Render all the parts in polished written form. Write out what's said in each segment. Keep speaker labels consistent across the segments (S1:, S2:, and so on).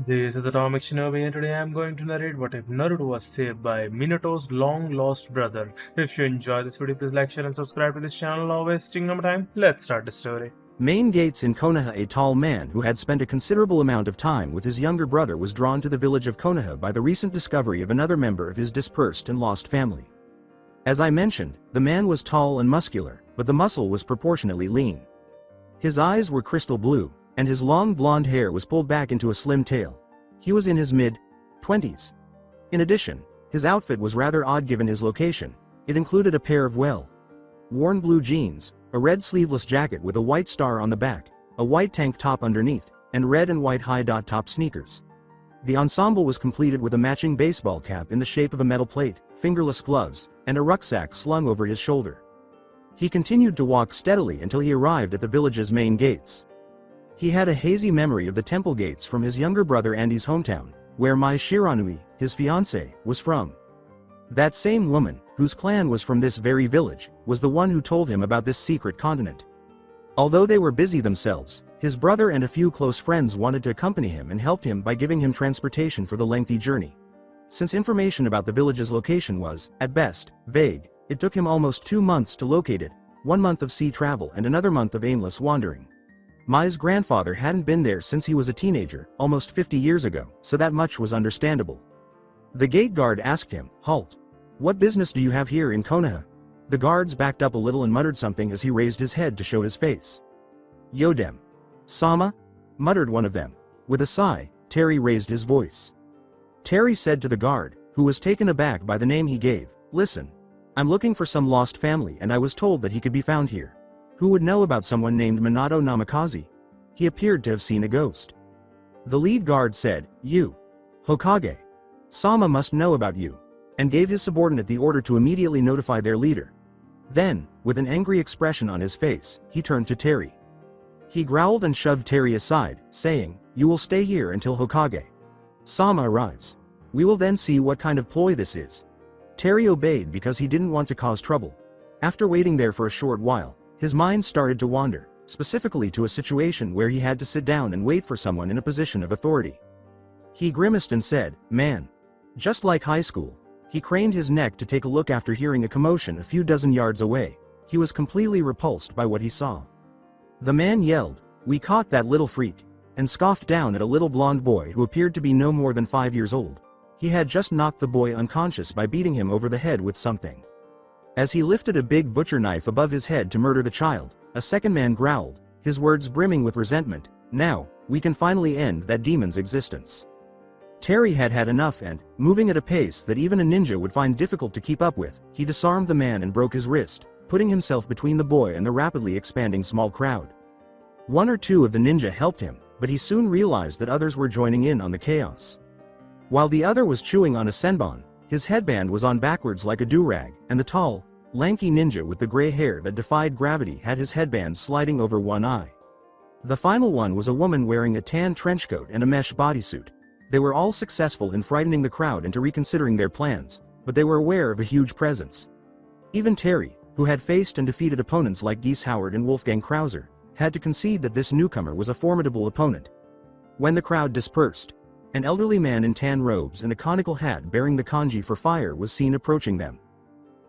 S1: This is Atomic Shinobi and today I am going to narrate what if Naruto was saved by Minato's long-lost brother. If you enjoy this video, please like, share and subscribe to this channel. Now wasting no more time, let's start the story.
S2: Main gates in Konoha. A tall man who had spent a considerable amount of time with his younger brother was drawn to the village of Konoha by the recent discovery of another member of his dispersed and lost family. As I mentioned, the man was tall and muscular, but the muscle was proportionately lean. His eyes were crystal blue, and his long blonde hair was pulled back into a slim tail. He was in his mid-20s. In addition, his outfit was rather odd given his location. It included a pair of well-worn blue jeans, a red sleeveless jacket with a white star on the back, a white tank top underneath, and red and white high-top sneakers. The ensemble was completed with a matching baseball cap in the shape of a metal plate, fingerless gloves, and a rucksack slung over his shoulder. He continued to walk steadily until he arrived at the village's main gates. He had a hazy memory of the temple gates from his younger brother Andy's hometown, where Mai Shiranui, his fiancée, was from. That same woman, whose clan was from this very village, was the one who told him about this secret continent. Although they were busy themselves, his brother and a few close friends wanted to accompany him and helped him by giving him transportation for the lengthy journey. Since information about the village's location was, at best, vague, it took him almost 2 months to locate it, 1 month of sea travel and another month of aimless wandering. Mai's grandfather hadn't been there since he was a teenager, almost 50 years ago, so that much was understandable. The gate guard asked him, "Halt. What business do you have here in Konoha?" The guards backed up a little and muttered something as he raised his head to show his face. "Yodem. Sama?" muttered one of them. With a sigh, Terry raised his voice. Terry said to the guard, who was taken aback by the name he gave, "Listen. I'm looking for some lost family and I was told that he could be found here. Who would know about someone named Minato Namikaze? He appeared to have seen a ghost." The lead guard said, "You. Hokage. Sama must know about you," and gave his subordinate the order to immediately notify their leader. Then, with an angry expression on his face, he turned to Terry. He growled and shoved Terry aside, saying, "You will stay here until Hokage Sama arrives. We will then see what kind of ploy this is." Terry obeyed because he didn't want to cause trouble. After waiting there for a short while, his mind started to wander, specifically to a situation where he had to sit down and wait for someone in a position of authority. He grimaced and said, "Man." Just like high school. He craned his neck to take a look after hearing a commotion a few dozen yards away. He was completely repulsed by what he saw. The man yelled, "We caught that little freak," and scoffed down at a little blonde boy who appeared to be no more than 5 years old. He had just knocked the boy unconscious by beating him over the head with something. As he lifted a big butcher knife above his head to murder the child, a second man growled, his words brimming with resentment, "Now, we can finally end that demon's existence." Terry had had enough and, moving at a pace that even a ninja would find difficult to keep up with, he disarmed the man and broke his wrist, putting himself between the boy and the rapidly expanding small crowd. One or two of the ninja helped him, but he soon realized that others were joining in on the chaos. While the other was chewing on a senbon, his headband was on backwards like a do-rag, and the tall, lanky ninja with the gray hair that defied gravity had his headband sliding over one eye. The final one was a woman wearing a tan trenchcoat and a mesh bodysuit. They were all successful in frightening the crowd into reconsidering their plans, but they were aware of a huge presence. Even Terry, who had faced and defeated opponents like Geese Howard and Wolfgang Krauser, had to concede that this newcomer was a formidable opponent. When the crowd dispersed, an elderly man in tan robes and a conical hat bearing the kanji for fire was seen approaching them.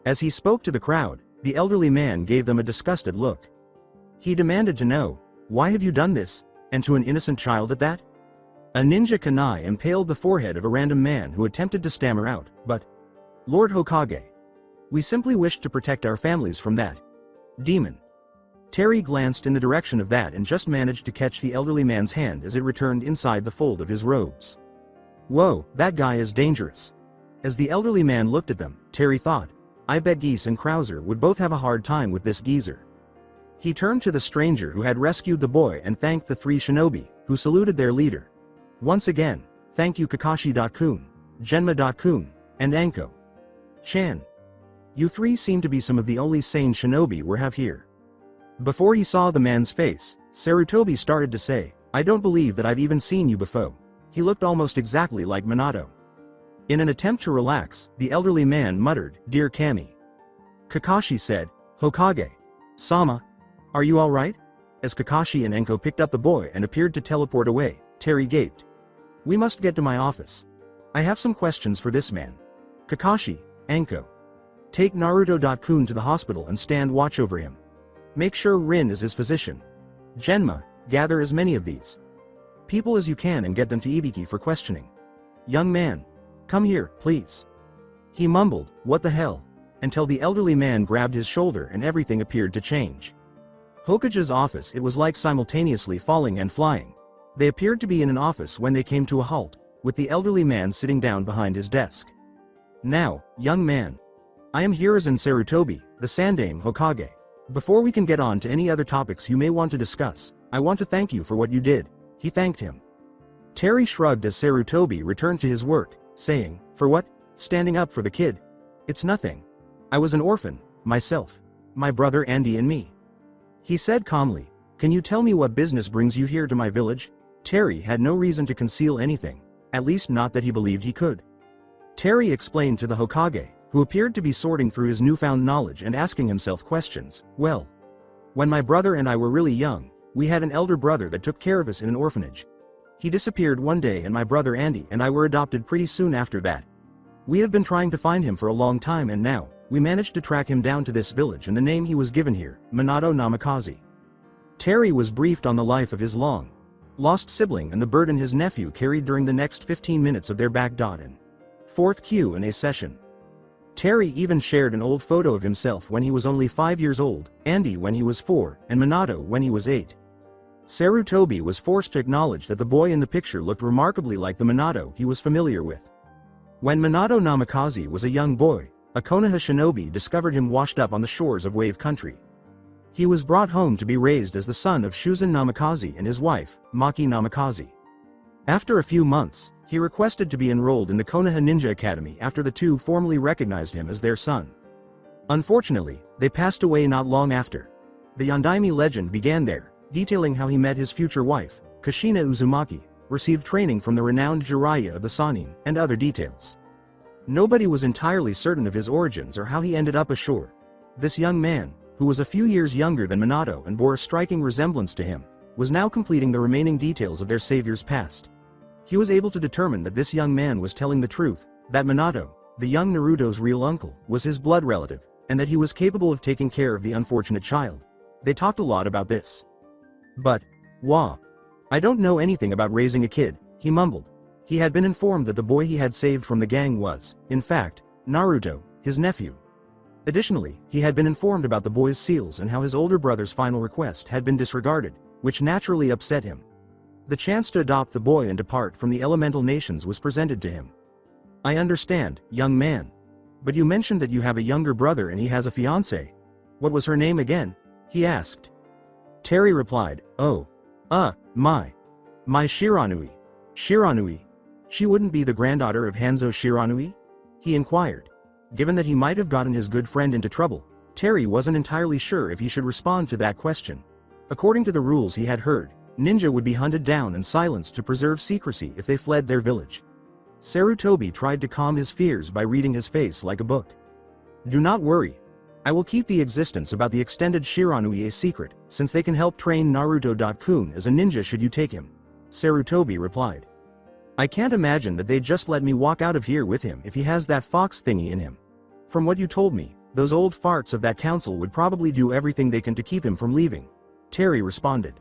S2: As he spoke to the crowd, the elderly man gave them a disgusted look. He demanded to know, "Why have you done this, and to an innocent child at that?" A ninja kunai impaled the forehead of a random man who attempted to stammer out, "But, Lord Hokage, we simply wished to protect our families from that demon." Terry glanced in the direction of that and just managed to catch the elderly man's hand as it returned inside the fold of his robes. "Whoa, that guy is dangerous." As the elderly man looked at them, Terry thought, "I bet Geese and Krauser would both have a hard time with this geezer." He turned to the stranger who had rescued the boy and thanked the 3 shinobi, who saluted their leader. "Once again, thank you Kakashi-kun, Genma-kun, and Anko-chan. You 3 seem to be some of the only sane shinobi we have here." Before he saw the man's face, Sarutobi started to say, "I don't believe that I've even seen you before." He looked almost exactly like Minato. In an attempt to relax, the elderly man muttered, "Dear Kami." Kakashi said, "Hokage Sama, are you alright?" As Kakashi and Enko picked up the boy and appeared to teleport away, Terry gaped. We must get to my office. I have some questions for this man. Kakashi, Anko. Take Naruto-kun to the hospital and stand watch over him. Make sure Rin is his physician. Genma, gather as many of these people as you can and get them to Ibiki for questioning. Young man. Come here, please. He mumbled, what the hell? Until the elderly man grabbed his shoulder and everything appeared to change. Hokage's office, it was like simultaneously falling and flying. They appeared to be in an office when they came to a halt, with the elderly man sitting down behind his desk. Now, young man. I am Hiruzen Sarutobi, the Sandaime Hokage. Before we can get on to any other topics you may want to discuss, I want to thank you for what you did. He thanked him. Terry shrugged as Sarutobi returned to his work, saying, for what? Standing up for the kid? It's nothing. I was an orphan, myself. My brother Andy and me. He said calmly, can you tell me what business brings you here to my village? Terry had no reason to conceal anything, at least not that he believed he could. Terry explained to the Hokage, who appeared to be sorting through his newfound knowledge and asking himself questions, well, when my brother and I were really young, we had an elder brother that took care of us in an orphanage. He disappeared one day and my brother Andy and I were adopted pretty soon after that. We have been trying to find him for a long time and now, we managed to track him down to this village and the name he was given here, Minato Namikaze. Terry was briefed on the life of his long-lost sibling and the burden his nephew carried during the next 15 minutes of their backdot fourth Q&A session. Terry even shared an old photo of himself when he was only 5 years old, Andy when he was 4, and Minato when he was 8. Sarutobi was forced to acknowledge that the boy in the picture looked remarkably like the Minato he was familiar with. When Minato Namikaze was a young boy, a Konoha shinobi discovered him washed up on the shores of Wave Country. He was brought home to be raised as the son of Shuzen Namikaze and his wife, Maki Namikaze. After a few months, he requested to be enrolled in the Konoha Ninja Academy after the two formally recognized him as their son. Unfortunately, they passed away not long after. The Yondaime legend began there, detailing how he met his future wife, Kushina Uzumaki, received training from the renowned Jiraiya of the Sannin, and other details. Nobody was entirely certain of his origins or how he ended up ashore. This young man, who was a few years younger than Minato and bore a striking resemblance to him, was now completing the remaining details of their savior's past. He was able to determine that this young man was telling the truth, that Minato, the young Naruto's real uncle, was his blood relative, and that he was capable of taking care of the unfortunate child. They talked a lot about this. But, I don't know anything about raising a kid, he mumbled. He had been informed that the boy he had saved from the gang was, in fact, Naruto, his nephew. Additionally, he had been informed about the boy's seals and how his older brother's final request had been disregarded, which naturally upset him. The chance to adopt the boy and depart from the elemental nations was presented to him. I understand, young man. But you mentioned that you have a younger brother and he has a fiancée. What was her name again? He asked. Terry replied, my Shiranui. Shiranui? She wouldn't be the granddaughter of Hanzo Shiranui? He inquired. Given that he might have gotten his good friend into trouble, Terry wasn't entirely sure if he should respond to that question. According to the rules he had heard, ninja would be hunted down and silenced to preserve secrecy if they fled their village. Sarutobi tried to calm his fears by reading his face like a book. Do not worry. I will keep the existence about the extended Shiranui a secret, since they can help train Naruto-kun as a ninja should you take him. Sarutobi replied. I can't imagine that they'd just let me walk out of here with him if he has that fox thingy in him. From what you told me, those old farts of that council would probably do everything they can to keep him from leaving. Terry responded.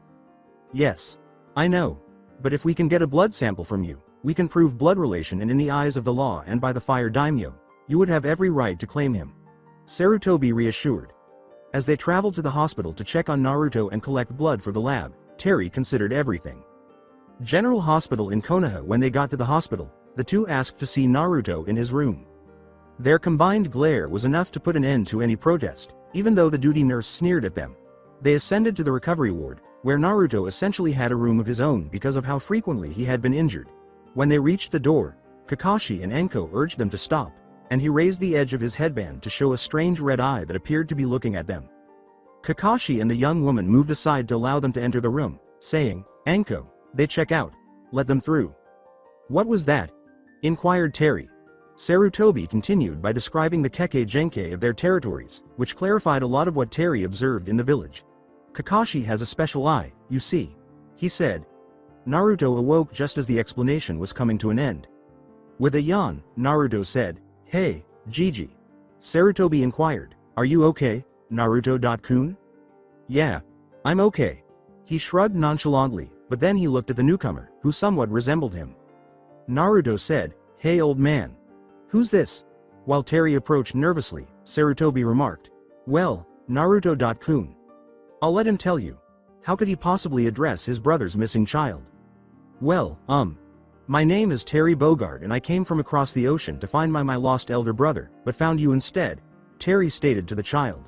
S2: Yes. I know. But if we can get a blood sample from you, we can prove blood relation and in the eyes of the law and by the fire daimyo, you would have every right to claim him. Sarutobi reassured. As they traveled to the hospital to check on Naruto and collect blood for the lab, Terry considered everything. General Hospital in Konoha. When they got to the hospital, the two asked to see Naruto in his room. Their combined glare was enough to put an end to any protest, even though the duty nurse sneered at them. They ascended to the recovery ward, where Naruto essentially had a room of his own because of how frequently he had been injured. When they reached the door, Kakashi and Anko urged them to stop, and he raised the edge of his headband to show a strange red eye that appeared to be looking at them. Kakashi and the young woman moved aside to allow them to enter the room, saying, Anko, they check out. Let them through. What was that? Inquired Terry. Sarutobi continued by describing the Kekkei Genkei of their territories, which clarified a lot of what Terry observed in the village. Kakashi has a special eye, you see. He said. Naruto awoke just as the explanation was coming to an end. With a yawn, Naruto said, "Hey, Gigi." Sarutobi inquired, "Are you okay, Naruto-kun?" "Yeah, I'm okay." He shrugged nonchalantly, but then he looked at the newcomer, who somewhat resembled him. Naruto said, "Hey old man. Who's this?" While Terry approached nervously, Sarutobi remarked, "Well, Naruto-kun. I'll let him tell you. How could he possibly address his brother's missing child? Well, my name is Terry Bogard and I came from across the ocean to find my lost elder brother, but found you instead," Terry stated to the child.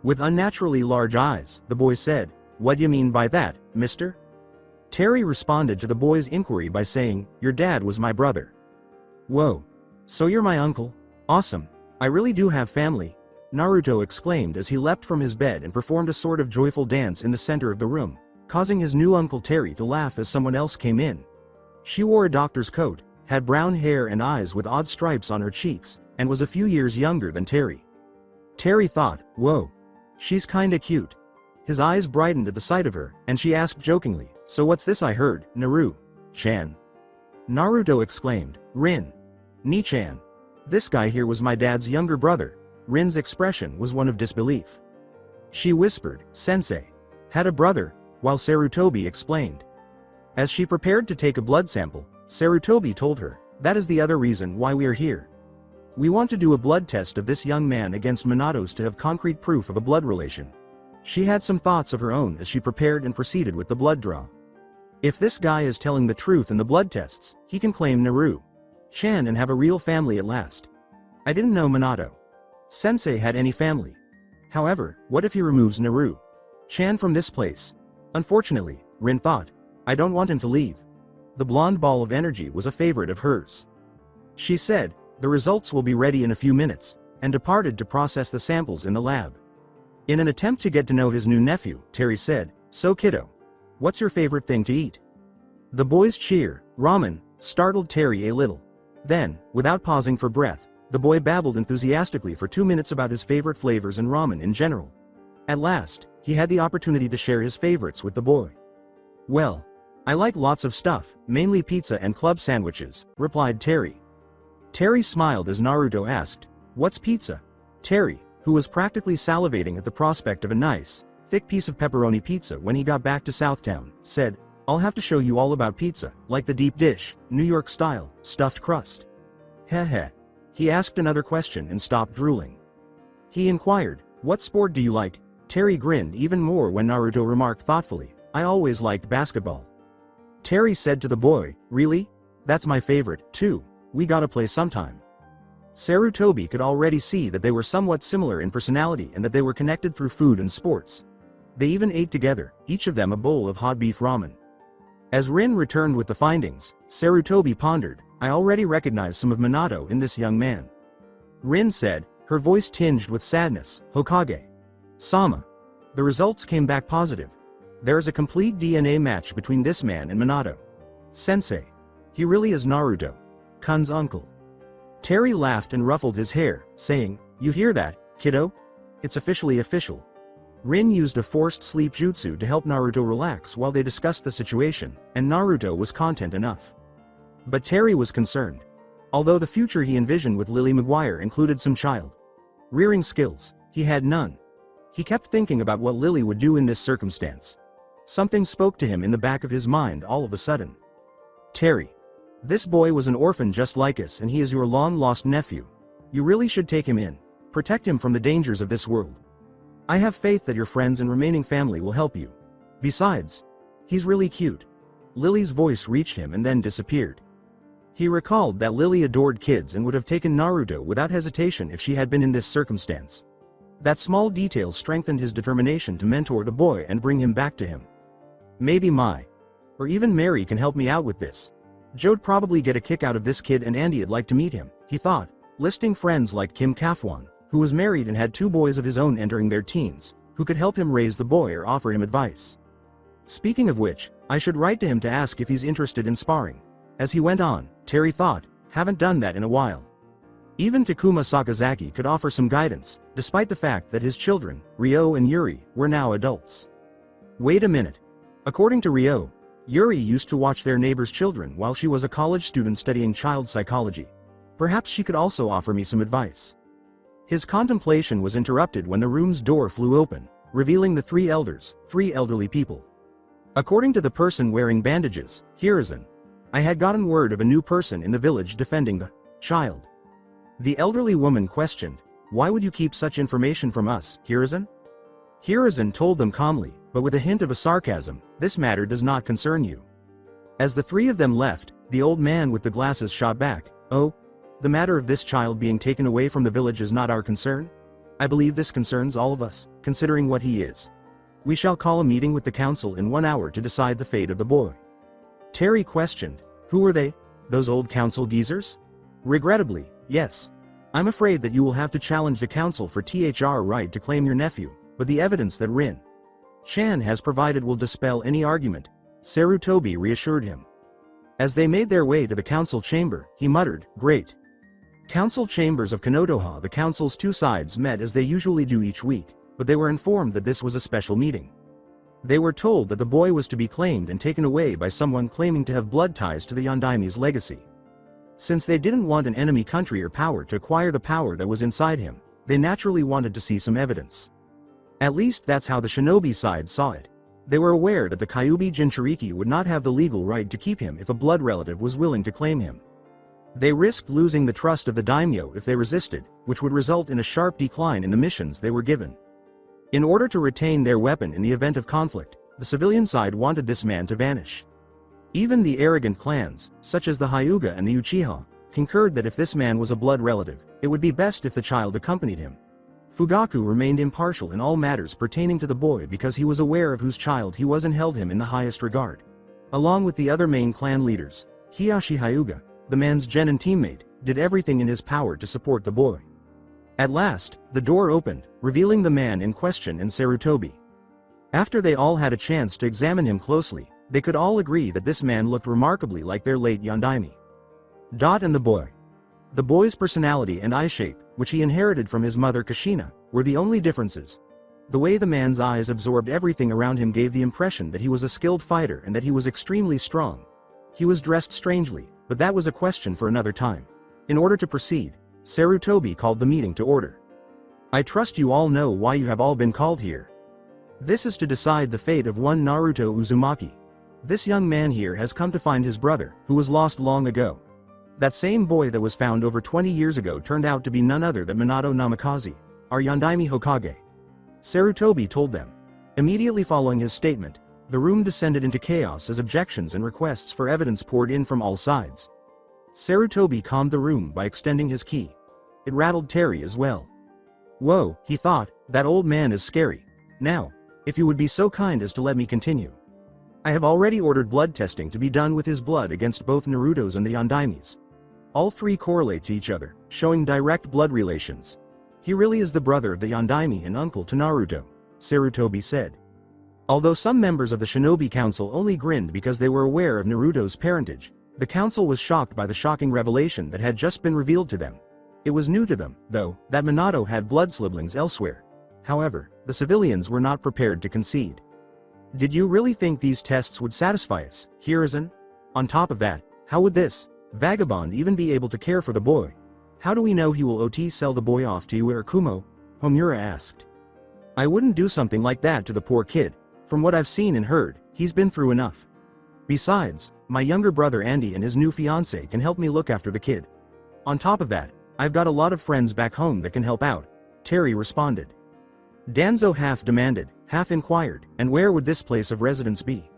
S2: With unnaturally large eyes, the boy said, "What do you mean by that, mister?" Terry responded to the boy's inquiry by saying, "Your dad was my brother." "Whoa. So you're my uncle? Awesome. I really do have family," Naruto exclaimed as he leapt from his bed and performed a sort of joyful dance in the center of the room, causing his new uncle Terry to laugh as someone else came in. She wore a doctor's coat, had brown hair and eyes with odd stripes on her cheeks, and was a few years younger than Terry. Terry thought, "Whoa. She's kinda cute." His eyes brightened at the sight of her, and she asked jokingly, "So what's this I heard, Naru-chan?" Naruto exclaimed, "Rin. Ni-chan. This guy here was my dad's younger brother." Rin's expression was one of disbelief. She whispered, "Sensei. Had a brother," while Sarutobi explained. As she prepared to take a blood sample, Sarutobi told her, "That is the other reason why we are here. We want to do a blood test of this young man against Minato's to have concrete proof of a blood relation." She had some thoughts of her own as she prepared and proceeded with the blood draw. If this guy is telling the truth in the blood tests, he can claim Naru-chan and have a real family at last. I didn't know Minato-sensei had any family. However, what if he removes Naru-chan from this place? Unfortunately, Rin thought, I don't want him to leave. The blonde ball of energy was a favorite of hers. She said, "The results will be ready in a few minutes," and departed to process the samples in the lab. In an attempt to get to know his new nephew, Terry said, "So kiddo, what's your favorite thing to eat?" The boy's cheer, ramen, startled Terry a little. Then, without pausing for breath, the boy babbled enthusiastically for 2 minutes about his favorite flavors and ramen in general. At last, he had the opportunity to share his favorites with the boy. "Well, I like lots of stuff, mainly pizza and club sandwiches," replied Terry. Terry smiled as Naruto asked, "What's pizza?" Terry, who was practically salivating at the prospect of a nice, thick piece of pepperoni pizza when he got back to Southtown, said, "I'll have to show you all about pizza, like the deep dish, New York style, stuffed crust." Heh. He asked another question and stopped drooling. He inquired, "What sport do you like?" Terry grinned even more when Naruto remarked thoughtfully, "I always liked basketball." Terry said to the boy, "Really? That's my favorite, too. We gotta play sometime." Sarutobi could already see that they were somewhat similar in personality and that they were connected through food and sports. They even ate together, each of them a bowl of hot beef ramen. As Rin returned with the findings, Sarutobi pondered, "I already recognize some of Minato in this young man." Rin said, her voice tinged with sadness, "Hokage-sama. The results came back positive. There is a complete DNA match between this man and Minato. Sensei. He really is Naruto-kun's uncle." Terry laughed and ruffled his hair, saying, "You hear that, kiddo? It's officially official." Rin used a forced sleep jutsu to help Naruto relax while they discussed the situation, and Naruto was content enough. But Terry was concerned. Although the future he envisioned with Lily McGuire included some child-rearing skills, he had none. He kept thinking about what Lily would do in this circumstance. Something spoke to him in the back of his mind all of a sudden. "Terry. This boy was an orphan just like us and he is your long-lost nephew. You really should take him in. Protect him from the dangers of this world. I have faith that your friends and remaining family will help you. Besides, he's really cute." Lily's voice reached him and then disappeared. He recalled that Lily adored kids and would have taken Naruto without hesitation if she had been in this circumstance. That small detail strengthened his determination to mentor the boy and bring him back to him. "Maybe or even Mary can help me out with this. Joe'd probably get a kick out of this kid and Andy'd like to meet him," he thought, listing friends like Kim Kafwan, who was married and had 2 boys of his own entering their teens, who could help him raise the boy or offer him advice. Speaking of which, I should write to him to ask if he's interested in sparring. As he went on, Terry thought, haven't done that in a while. Even Takuma Sakazaki could offer some guidance, despite the fact that his children, Ryo and Yuri, were now adults. Wait a minute. According to Ryo, Yuri used to watch their neighbor's children while she was a college student studying child psychology. Perhaps she could also offer me some advice. His contemplation was interrupted when the room's door flew open, revealing the three elderly people. According to the person wearing bandages, Hiruzen, I had gotten word of a new person in the village defending the child. The elderly woman questioned, why would you keep such information from us, Hiruzen? Hiruzen told them calmly, but with a hint of a sarcasm, this matter does not concern you. As the three of them left, the old man with the glasses shot back, oh, the matter of this child being taken away from the village is not our concern? I believe this concerns all of us, considering what he is. We shall call a meeting with the council in 1 hour to decide the fate of the boy. Terry questioned, who were they? Those old council geezers? Regrettably, yes. I'm afraid that you will have to challenge the council for THR right to claim your nephew, but the evidence that Rin Chan has provided will dispel any argument, Sarutobi reassured him. As they made their way to the council chamber, he muttered, great. Council chambers of Konoha. The council's two sides met as they usually do each week, but they were informed that this was a special meeting. They were told that the boy was to be claimed and taken away by someone claiming to have blood ties to the Yondaimi's legacy. Since they didn't want an enemy country or power to acquire the power that was inside him, they naturally wanted to see some evidence. At least that's how the shinobi side saw it. They were aware that the Kyuubi Jinchuriki would not have the legal right to keep him if a blood relative was willing to claim him. They risked losing the trust of the daimyo if they resisted, which would result in a sharp decline in the missions they were given. In order to retain their weapon in the event of conflict, the civilian side wanted this man to vanish. Even the arrogant clans, such as the Hyuga and the Uchiha, concurred that if this man was a blood relative, it would be best if the child accompanied him. Fugaku remained impartial in all matters pertaining to the boy because he was aware of whose child he was and held him in the highest regard. Along with the other main clan leaders, Hiyashi Hyuga, the man's genin teammate, did everything in his power to support the boy. At last, the door opened, revealing the man in question and Sarutobi. After they all had a chance to examine him closely, they could all agree that this man looked remarkably like their late Yondaime. Dot and the boy. The boy's personality and eye shape, which he inherited from his mother Kushina, were the only differences. The way the man's eyes absorbed everything around him gave the impression that he was a skilled fighter and that he was extremely strong. He was dressed strangely, but that was a question for another time. In order to proceed, Sarutobi called the meeting to order. I trust you all know why you have all been called here. This is to decide the fate of one Naruto Uzumaki. This young man here has come to find his brother, who was lost long ago. That same boy that was found over 20 years ago turned out to be none other than Minato Namikaze, our Yondaime Hokage. Sarutobi told them. Immediately following his statement, the room descended into chaos as objections and requests for evidence poured in from all sides. Sarutobi calmed the room by extending his ki. It rattled Terry as well. Whoa, he thought, that old man is scary. Now, if you would be so kind as to let me continue. I have already ordered blood testing to be done with his blood against both Naruto's and the Yondaime's. All three correlate to each other, showing direct blood relations. He really is the brother of the Yondaime and uncle to Naruto, Sarutobi said. Although some members of the Shinobi Council only grinned because they were aware of Naruto's parentage, the council was shocked by the shocking revelation that had just been revealed to them. It was new to them, though, that Minato had blood siblings elsewhere. However, the civilians were not prepared to concede. Did you really think these tests would satisfy us, Hiruzen? On top of that, how would this vagabond even be able to care for the boy? How do we know he will sell the boy off to you or Kumo? Homura asked. I wouldn't do something like that to the poor kid. From what I've seen and heard, he's been through enough. Besides, my younger brother Andy and his new fiancée can help me look after the kid. On top of that, I've got a lot of friends back home that can help out, Terry responded. Danzo half demanded, half inquired, and where would this place of residence be?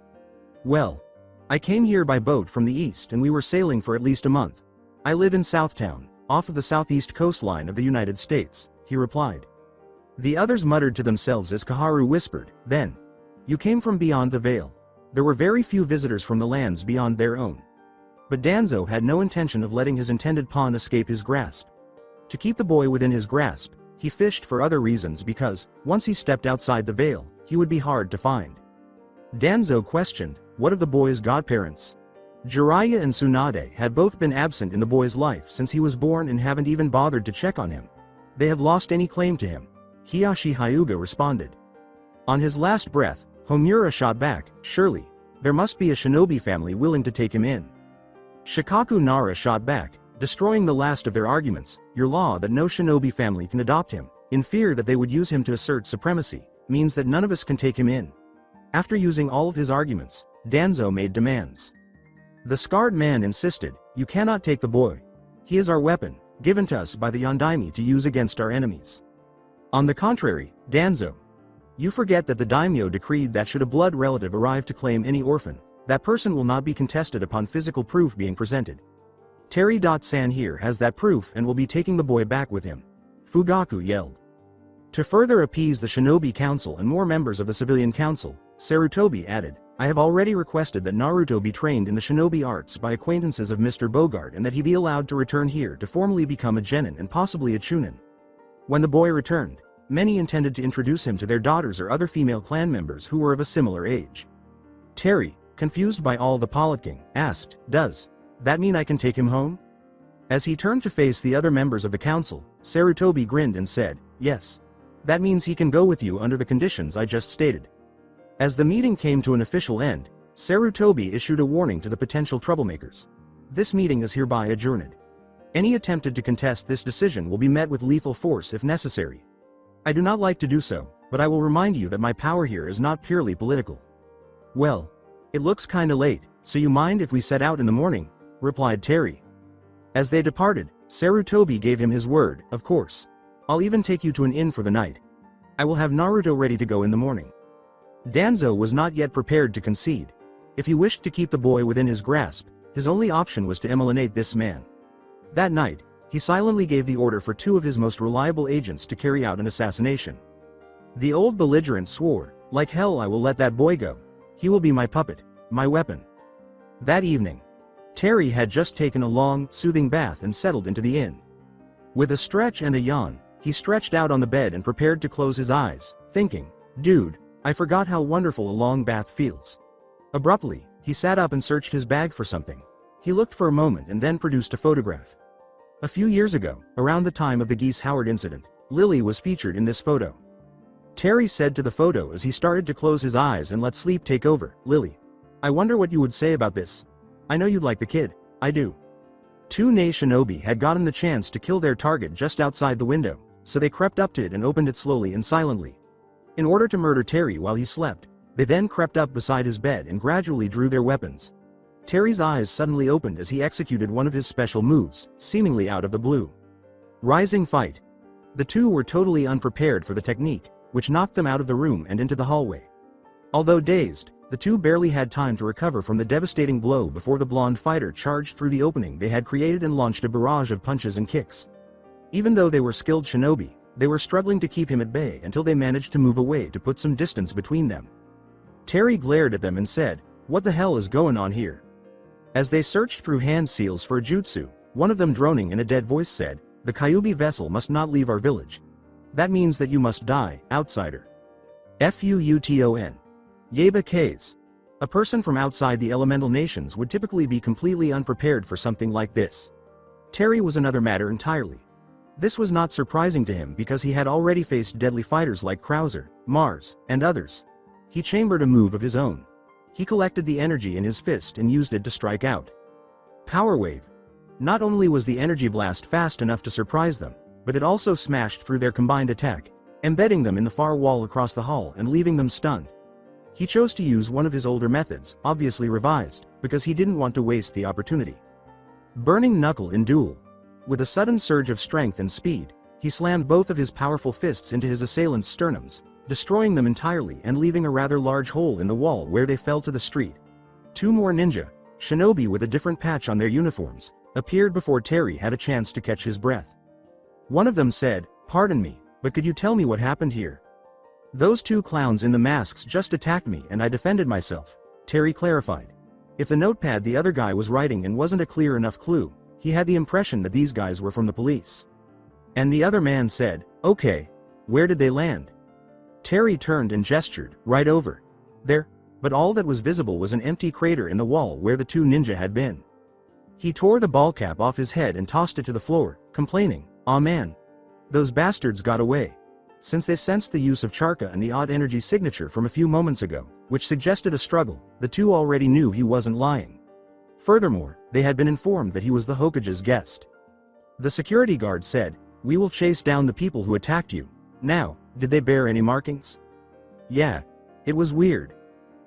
S2: Well, I came here by boat from the east and we were sailing for at least a month. I live in Southtown, off of the southeast coastline of the United States, he replied. The others muttered to themselves as Kaharu whispered, then. You came from beyond the veil. There were very few visitors from the lands beyond their own. But Danzo had no intention of letting his intended pawn escape his grasp. To keep the boy within his grasp, he fished for other reasons because, once he stepped outside the veil, he would be hard to find. Danzo questioned, what of the boy's godparents? Jiraiya and Tsunade had both been absent in the boy's life since he was born and haven't even bothered to check on him. They have lost any claim to him, Hiyashi Hyuga responded. On his last breath, Homura shot back, surely. There must be a shinobi family willing to take him in. Shikaku Nara shot back, destroying the last of their arguments. Your law that no shinobi family can adopt him, in fear that they would use him to assert supremacy, means that none of us can take him in. After using all of his arguments, Danzo made demands. The scarred man insisted, you cannot take the boy. He is our weapon, given to us by the Yondaime to use against our enemies. On the contrary, Danzo, you forget that the daimyo decreed that should a blood relative arrive to claim any orphan, that person will not be contested upon physical proof being presented. Terry.san here has that proof and will be taking the boy back with him. Fugaku yelled. To further appease the Shinobi Council and more members of the Civilian Council, Sarutobi added, I have already requested that Naruto be trained in the shinobi arts by acquaintances of Mr. Bogart and that he be allowed to return here to formally become a genin and possibly a chunin. When the boy returned, many intended to introduce him to their daughters or other female clan members who were of a similar age. Terry, confused by all the politicking, asked, does that mean I can take him home? As he turned to face the other members of the council, Sarutobi grinned and said, yes. That means he can go with you under the conditions I just stated. As the meeting came to an official end, Sarutobi issued a warning to the potential troublemakers. This meeting is hereby adjourned. Any attempted to contest this decision will be met with lethal force if necessary. I do not like to do so, but I will remind you that my power here is not purely political. Well, it looks kinda late, so you mind if we set out in the morning? Replied Terry. As they departed, Sarutobi gave him his word, of course. I'll even take you to an inn for the night. I will have Naruto ready to go in the morning. Danzo was not yet prepared to concede. If he wished to keep the boy within his grasp, his only option was to eliminate this man. That night, he silently gave the order for two of his most reliable agents to carry out an assassination. The old belligerent swore, like hell I will let that boy go. He will be my puppet, my weapon. That evening, Terry had just taken a long, soothing bath and settled into the inn. With a stretch and a yawn, he stretched out on the bed and prepared to close his eyes, thinking, dude, I forgot how wonderful a long bath feels. Abruptly, he sat up and searched his bag for something. He looked for a moment and then produced a photograph. A few years ago, around the time of the Geese Howard incident, Lily was featured in this photo. Terry said to the photo as he started to close his eyes and let sleep take over, Lily, I wonder what you would say about this. I know you'd like the kid. I do. Two Nei shinobi had gotten the chance to kill their target just outside the window, so they crept up to it and opened it slowly and silently. In order to murder Terry while he slept, they then crept up beside his bed and gradually drew their weapons. Terry's eyes suddenly opened as he executed one of his special moves, seemingly out of the blue. Rising fight. The two were totally unprepared for the technique, which knocked them out of the room and into the hallway. Although dazed, the two barely had time to recover from the devastating blow before the blonde fighter charged through the opening they had created and launched a barrage of punches and kicks. Even though they were skilled shinobi, they were struggling to keep him at bay until they managed to move away to put some distance between them. Terry glared at them and said, what the hell is going on here? As they searched through hand seals for a jutsu, one of them droning in a dead voice said, the Kyuubi vessel must not leave our village. That means that you must die, outsider. Fuuton. Yeba K's. A person from outside the elemental nations would typically be completely unprepared for something like this. Terry was another matter entirely. This was not surprising to him because he had already faced deadly fighters like Krauser, Mars, and others. He chambered a move of his own. He collected the energy in his fist and used it to strike out. Power Wave. Not only was the energy blast fast enough to surprise them, but it also smashed through their combined attack, embedding them in the far wall across the hall and leaving them stunned. He chose to use one of his older methods, obviously revised, because he didn't want to waste the opportunity. Burning Knuckle in Duel. With a sudden surge of strength and speed, he slammed both of his powerful fists into his assailants' sternums, destroying them entirely and leaving a rather large hole in the wall where they fell to the street. Two more ninja, shinobi with a different patch on their uniforms, appeared before Terry had a chance to catch his breath. One of them said, pardon me, but could you tell me what happened here? Those two clowns in the masks just attacked me and I defended myself, Terry clarified. If the notepad the other guy was writing in wasn't a clear enough clue, he had the impression that these guys were from the police. And the other man said, okay, where did they land? Terry turned and gestured, right over there, but all that was visible was an empty crater in the wall where the two ninja had been. He tore the ball cap off his head and tossed it to the floor, complaining, aw man. Those bastards got away. Since they sensed the use of Charka and the odd energy signature from a few moments ago, which suggested a struggle. The two already knew he wasn't lying. Furthermore, they had been informed that he was the Hokage's guest. The security guard said, "We will chase down the people who attacked you." Now, did they bear any markings? Yeah. It was weird.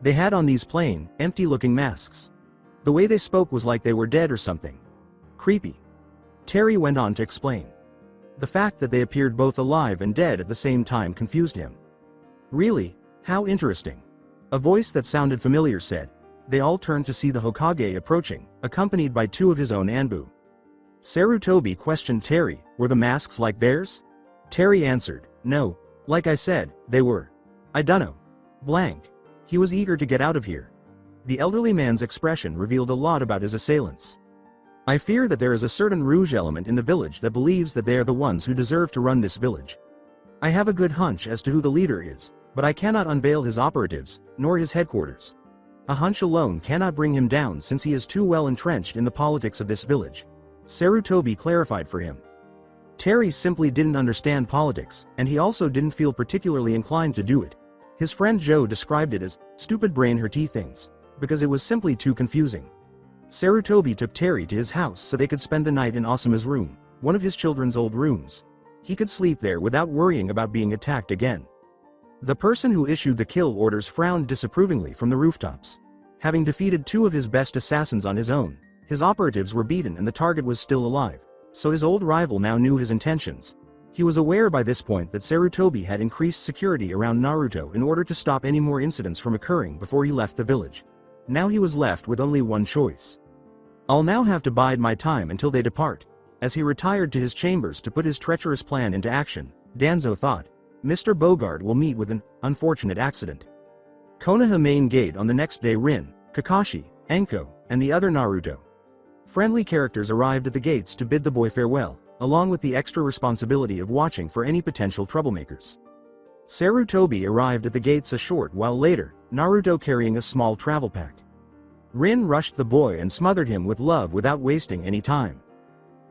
S2: They had on these plain, empty-looking masks. The way they spoke was like they were dead or something. Creepy. Terry went on to explain. The fact that they appeared both alive and dead at the same time confused him. Really? How interesting. A voice that sounded familiar said. They all turned to see the Hokage approaching, accompanied by two of his own Anbu. Sarutobi questioned Terry, were the masks like theirs? Terry answered, no. Like I said, they were. I dunno. Blank. He was eager to get out of here. The elderly man's expression revealed a lot about his assailants. I fear that there is a certain rouge element in the village that believes that they are the ones who deserve to run this village. I have a good hunch as to who the leader is, but I cannot unveil his operatives, nor his headquarters. A hunch alone cannot bring him down since he is too well entrenched in the politics of this village. Sarutobi clarified for him. Terry simply didn't understand politics, and he also didn't feel particularly inclined to do it. His friend Joe described it as stupid brain-hurty things, because it was simply too confusing. Sarutobi took Terry to his house so they could spend the night in Asuma's room, one of his children's old rooms. He could sleep there without worrying about being attacked again. The person who issued the kill orders frowned disapprovingly from the rooftops. Having defeated two of his best assassins on his own, his operatives were beaten and the target was still alive, so his old rival now knew his intentions. He was aware by this point that Sarutobi had increased security around Naruto in order to stop any more incidents from occurring before he left the village. Now he was left with only one choice. I'll now have to bide my time until they depart. As he retired to his chambers to put his treacherous plan into action, Danzo thought, Mr. Bogard will meet with an unfortunate accident. Konoha main gate on the next day. Rin, Kakashi, Enko, and the other Naruto. Friendly characters arrived at the gates to bid the boy farewell, along with the extra responsibility of watching for any potential troublemakers. Sarutobi arrived at the gates a short while later, Naruto carrying a small travel pack. Rin rushed the boy and smothered him with love without wasting any time.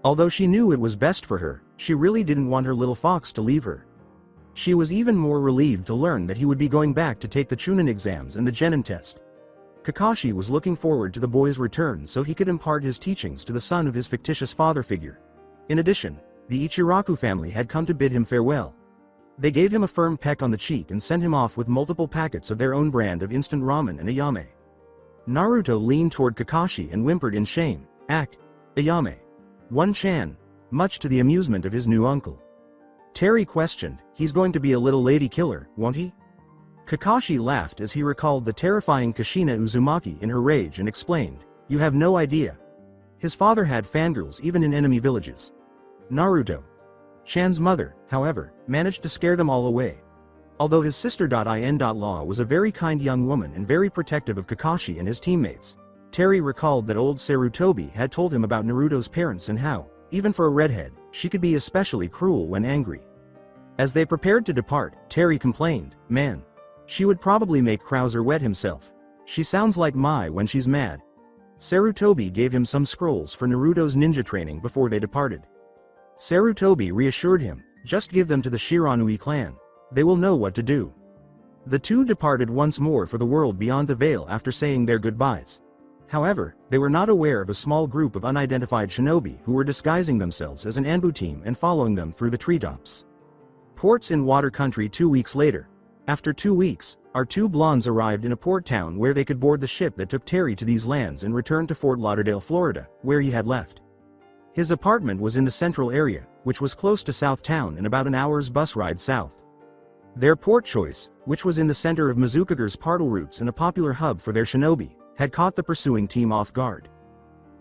S2: Although she knew it was best for her, she really didn't want her little fox to leave her. She was even more relieved to learn that he would be going back to take the Chunin exams and the Genin test. Kakashi was looking forward to the boy's return so he could impart his teachings to the son of his fictitious father figure. In addition, the Ichiraku family had come to bid him farewell. They gave him a firm peck on the cheek and sent him off with multiple packets of their own brand of instant ramen and ayame. Naruto leaned toward Kakashi and whimpered in shame, Ayame. One-chan, much to the amusement of his new uncle. Terry questioned, he's going to be a little lady killer, won't he? Kakashi laughed as he recalled the terrifying Kushina Uzumaki in her rage and explained, you have no idea. His father had fangirls even in enemy villages. Naruto. Chan's mother, however, managed to scare them all away. Although his sister.in.law was a very kind young woman and very protective of Kakashi and his teammates, Terry recalled that old Sarutobi had told him about Naruto's parents and how, even for a redhead, she could be especially cruel when angry. As they prepared to depart, Terry complained, man. She would probably make Krauser wet himself. She sounds like Mai when she's mad. Sarutobi gave him some scrolls for Naruto's ninja training before they departed. Sarutobi reassured him, just give them to the Shiranui clan. They will know what to do. The two departed once more for the world beyond the veil after saying their goodbyes. However, they were not aware of a small group of unidentified shinobi who were disguising themselves as an Anbu team and following them through the treetops. Ports in Water Country 2 weeks later. After 2 weeks, our two blondes arrived in a port town where they could board the ship that took Terry to these lands and return to Fort Lauderdale, Florida, where he had left. His apartment was in the central area, which was close to Southtown and about an hour's bus ride south. Their port choice, which was in the center of Mizukaga's Partle routes and a popular hub for their shinobi, had caught the pursuing team off guard.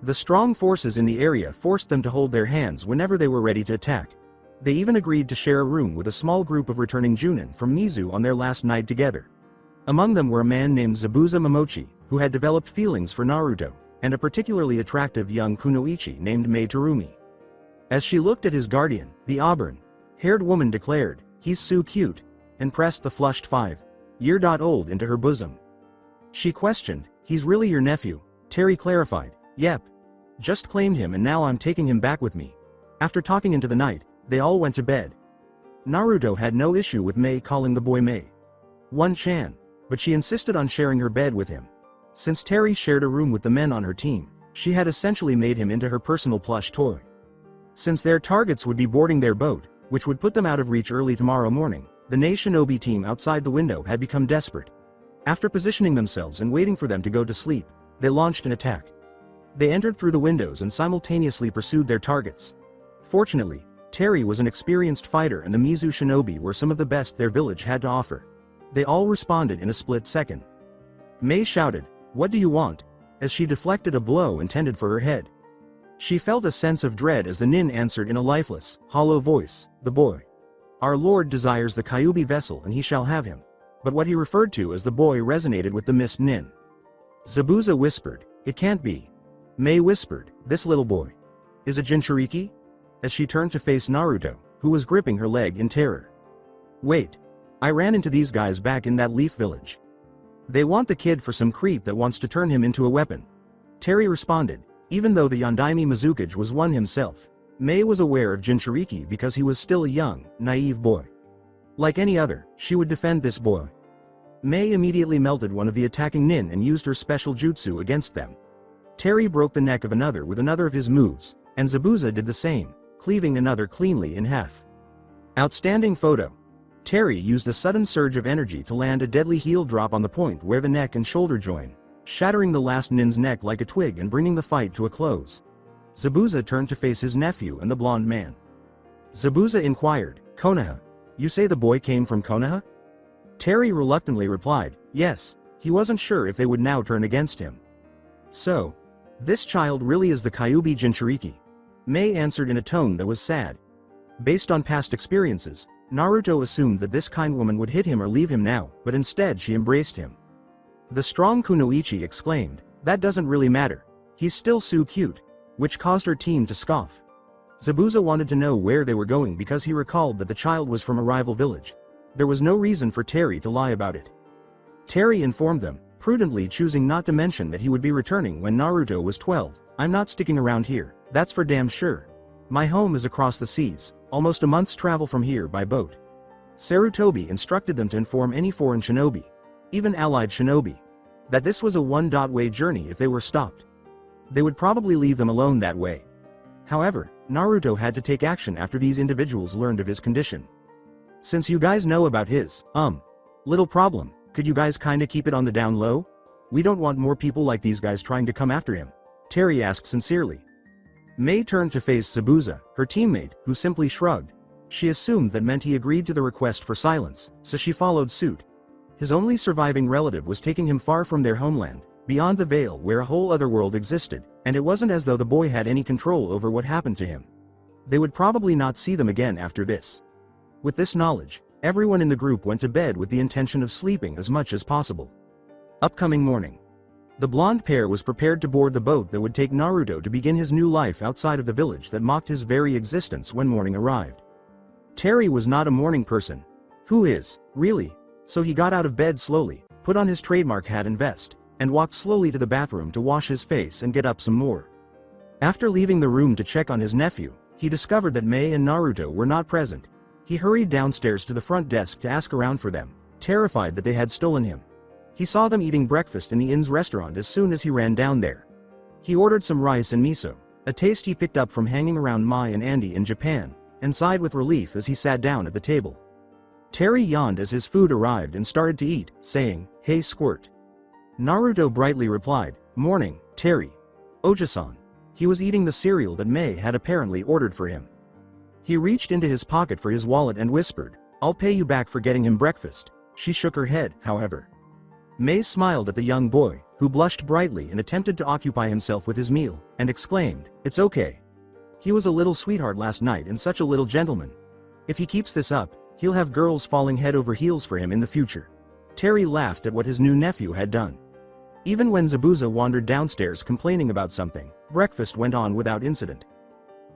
S2: The strong forces in the area forced them to hold their hands whenever they were ready to attack. They even agreed to share a room with a small group of returning Junin from Mizu on their last night together. Among them were a man named Zabuza Momochi, who had developed feelings for Naruto, and a particularly attractive young kunoichi named Mei Terumi. As she looked at his guardian, the auburn-haired woman declared, he's so cute, and pressed the flushed 5-year-old into her bosom. She questioned, he's really your nephew? Terry clarified, yep. Just claimed him and now I'm taking him back with me. After talking into the night, they all went to bed. Naruto had no issue with Mei calling the boy Mei. One-chan. but she insisted on sharing her bed with him. Since Terry shared a room with the men on her team, she had essentially made him into her personal plush toy. Since their targets would be boarding their boat, which would put them out of reach early tomorrow morning, the Nei Shinobi team outside the window had become desperate. After positioning themselves and waiting for them to go to sleep, they launched an attack. They entered through the windows and simultaneously pursued their targets. Fortunately, Terry was an experienced fighter and the Mizu Shinobi were some of the best their village had to offer. They all responded in a split second. Mei shouted, "What do you want?" as she deflected a blow intended for her head. She felt a sense of dread as the Nin answered in a lifeless, hollow voice, "The boy. Our lord desires the Kyubi vessel and he shall have him." But what he referred to as the boy resonated with the missed Nin. Zabuza whispered, "It can't be." Mei whispered, "This little boy. Is it Jinchuriki?" as she turned to face Naruto, who was gripping her leg in terror. "Wait. I ran into these guys back in that leaf village. They want the kid for some creep that wants to turn him into a weapon." Terry responded, even though the Yondaime Mizukage was one himself. Mei was aware of Jinchuriki because he was still a young, naive boy. Like any other, she would defend this boy. Mei immediately melted one of the attacking Nin and used her special jutsu against them. Terry broke the neck of another with another of his moves, and Zabuza did the same, cleaving another cleanly in half. Outstanding photo. Terry used a sudden surge of energy to land a deadly heel drop on the point where the neck and shoulder join, shattering the last Nin's neck like a twig and bringing the fight to a close. Zabuza turned to face his nephew and the blonde man. Zabuza inquired, "Konoha? You say the boy came from Konoha?" Terry reluctantly replied, "Yes." He wasn't sure if they would now turn against him. "So, this child really is the Kyubi Jinchuriki?" Mei answered in a tone that was sad. Based on past experiences, Naruto assumed that this kind woman would hit him or leave him now, but instead she embraced him. The strong Kunoichi exclaimed, "That doesn't really matter. He's still so cute," which caused her team to scoff. Zabuza wanted to know where they were going because he recalled that the child was from a rival village. There was no reason for Terry to lie about it. Terry informed them, prudently choosing not to mention that he would be returning when Naruto was 12. "I'm not sticking around here, that's for damn sure. My home is across the seas, almost a month's travel from here by boat." Sarutobi instructed them to inform any foreign shinobi, even allied shinobi, that this was a one-way journey if they were stopped. They would probably leave them alone that way. However, Naruto had to take action after these individuals learned of his condition. "Since you guys know about his, little problem, could you guys kinda keep it on the down low? We don't want more people like these guys trying to come after him," Terry asked sincerely. Mei turned to face Zabuza, her teammate, who simply shrugged. She assumed that meant he agreed to the request for silence, so she followed suit. His only surviving relative was taking him far from their homeland, beyond the veil where a whole other world existed, and it wasn't as though the boy had any control over what happened to him. They would probably not see them again after this. With this knowledge, everyone in the group went to bed with the intention of sleeping as much as possible. Upcoming morning. The blonde pair was prepared to board the boat that would take Naruto to begin his new life outside of the village that mocked his very existence when morning arrived. Terry was not a morning person. Who is, really? So he got out of bed slowly, put on his trademark hat and vest, and walked slowly to the bathroom to wash his face and get up some more. After leaving the room to check on his nephew, he discovered that Mei and Naruto were not present. He hurried downstairs to the front desk to ask around for them, terrified that they had stolen him. He saw them eating breakfast in the inn's restaurant as soon as he ran down there. He ordered some rice and miso, a taste he picked up from hanging around Mai and Andy in Japan, and sighed with relief as he sat down at the table. Terry yawned as his food arrived and started to eat, saying, "Hey Squirt." Naruto brightly replied, "Morning, Terry." Oja-san. He was eating the cereal that Mei had apparently ordered for him. He reached into his pocket for his wallet and whispered, "I'll pay you back for getting him breakfast." She shook her head, however. Mei smiled at the young boy, who blushed brightly and attempted to occupy himself with his meal, and exclaimed, "It's okay. He was a little sweetheart last night and such a little gentleman. If he keeps this up, he'll have girls falling head over heels for him in the future." Terry laughed at what his new nephew had done. Even when Zabuza wandered downstairs complaining about something, breakfast went on without incident.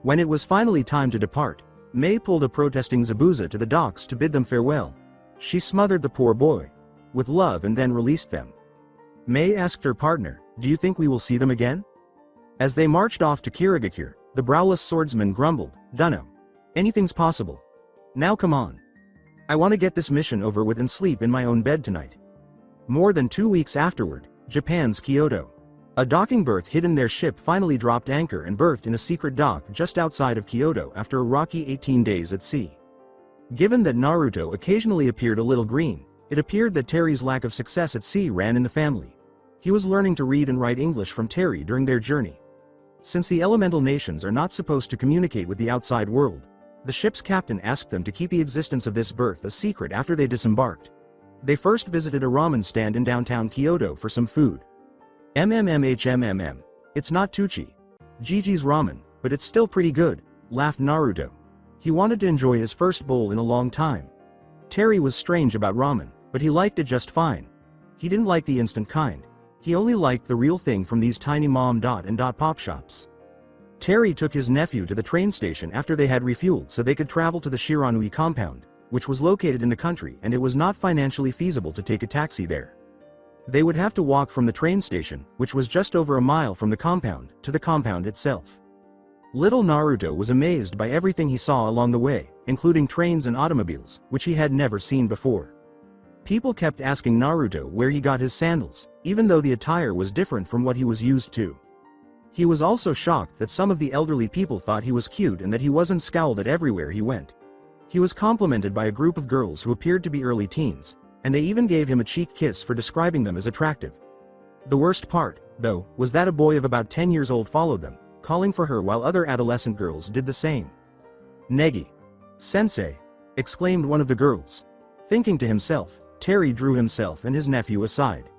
S2: When it was finally time to depart, Mei pulled a protesting Zabuza to the docks to bid them farewell. She smothered the poor boy with love and then released them. Mei asked her partner, "Do you think we will see them again?" As they marched off to Kirigakure, the browless swordsman grumbled, "Dunno. Anything's possible. Now come on. I want to get this mission over with and sleep in my own bed tonight." More than 2 weeks afterward, Japan's Kyoto. A docking berth hidden their ship finally dropped anchor and berthed in a secret dock just outside of Kyoto after a rocky 18 days at sea. Given that Naruto occasionally appeared a little green, it appeared that Terry's lack of success at sea ran in the family. He was learning to read and write English from Terry during their journey. Since the elemental nations are not supposed to communicate with the outside world, the ship's captain asked them to keep the existence of this berth a secret after they disembarked. They first visited a ramen stand in downtown Kyoto for some food. It's not Tucci. Gigi's ramen, but it's still pretty good, laughed Naruto. He wanted to enjoy his first bowl in a long time. Terry was strange about ramen, but he liked it just fine. He didn't like the instant kind. He only liked the real thing from these tiny mom and pop shops. Terry took his nephew to the train station after they had refueled so they could travel to the Shiranui compound, which was located in the country, and it was not financially feasible to take a taxi there. They would have to walk from the train station, which was just over a mile from the compound, to the compound itself. Little Naruto was amazed by everything he saw along the way, including trains and automobiles, which he had never seen before. People kept asking Naruto where he got his sandals, even though the attire was different from what he was used to. He was also shocked that some of the elderly people thought he was cute and that he wasn't scowled at everywhere he went. He was complimented by a group of girls who appeared to be early teens, and they even gave him a cheek kiss for describing them as attractive. The worst part, though, was that a boy of about 10 years old followed them, calling for her while other adolescent girls did the same. "Negi. Sensei!" exclaimed one of the girls. Thinking to himself, Terry drew himself and his nephew aside.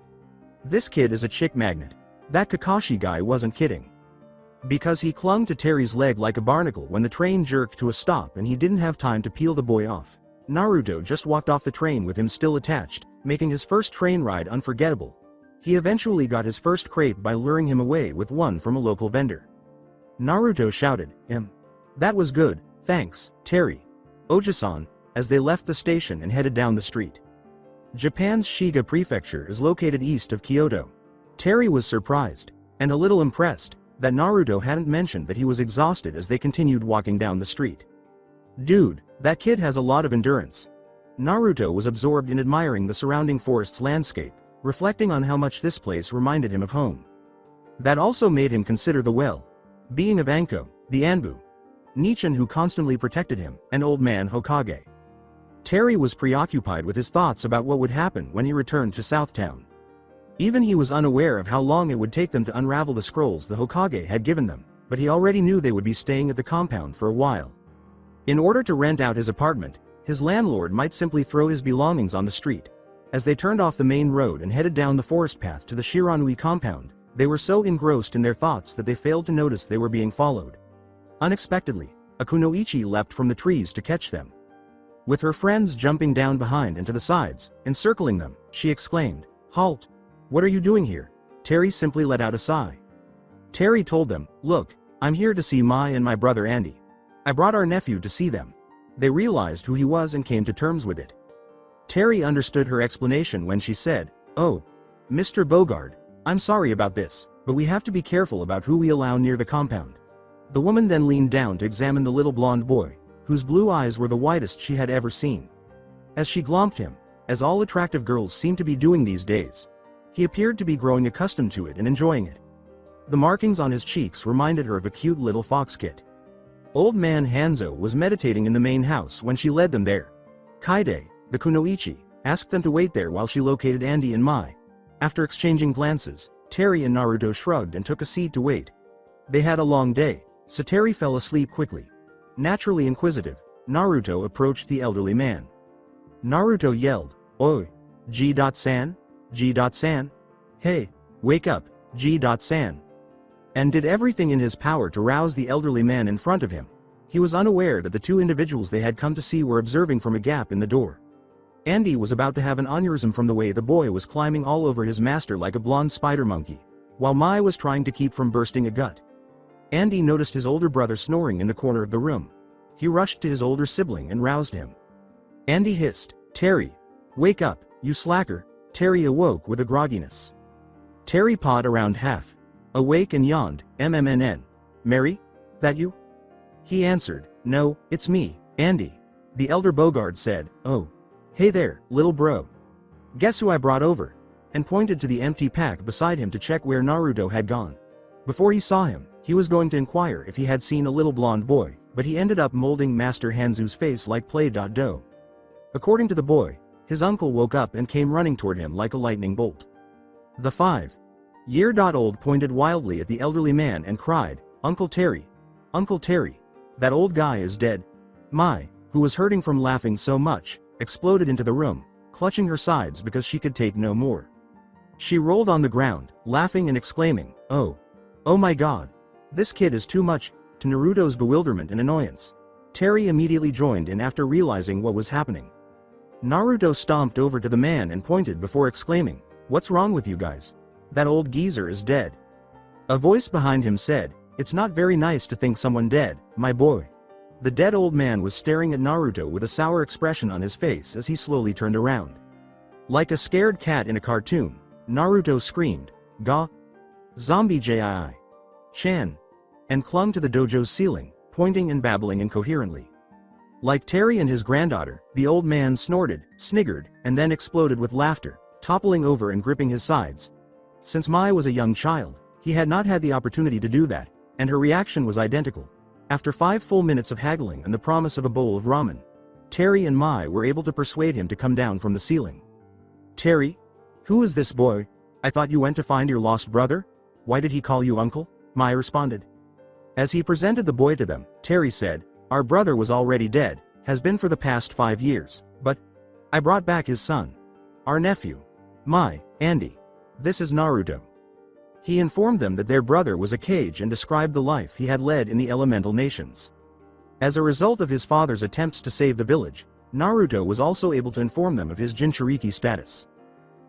S2: This kid is a chick magnet. That Kakashi guy wasn't kidding. Because he clung to Terry's leg like a barnacle when the train jerked to a stop and he didn't have time to peel the boy off, Naruto just walked off the train with him still attached, making his first train ride unforgettable. He eventually got his first crepe by luring him away with one from a local vendor. Naruto shouted, That was good, thanks, Terry. Oji-san," as they left the station and headed down the street. Japan's Shiga Prefecture is located east of Kyoto. Terry was surprised, and a little impressed, that Naruto hadn't mentioned that he was exhausted as they continued walking down the street. Dude, that kid has a lot of endurance. Naruto was absorbed in admiring the surrounding forest's landscape, reflecting on how much this place reminded him of home. That also made him consider the well-being of Anko, the Anbu, Nichin who constantly protected him, and old man Hokage. Terry was preoccupied with his thoughts about what would happen when he returned to Southtown. Even he was unaware of how long it would take them to unravel the scrolls the Hokage had given them, but he already knew they would be staying at the compound for a while. In order to rent out his apartment, his landlord might simply throw his belongings on the street. As they turned off the main road and headed down the forest path to the Shiranui compound, they were so engrossed in their thoughts that they failed to notice they were being followed. Unexpectedly, a kunoichi leapt from the trees to catch them. With her friends jumping down behind and to the sides, encircling them, she exclaimed, "Halt! What are you doing here?" Terry simply let out a sigh. Terry told them, "Look, I'm here to see Mai and my brother Andy. I brought our nephew to see them." They realized who he was and came to terms with it. Terry understood her explanation when she said, "Oh, Mr. Bogard, I'm sorry about this, but we have to be careful about who we allow near the compound." The woman then leaned down to examine the little blonde boy, whose blue eyes were the whitest she had ever seen. As she glomped him, as all attractive girls seem to be doing these days, he appeared to be growing accustomed to it and enjoying it. The markings on his cheeks reminded her of a cute little fox kit. Old man Hanzo was meditating in the main house when she led them there. Kaide, the kunoichi, asked them to wait there while she located Andy and Mai. After exchanging glances, Terry and Naruto shrugged and took a seat to wait. They had a long day, so Terry fell asleep quickly. Naturally inquisitive, Naruto approached the elderly man. Naruto yelled, "Oi, G.San? G.San? Hey, wake up, G.San." And did everything in his power to rouse the elderly man in front of him. He was unaware that the two individuals they had come to see were observing from a gap in the door. Andy was about to have an aneurysm from the way the boy was climbing all over his master like a blonde spider monkey, while Mai was trying to keep from bursting a gut. Andy noticed his older brother snoring in the corner of the room. He rushed to his older sibling and roused him. Andy hissed, "Terry, wake up, you slacker." Terry awoke with a grogginess. Terry pawed around half awake and yawned, "Mary? That you?" He answered, "No, it's me, Andy." The elder Bogard said, "Oh. Hey there, little bro. Guess who I brought over?" and pointed to the empty pack beside him to check where Naruto had gone. Before he saw him, he was going to inquire if he had seen a little blonde boy, but he ended up molding Master Hanzo's face like play dough. According to the boy, his uncle woke up and came running toward him like a lightning bolt. The 5-year-old pointed wildly at the elderly man and cried, "Uncle Terry! Uncle Terry! That old guy is dead!" Mai, who was hurting from laughing so much, exploded into the room, clutching her sides because she could take no more. She rolled on the ground, laughing and exclaiming, "Oh my god! This kid is too much." To Naruto's bewilderment and annoyance, Terry immediately joined in after realizing what was happening. Naruto stomped over to the man and pointed before exclaiming, "What's wrong with you guys? That old geezer is dead." A voice behind him said, "It's not very nice to think someone dead, my boy." The dead old man was staring at Naruto with a sour expression on his face as he slowly turned around. Like a scared cat in a cartoon, Naruto screamed, "Ga! Zombie Jii! Chan!" and clung to the dojo's ceiling, pointing and babbling incoherently. Like Terry and his granddaughter, the old man snorted, sniggered, and then exploded with laughter, toppling over and gripping his sides. Since Mai was a young child, he had not had the opportunity to do that, and her reaction was identical. After 5 full minutes of haggling and the promise of a bowl of ramen, Terry and Mai were able to persuade him to come down from the ceiling. "Terry? Who is this boy? I thought you went to find your lost brother? Why did he call you uncle?" Mai responded. As he presented the boy to them, Terry said, "Our brother was already dead, has been for the past 5 years, but I brought back his son. Our nephew. Mai, Andy. This is Naruto." He informed them that their brother was a Hokage and described the life he had led in the elemental nations. As a result of his father's attempts to save the village, Naruto was also able to inform them of his Jinchuriki status.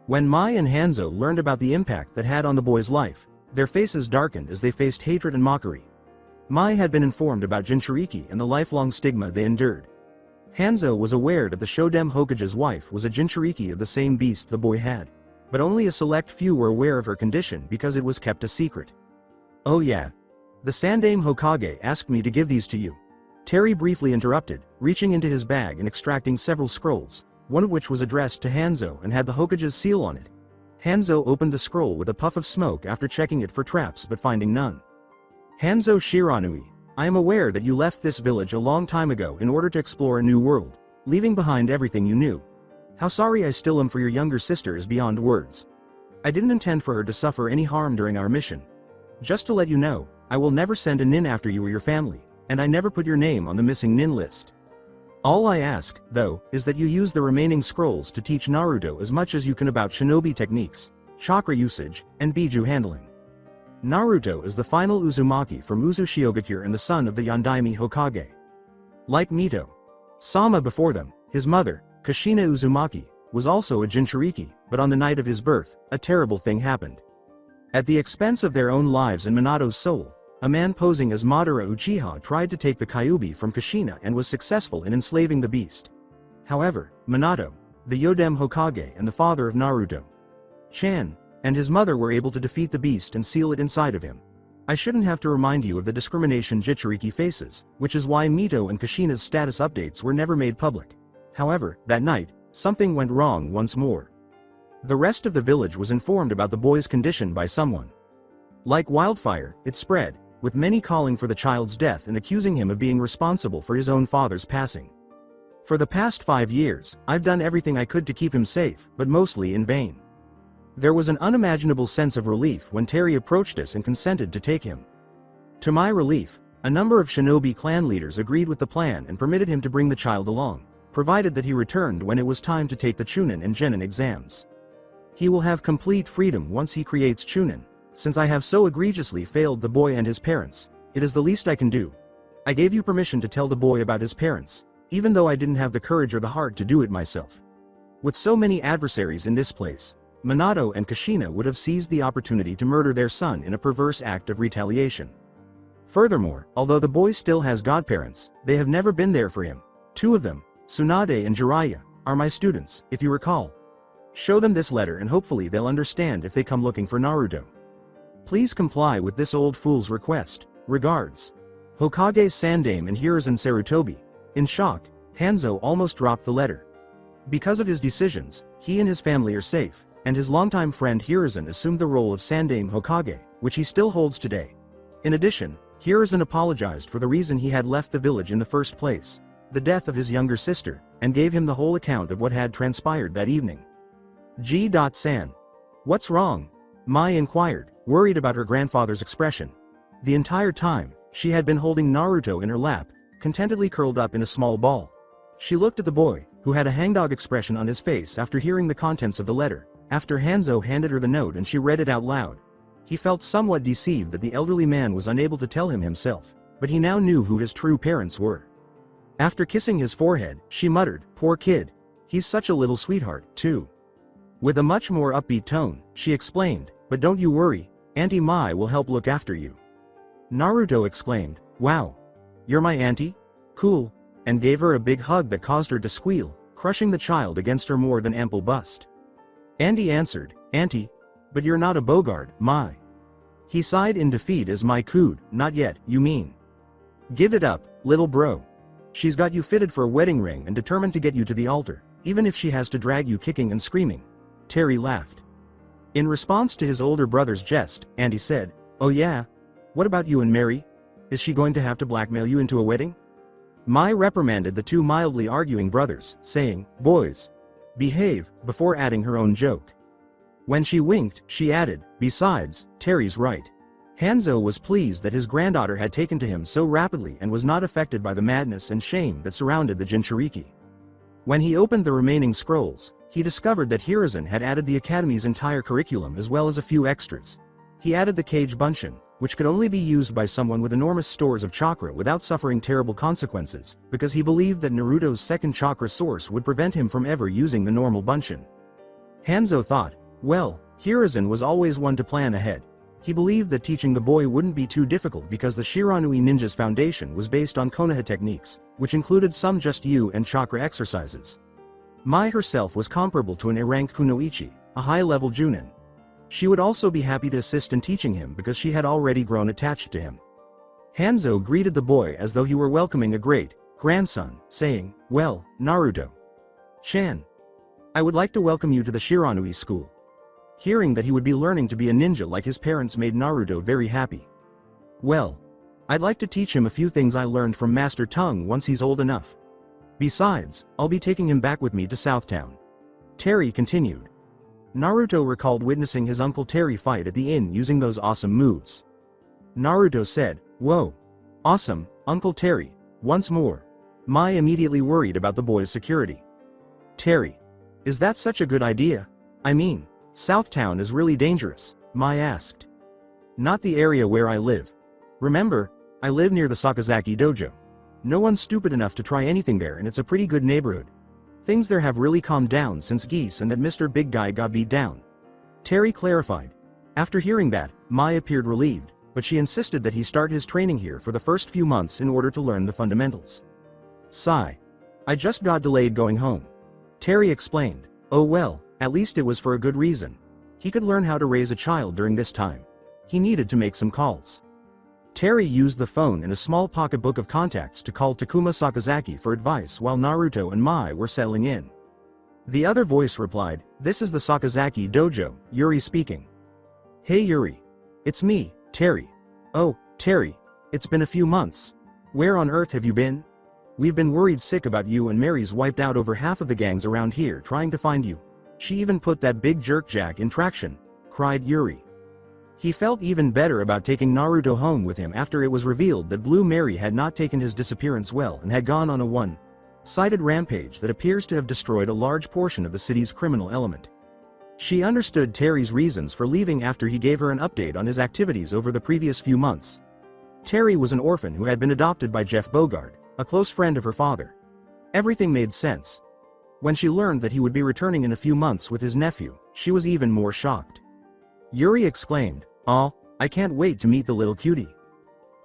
S2: When Mai and Hanzo learned about the impact that had on the boy's life, their faces darkened as they faced hatred and mockery. Mai had been informed about Jinchuriki and the lifelong stigma they endured. Hanzo was aware that the Shodem Hokage's wife was a Jinchuriki of the same beast the boy had, but only a select few were aware of her condition because it was kept a secret. "Oh yeah. The Sandame Hokage asked me to give these to you." Terry briefly interrupted, reaching into his bag and extracting several scrolls, one of which was addressed to Hanzo and had the Hokage's seal on it. Hanzo opened the scroll with a puff of smoke after checking it for traps but finding none. "Hanzo Shiranui, I am aware that you left this village a long time ago in order to explore a new world, leaving behind everything you knew. How sorry I still am for your younger sister is beyond words. I didn't intend for her to suffer any harm during our mission. Just to let you know, I will never send a nin after you or your family, and I never put your name on the missing nin list. All I ask, though, is that you use the remaining scrolls to teach Naruto as much as you can about shinobi techniques, chakra usage, and biju handling. Naruto is the final Uzumaki from Uzushiogakure and the son of the Yondaime Hokage. Like Mito Sama before them, his mother, Kushina Uzumaki, was also a Jinchuriki, but on the night of his birth, a terrible thing happened. At the expense of their own lives and Minato's soul, a man posing as Madara Uchiha tried to take the Kyuubi from Kushina and was successful in enslaving the beast. However, Minato, the Yodem Hokage and the father of Naruto, Chan, and his mother were able to defeat the beast and seal it inside of him. I shouldn't have to remind you of the discrimination Jinchuriki faces, which is why Mito and Kushina's status updates were never made public. However, that night, something went wrong once more. The rest of the village was informed about the boy's condition by someone. Like wildfire, it spread, with many calling for the child's death and accusing him of being responsible for his own father's passing. For the past 5 years, I've done everything I could to keep him safe, but mostly in vain. There was an unimaginable sense of relief when Terry approached us and consented to take him. To my relief, a number of shinobi clan leaders agreed with the plan and permitted him to bring the child along, provided that he returned when it was time to take the Chunin and Genin exams. He will have complete freedom once he creates Chunin. Since I have so egregiously failed the boy and his parents, it is the least I can do. I gave you permission to tell the boy about his parents, even though I didn't have the courage or the heart to do it myself. With so many adversaries in this place, Minato and Kushina would have seized the opportunity to murder their son in a perverse act of retaliation. Furthermore, although the boy still has godparents, they have never been there for him. 2 of them, Tsunade and Jiraiya, are my students, if you recall. Show them this letter and hopefully they'll understand if they come looking for Naruto. Please comply with this old fool's request. Regards. Hokage Sandame and Hiruzen Sarutobi. In shock, Hanzo almost dropped the letter. Because of his decisions, he and his family are safe, and his longtime friend Hiruzen assumed the role of Sandaime Hokage, which he still holds today. In addition, Hiruzen apologized for the reason he had left the village in the first place, the death of his younger sister, and gave him the whole account of what had transpired that evening. G.San. What's wrong? Mai inquired, worried about her grandfather's expression. The entire time, she had been holding Naruto in her lap, contentedly curled up in a small ball. She looked at the boy, who had a hangdog expression on his face after hearing the contents of the letter, after Hanzo handed her the note and she read it out loud. He felt somewhat deceived that the elderly man was unable to tell him himself, but he now knew who his true parents were. After kissing his forehead, she muttered, "Poor kid. He's such a little sweetheart, too." With a much more upbeat tone, she explained, "But don't you worry, Auntie Mai will help look after you." Naruto exclaimed, "Wow. You're my auntie? Cool," and gave her a big hug that caused her to squeal, crushing the child against her more than ample bust. Andy answered, "Auntie, but you're not a Bogard, Mai." He sighed in defeat as Mai cooed, "Not yet, you mean. Give it up, little bro. She's got you fitted for a wedding ring and determined to get you to the altar, even if she has to drag you kicking and screaming." Terry laughed. In response to his older brother's jest, Andy said, "Oh yeah? What about you and Mary? Is she going to have to blackmail you into a wedding?" Mai reprimanded the two mildly arguing brothers, saying, "Boys, behave," before adding her own joke. When she winked, she added, "Besides, Terry's right." Hanzo was pleased that his granddaughter had taken to him so rapidly and was not affected by the madness and shame that surrounded the Jinchuriki. When he opened the remaining scrolls, he discovered that Hiruzen had added the academy's entire curriculum as well as a few extras. He added the Kage Bunshin, which could only be used by someone with enormous stores of chakra without suffering terrible consequences, because he believed that Naruto's second chakra source would prevent him from ever using the normal Bunshin. Hanzo thought, well, Hiruzen was always one to plan ahead. He believed that teaching the boy wouldn't be too difficult because the Shiranui ninja's foundation was based on Konoha techniques, which included some just you and chakra exercises. Mai herself was comparable to an A-rank kunoichi, a high-level Junin. She would also be happy to assist in teaching him because she had already grown attached to him. Hanzo greeted the boy as though he were welcoming a great grandson, saying, "Well, Naruto-chan, I would like to welcome you to the Shiranui school." Hearing that he would be learning to be a ninja like his parents made Naruto very happy. "Well, I'd like to teach him a few things I learned from Master Tongue once he's old enough. Besides, I'll be taking him back with me to Southtown." Terry continued. Naruto recalled witnessing his Uncle Terry fight at the inn using those awesome moves. Naruto said, "Whoa. Awesome, Uncle Terry, once more." Mai immediately worried about the boy's security. "Terry, is that such a good idea? I mean, Southtown is really dangerous," Mai asked. "Not the area where I live. Remember, I live near the Sakazaki dojo. No one's stupid enough to try anything there and it's a pretty good neighborhood. Things there have really calmed down since Geese and that Mr. Big Guy got beat down." Terry clarified. After hearing that, Mai appeared relieved, but she insisted that he start his training here for the first few months in order to learn the fundamentals. Sigh. "I just got delayed going home." Terry explained. "Oh well, at least it was for a good reason. He could learn how to raise a child during this time. He needed to make some calls." Terry used the phone in a small pocketbook of contacts to call Takuma Sakazaki for advice while Naruto and Mai were settling in. The other voice replied, "This is the Sakazaki dojo, Yuri speaking." "Hey Yuri. It's me, Terry." "Oh, Terry. It's been a few months. Where on earth have you been? We've been worried sick about you and Mary's wiped out over half of the gangs around here trying to find you. She even put that big jerk Jack in traction," cried Yuri. He felt even better about taking Naruto home with him after it was revealed that Blue Mary had not taken his disappearance well and had gone on a one-sided rampage that appears to have destroyed a large portion of the city's criminal element. She understood Terry's reasons for leaving after he gave her an update on his activities over the previous few months. Terry was an orphan who had been adopted by Jeff Bogard, a close friend of her father. Everything made sense. When she learned that he would be returning in a few months with his nephew, she was even more shocked. Yuri exclaimed, "Aw, I can't wait to meet the little cutie."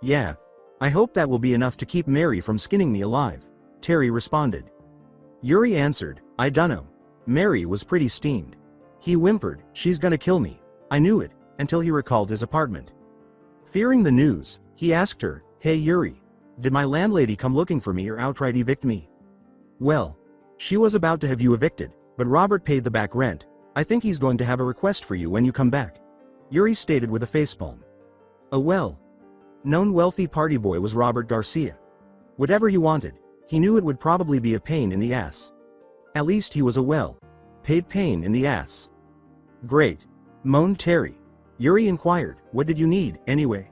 S2: "Yeah. I hope that will be enough to keep Mary from skinning me alive," Terry responded. Yuri answered, "I dunno. Mary was pretty steamed." He whimpered, "She's gonna kill me. I knew it," until he recalled his apartment. Fearing the news, he asked her, "Hey Yuri, did my landlady come looking for me or outright evict me?" "Well, she was about to have you evicted, but Robert paid the back rent," I think he's going to have a request for you when you come back, Yuri stated with a facepalm. A well-known wealthy party boy was Robert Garcia. Whatever he wanted, he knew it would probably be a pain in the ass. At least he was a well-paid pain in the ass. Great, moaned Terry. Yuri inquired, what did you need, anyway?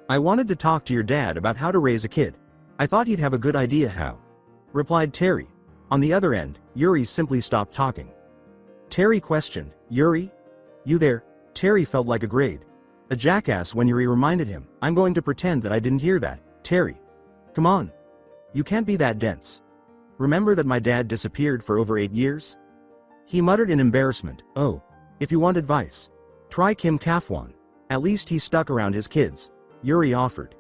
S2: I wanted to talk to your dad about how to raise a kid. I thought he'd have a good idea how, replied Terry. On the other end, Yuri simply stopped talking. Terry questioned, Yuri? You there? Terry felt like a jackass when Yuri reminded him, I'm going to pretend that I didn't hear that, Terry. Come on. You can't be that dense. Remember that my dad disappeared for over 8 years? He muttered in embarrassment, oh, if you want advice, try Kim Kafwan. At least he stuck around his kids, Yuri offered.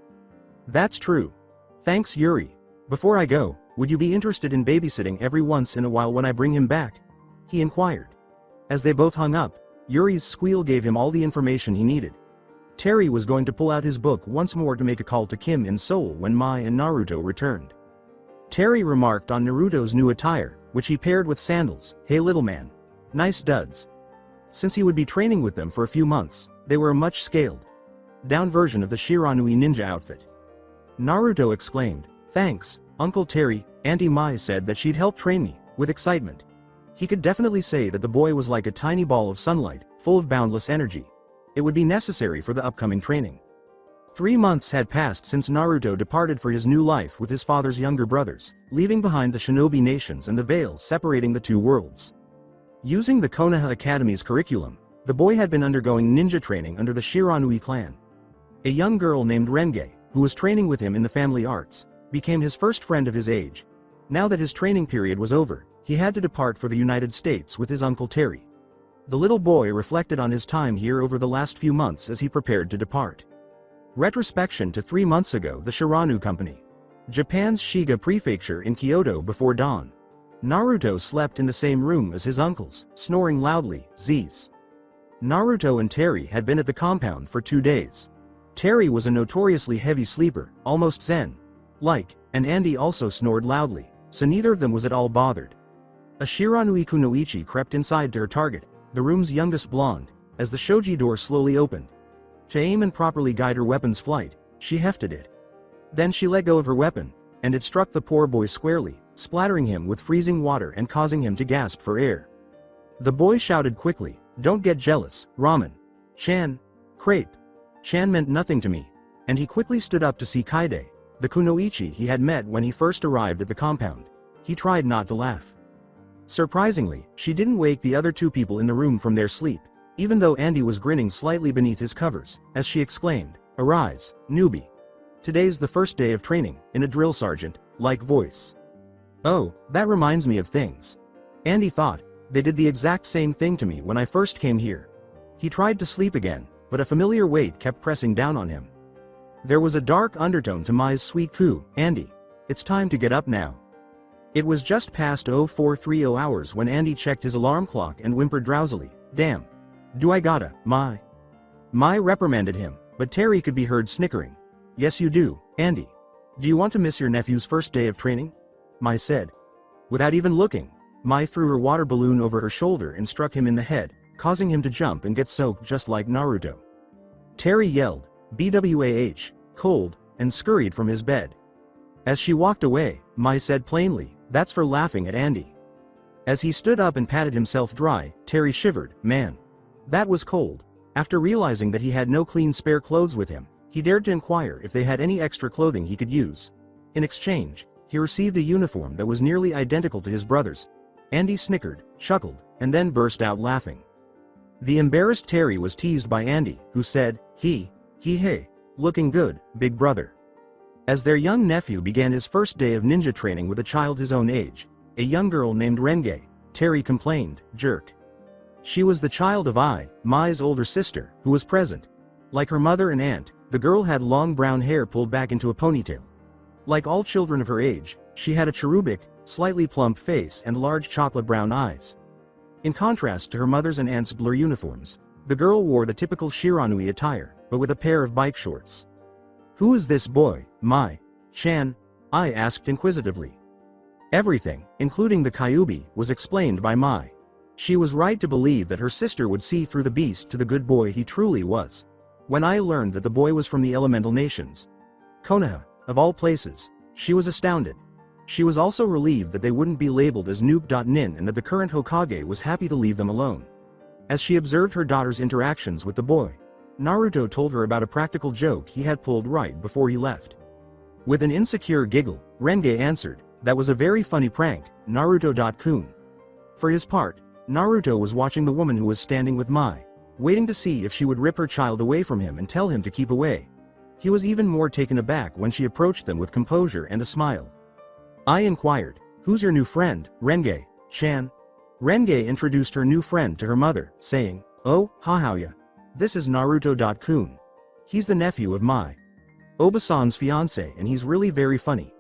S2: That's true. Thanks, Yuri. Before I go, would you be interested in babysitting every once in a while when I bring him back? He inquired. As they both hung up, Yuri's squeal gave him all the information he needed. Terry was going to pull out his book once more to make a call to Kim in Seoul when Mai and Naruto returned. Terry remarked on Naruto's new attire, which he paired with sandals. Hey little man. Nice duds. Since he would be training with them for a few months, they were a much scaled down version of the Shiranui ninja outfit. Naruto exclaimed, thanks, Uncle Terry. Auntie Mai said that she'd help train me, with excitement. He could definitely say that the boy was like a tiny ball of sunlight, full of boundless energy. It would be necessary for the upcoming training. 3 months had passed since Naruto departed for his new life with his father's younger brothers, leaving behind the shinobi nations and the veil separating the two worlds. Using the Konoha Academy's curriculum, the boy had been undergoing ninja training under the Shiranui clan. A young girl named Renge, who was training with him in the family arts, became his first friend of his age. Now that his training period was over, he had to depart for the United States with his Uncle Terry. The little boy reflected on his time here over the last few months as he prepared to depart. Retrospection to 3 months ago. The Shiranui Company. Japan's Shiga Prefecture in Kyoto before dawn. Naruto slept in the same room as his uncles, snoring loudly. Z's. Naruto and Terry had been at the compound for 2 days. Terry was a notoriously heavy sleeper, almost zen-like, and Andy also snored loudly, so neither of them was at all bothered. A Shiranui kunoichi crept inside to her target, the room's youngest blonde, as the shoji door slowly opened. To aim and properly guide her weapon's flight, she hefted it. Then she let go of her weapon, and it struck the poor boy squarely, splattering him with freezing water and causing him to gasp for air. The boy shouted quickly, don't get jealous, Ramen. Chan. Crepe. Chan meant nothing to me. And he quickly stood up to see Kaide, the kunoichi he had met when he first arrived at the compound. He tried not to laugh. Surprisingly, she didn't wake the other 2 people in the room from their sleep, even though Andy was grinning slightly beneath his covers, as she exclaimed, arise, newbie. Today's the first day of training, in a drill sergeant-like voice. Oh, that reminds me of things. Andy thought, they did the exact same thing to me when I first came here. He tried to sleep again, but a familiar weight kept pressing down on him. There was a dark undertone to Mai's sweet coo, Andy. It's time to get up now. It was just past 0430 hours when Andy checked his alarm clock and whimpered drowsily, damn. Do I gotta, Mai? Mai reprimanded him, but Terry could be heard snickering. Yes you do, Andy. Do you want to miss your nephew's first day of training? Mai said. Without even looking, Mai threw her water balloon over her shoulder and struck him in the head, causing him to jump and get soaked just like Naruto. Terry yelled, BWAH, cold, and scurried from his bed. As she walked away, Mai said plainly, that's for laughing at Andy. As he stood up and patted himself dry, Terry shivered, man. That was cold. After realizing that he had no clean spare clothes with him, he dared to inquire if they had any extra clothing he could use. In exchange, he received a uniform that was nearly identical to his brother's. Andy snickered, chuckled, and then burst out laughing. The embarrassed Terry was teased by Andy, who said, hey, looking good, big brother. As their young nephew began his first day of ninja training with a child his own age, a young girl named Renge, Terry complained, jerk. She was the child of Mai's older sister, who was present. Like her mother and aunt, the girl had long brown hair pulled back into a ponytail. Like all children of her age, she had a cherubic, slightly plump face and large chocolate brown eyes. In contrast to her mother's and aunt's blue uniforms, the girl wore the typical Shiranui attire, but with a pair of bike shorts. Who is this boy, Mai? Chan? I asked inquisitively. Everything, including the Kyubi, was explained by Mai. She was right to believe that her sister would see through the beast to the good boy he truly was. When I learned that the boy was from the elemental nations, Konoha, of all places, she was astounded. She was also relieved that they wouldn't be labeled as noob.nin and that the current Hokage was happy to leave them alone. As she observed her daughter's interactions with the boy, Naruto told her about a practical joke he had pulled right before he left. With an insecure giggle, Renge answered, "That was a very funny prank, Naruto.kun." For his part, Naruto was watching the woman who was standing with Mai, waiting to see if she would rip her child away from him and tell him to keep away. He was even more taken aback when she approached them with composure and a smile. I inquired, "Who's your new friend, Renge-chan?" Renge introduced her new friend to her mother, saying, "Oh, Hahouya. This is Naruto.kun. He's the nephew of Mai Obasan's fiancé and he's really very funny."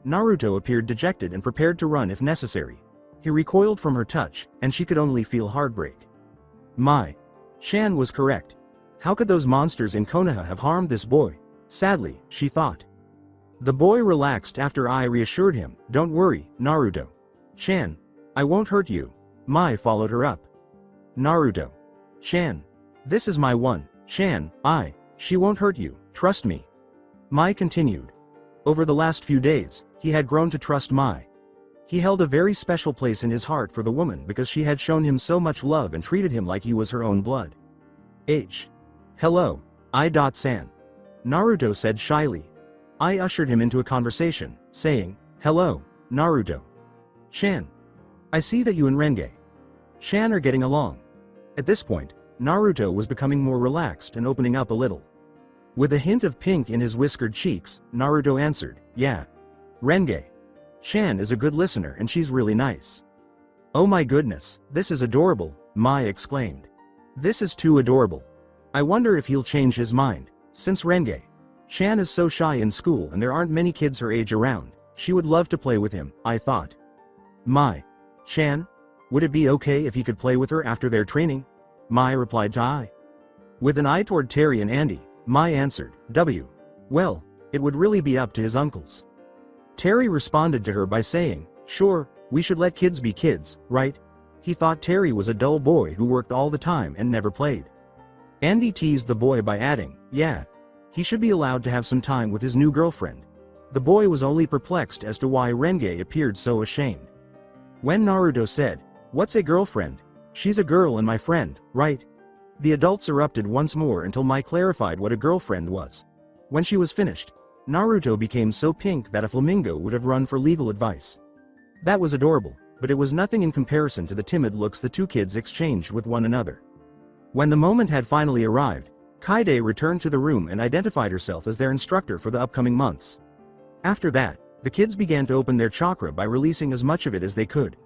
S2: Naruto appeared dejected and prepared to run if necessary. He recoiled from her touch, and she could only feel heartbreak. Mai-chan was correct. How could those monsters in Konoha have harmed this boy? Sadly, she thought. The boy relaxed after I reassured him, "Don't worry, Naruto-chan. I won't hurt you." Mai followed her up. "Naruto-chan. This is my one-chan, she won't hurt you, trust me." Mai continued. Over the last few days, he had grown to trust Mai. He held a very special place in his heart for the woman because she had shown him so much love and treated him like he was her own blood. Hello, I.san. Naruto said shyly. I ushered him into a conversation, saying, "Hello, Naruto-chan. I see that you and Renge-chan are getting along." At this point, Naruto was becoming more relaxed and opening up a little. With a hint of pink in his whiskered cheeks, Naruto answered, "Yeah. Renge-chan is a good listener and she's really nice." "Oh my goodness, this is adorable," Mai exclaimed. "This is too adorable. I wonder if he'll change his mind. Since Renge-chan is so shy in school and there aren't many kids her age around, she would love to play with him," I thought. "Mai-chan, would it be okay if he could play with her after their training?" Mai replied to I. With an eye toward Terry and Andy, Mai answered, "Well, it would really be up to his uncles." Terry responded to her by saying, "Sure, we should let kids be kids, right?" He thought Terry was a dull boy who worked all the time and never played. Andy teased the boy by adding, "Yeah. He should be allowed to have some time with his new girlfriend." The boy was only perplexed as to why Renge appeared so ashamed. When Naruto said, "What's a girlfriend? She's a girl and my friend, right?" The adults erupted once more until Mai clarified what a girlfriend was. When she was finished, Naruto became so pink that a flamingo would have run for legal advice. That was adorable, but it was nothing in comparison to the timid looks the two kids exchanged with one another. When the moment had finally arrived, Kaide returned to the room and identified herself as their instructor for the upcoming months. After that, the kids began to open their chakra by releasing as much of it as they could.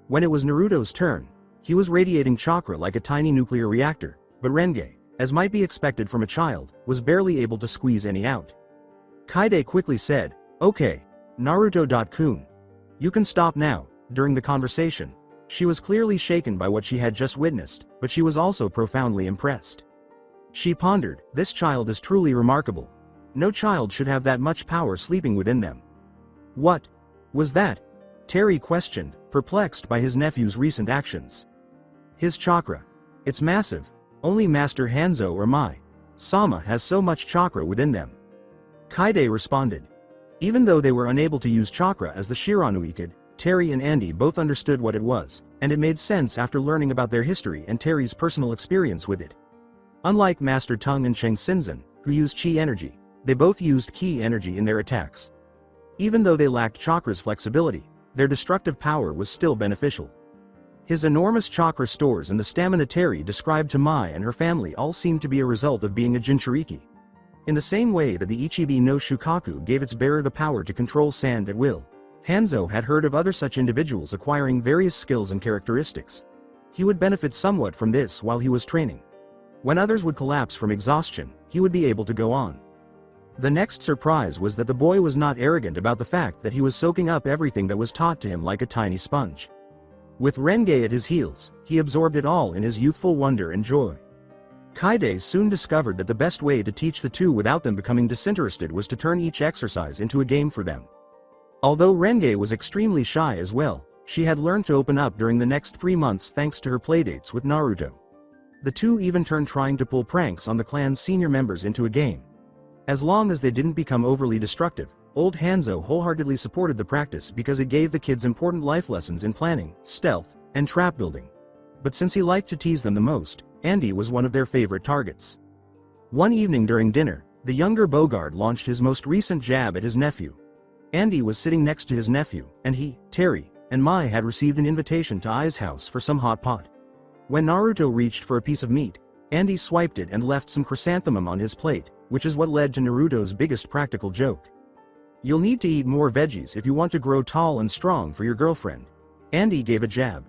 S2: When it was Naruto's turn, he was radiating chakra like a tiny nuclear reactor, but Renge, as might be expected from a child, was barely able to squeeze any out. Kaide quickly said, "Okay, Naruto.kun. You can stop now." During the conversation, she was clearly shaken by what she had just witnessed, but she was also profoundly impressed. She pondered, "This child is truly remarkable. No child should have that much power sleeping within them." "What was that?" Terry questioned, perplexed by his nephew's recent actions. "His chakra. It's massive. Only Master Hanzo or Mai-sama has so much chakra within them." Kaide responded. Even though they were unable to use chakra as the Shiranui could, Terry and Andy both understood what it was, and it made sense after learning about their history and Terry's personal experience with it. Unlike Master Tung and Cheng Sinzan, who used chi energy, they both used ki energy in their attacks. Even though they lacked chakra's flexibility, their destructive power was still beneficial. His enormous chakra stores and the stamina Terry described to Mai and her family all seemed to be a result of being a Jinchuriki. In the same way that the Ichibi no Shukaku gave its bearer the power to control sand at will, Hanzo had heard of other such individuals acquiring various skills and characteristics. He would benefit somewhat from this while he was training. When others would collapse from exhaustion, he would be able to go on. The next surprise was that the boy was not arrogant about the fact that he was soaking up everything that was taught to him like a tiny sponge. With Renge at his heels, he absorbed it all in his youthful wonder and joy. Kaide soon discovered that the best way to teach the two without them becoming disinterested was to turn each exercise into a game for them. Although Renge was extremely shy as well, She had learned to open up during the next 3 months thanks to her playdates with Naruto. The two even turned trying to pull pranks on the clan's senior members into a game. As long as they didn't become overly destructive, old Hanzo wholeheartedly supported the practice because it gave the kids important life lessons in planning, stealth, and trap building. But since he liked to tease them the most, Andy was one of their favorite targets. One evening during dinner, the younger Bogard launched his most recent jab at his nephew. Andy was sitting next to his nephew, and he, Terry, and Mai had received an invitation to Ai's house for some hot pot. When Naruto reached for a piece of meat, Andy swiped it and left some chrysanthemum on his plate, which is what led to Naruto's biggest practical joke. "You'll need to eat more veggies if you want to grow tall and strong for your girlfriend." Andy gave a jab.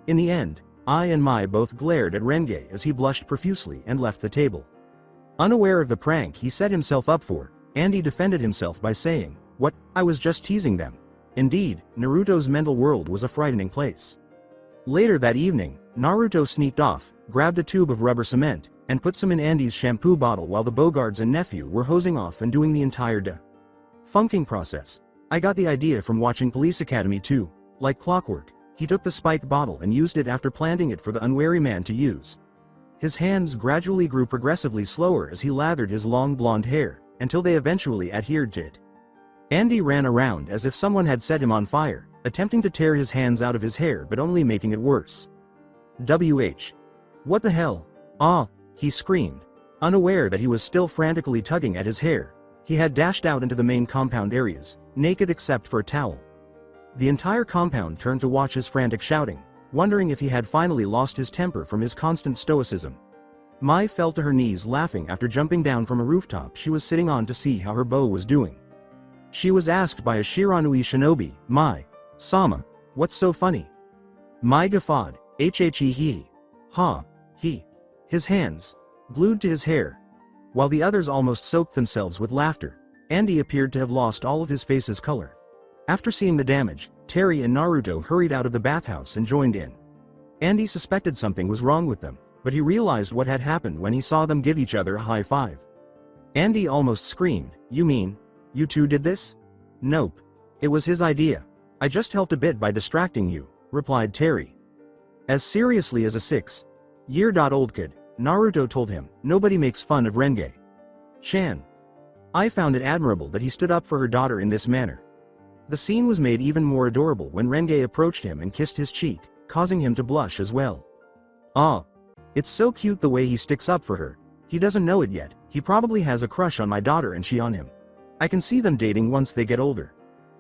S2: In the end, Ai and Mai both glared at Renge as he blushed profusely and left the table. Unaware of the prank he set himself up for, Andy defended himself by saying, "What, I was just teasing them." Indeed, Naruto's mental world was a frightening place. Later that evening, Naruto sneaked off, grabbed a tube of rubber cement, and put some in Andy's shampoo bottle while the Bogards and nephew were hosing off and doing the entire funking process. "I got the idea from watching Police Academy 2. Like clockwork, he took the spiked bottle and used it after planting it for the unwary man to use. His hands gradually grew progressively slower as he lathered his long blonde hair, until they eventually adhered to it." Andy ran around as if someone had set him on fire, attempting to tear his hands out of his hair but only making it worse. What the hell? Ah! He screamed. Unaware that he was still frantically tugging at his hair, he had dashed out into the main compound areas, naked except for a towel. The entire compound turned to watch his frantic shouting, wondering if he had finally lost his temper from his constant stoicism. Mai fell to her knees laughing after jumping down from a rooftop she was sitting on to see how her bow was doing. She was asked by a Shiranui shinobi, "Mai, Sama, what's so funny?" Mai guffawed, he. Ha, he. His hands, glued to his hair. While the others almost soaked themselves with laughter, Andy appeared to have lost all of his face's color. After seeing the damage, Terry and Naruto hurried out of the bathhouse and joined in. Andy suspected something was wrong with them, but he realized what had happened when he saw them give each other a high five. Andy almost screamed, "You mean, you two did this?" "Nope. It was his idea. I just helped a bit by distracting you," replied Terry. As seriously as a 6-year-old kid, Naruto told him, "Nobody makes fun of Renge-chan." I found it admirable that he stood up for her daughter in this manner. The scene was made even more adorable when Renge approached him and kissed his cheek, causing him to blush as well. "Ah. It's so cute the way he sticks up for her. He doesn't know it yet, he probably has a crush on my daughter and she on him. I can see them dating once they get older."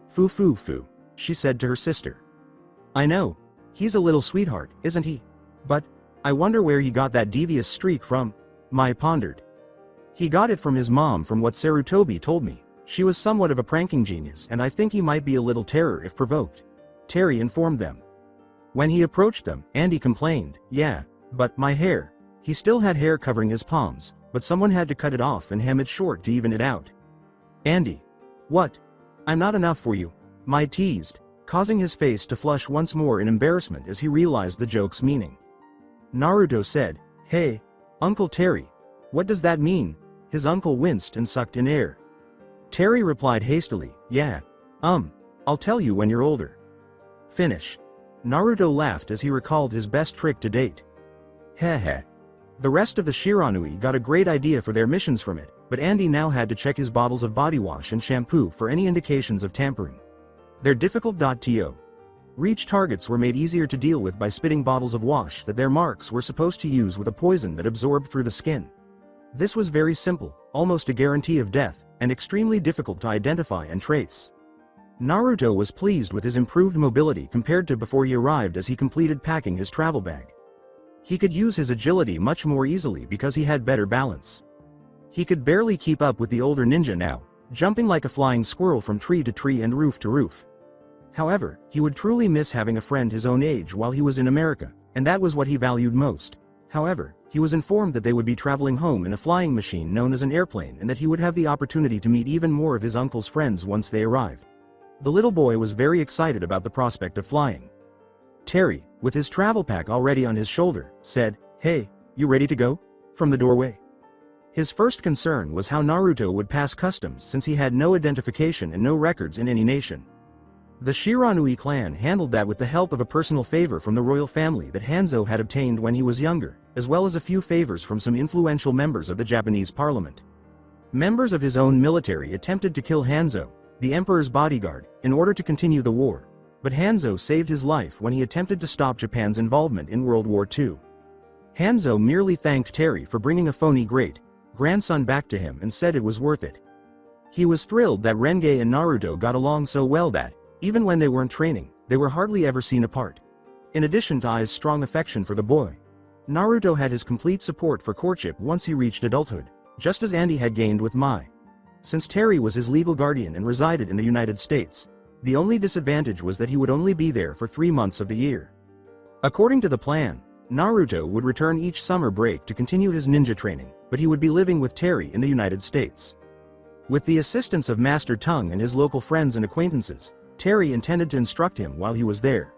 S2: Foo, she said to her sister. "I know. He's a little sweetheart, isn't he? But, I wonder where he got that devious streak from," Mai pondered. "He got it from his mom from what Sarutobi told me. She was somewhat of a pranking genius and I think he might be a little terror if provoked," Terry informed them. When he approached them, Andy complained, "Yeah, but my hair." He still had hair covering his palms, but someone had to cut it off and hem it short to even it out. "Andy. What? I'm not enough for you," Mai teased, causing his face to flush once more in embarrassment as he realized the joke's meaning. Naruto said, "Hey, Uncle Terry. What does that mean?" His uncle winced and sucked in air. Terry replied hastily, "Yeah. I'll tell you when you're older." Finish. Naruto laughed as he recalled his best trick to date. Heh. The rest of the Shiranui got a great idea for their missions from it, but Andy now had to check his bottles of body wash and shampoo for any indications of tampering. Their difficult.to reach targets were made easier to deal with by spitting bottles of wash that their marks were supposed to use with a poison that absorbed through the skin. This was very simple, almost a guarantee of death, and extremely difficult to identify and trace. Naruto was pleased with his improved mobility compared to before he arrived as he completed packing his travel bag. He could use his agility much more easily because he had better balance. He could barely keep up with the older ninja now, jumping like a flying squirrel from tree to tree and roof to roof. However, he would truly miss having a friend his own age while he was in America, and that was what he valued most. However, he was informed that they would be traveling home in a flying machine known as an airplane and that he would have the opportunity to meet even more of his uncle's friends once they arrived. The little boy was very excited about the prospect of flying. Terry, with his travel pack already on his shoulder, said, "Hey, you ready to go?" from the doorway. His first concern was how Naruto would pass customs since he had no identification and no records in any nation. The Shiranui clan handled that with the help of a personal favor from the royal family that Hanzo had obtained when he was younger, as well as a few favors from some influential members of the Japanese parliament. Members of his own military attempted to kill Hanzo, the emperor's bodyguard, in order to continue the war, but Hanzo saved his life when he attempted to stop Japan's involvement in World War II. Hanzo merely thanked Terry for bringing a phony great-grandson back to him and said it was worth it. He was thrilled that Renge and Naruto got along so well that, even when they weren't training, they were hardly ever seen apart. In addition to Ai's strong affection for the boy, Naruto had his complete support for courtship once he reached adulthood, just as Andy had gained with Mai. Since Terry was his legal guardian and resided in the United States, the only disadvantage was that he would only be there for 3 months of the year. According to the plan, Naruto would return each summer break to continue his ninja training, but he would be living with Terry in the United States. With the assistance of Master Tongue and his local friends and acquaintances, Terry intended to instruct him while he was there.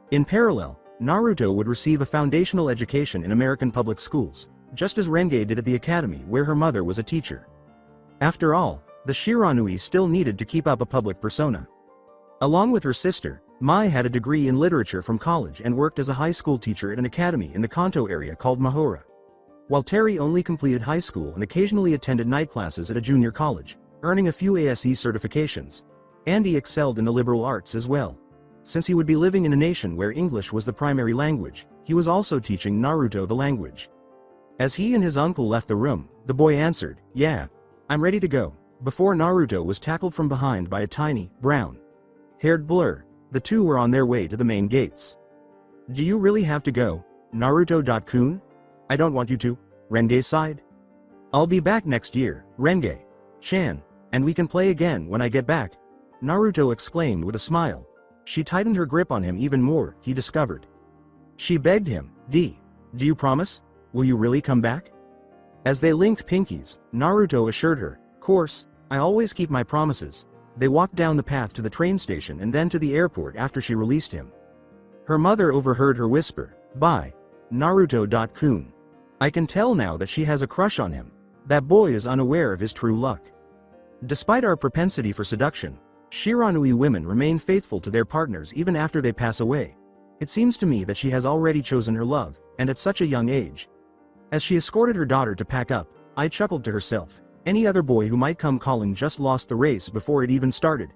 S2: In parallel, Naruto would receive a foundational education in American public schools, just as Renge did at the academy where her mother was a teacher. After all, the Shiranui still needed to keep up a public persona. Along with her sister, Mai had a degree in literature from college and worked as a high school teacher at an academy in the Kanto area called Mahora. While Terry only completed high school and occasionally attended night classes at a junior college, earning a few ASE certifications, Andy excelled in the liberal arts as well. Since he would be living in a nation where English was the primary language, he was also teaching Naruto the language. As he and his uncle left the room, the boy answered, "Yeah, I'm ready to go," before Naruto was tackled from behind by a tiny, brown-haired blur. The two were on their way to the main gates. "Do you really have to go, Naruto-kun? I don't want you to," Renge sighed. "I'll be back next year, Renge-chan, and we can play again when I get back," Naruto exclaimed with a smile. She tightened her grip on him even more, he discovered. She begged him, do you promise? Will you really come back?" As they linked pinkies, Naruto assured her, "Course, I always keep my promises." They walked down the path to the train station and then to the airport after she released him. Her mother overheard her whisper, "Bye, Naruto-kun. I can tell now that she has a crush on him. That boy is unaware of his true luck." Despite our propensity for seduction, Shiranui women remain faithful to their partners even after they pass away. It seems to me that she has already chosen her love, and at such a young age. As she escorted her daughter to pack up, I chuckled to herself. Any other boy who might come calling just lost the race before it even started.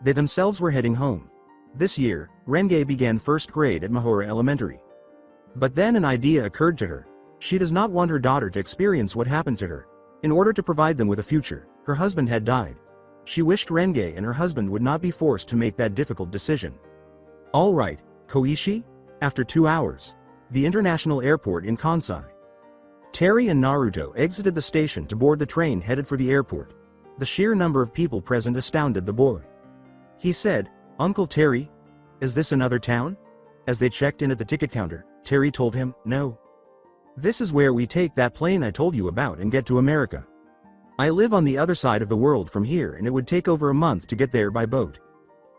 S2: They themselves were heading home. This year, Renge began first grade at Mahora Elementary. But then an idea occurred to her. She does not want her daughter to experience what happened to her. In order to provide them with a future, her husband had died. She wished Renge and her husband would not be forced to make that difficult decision. "All right, Koichi?" After 2 hours. The international airport in Kansai. Terry and Naruto exited the station to board the train headed for the airport. The sheer number of people present astounded the boy. He said, "Uncle Terry? Is this another town?" As they checked in at the ticket counter, Terry told him, "No. This is where we take that plane I told you about and get to America. I live on the other side of the world from here and it would take over a month to get there by boat."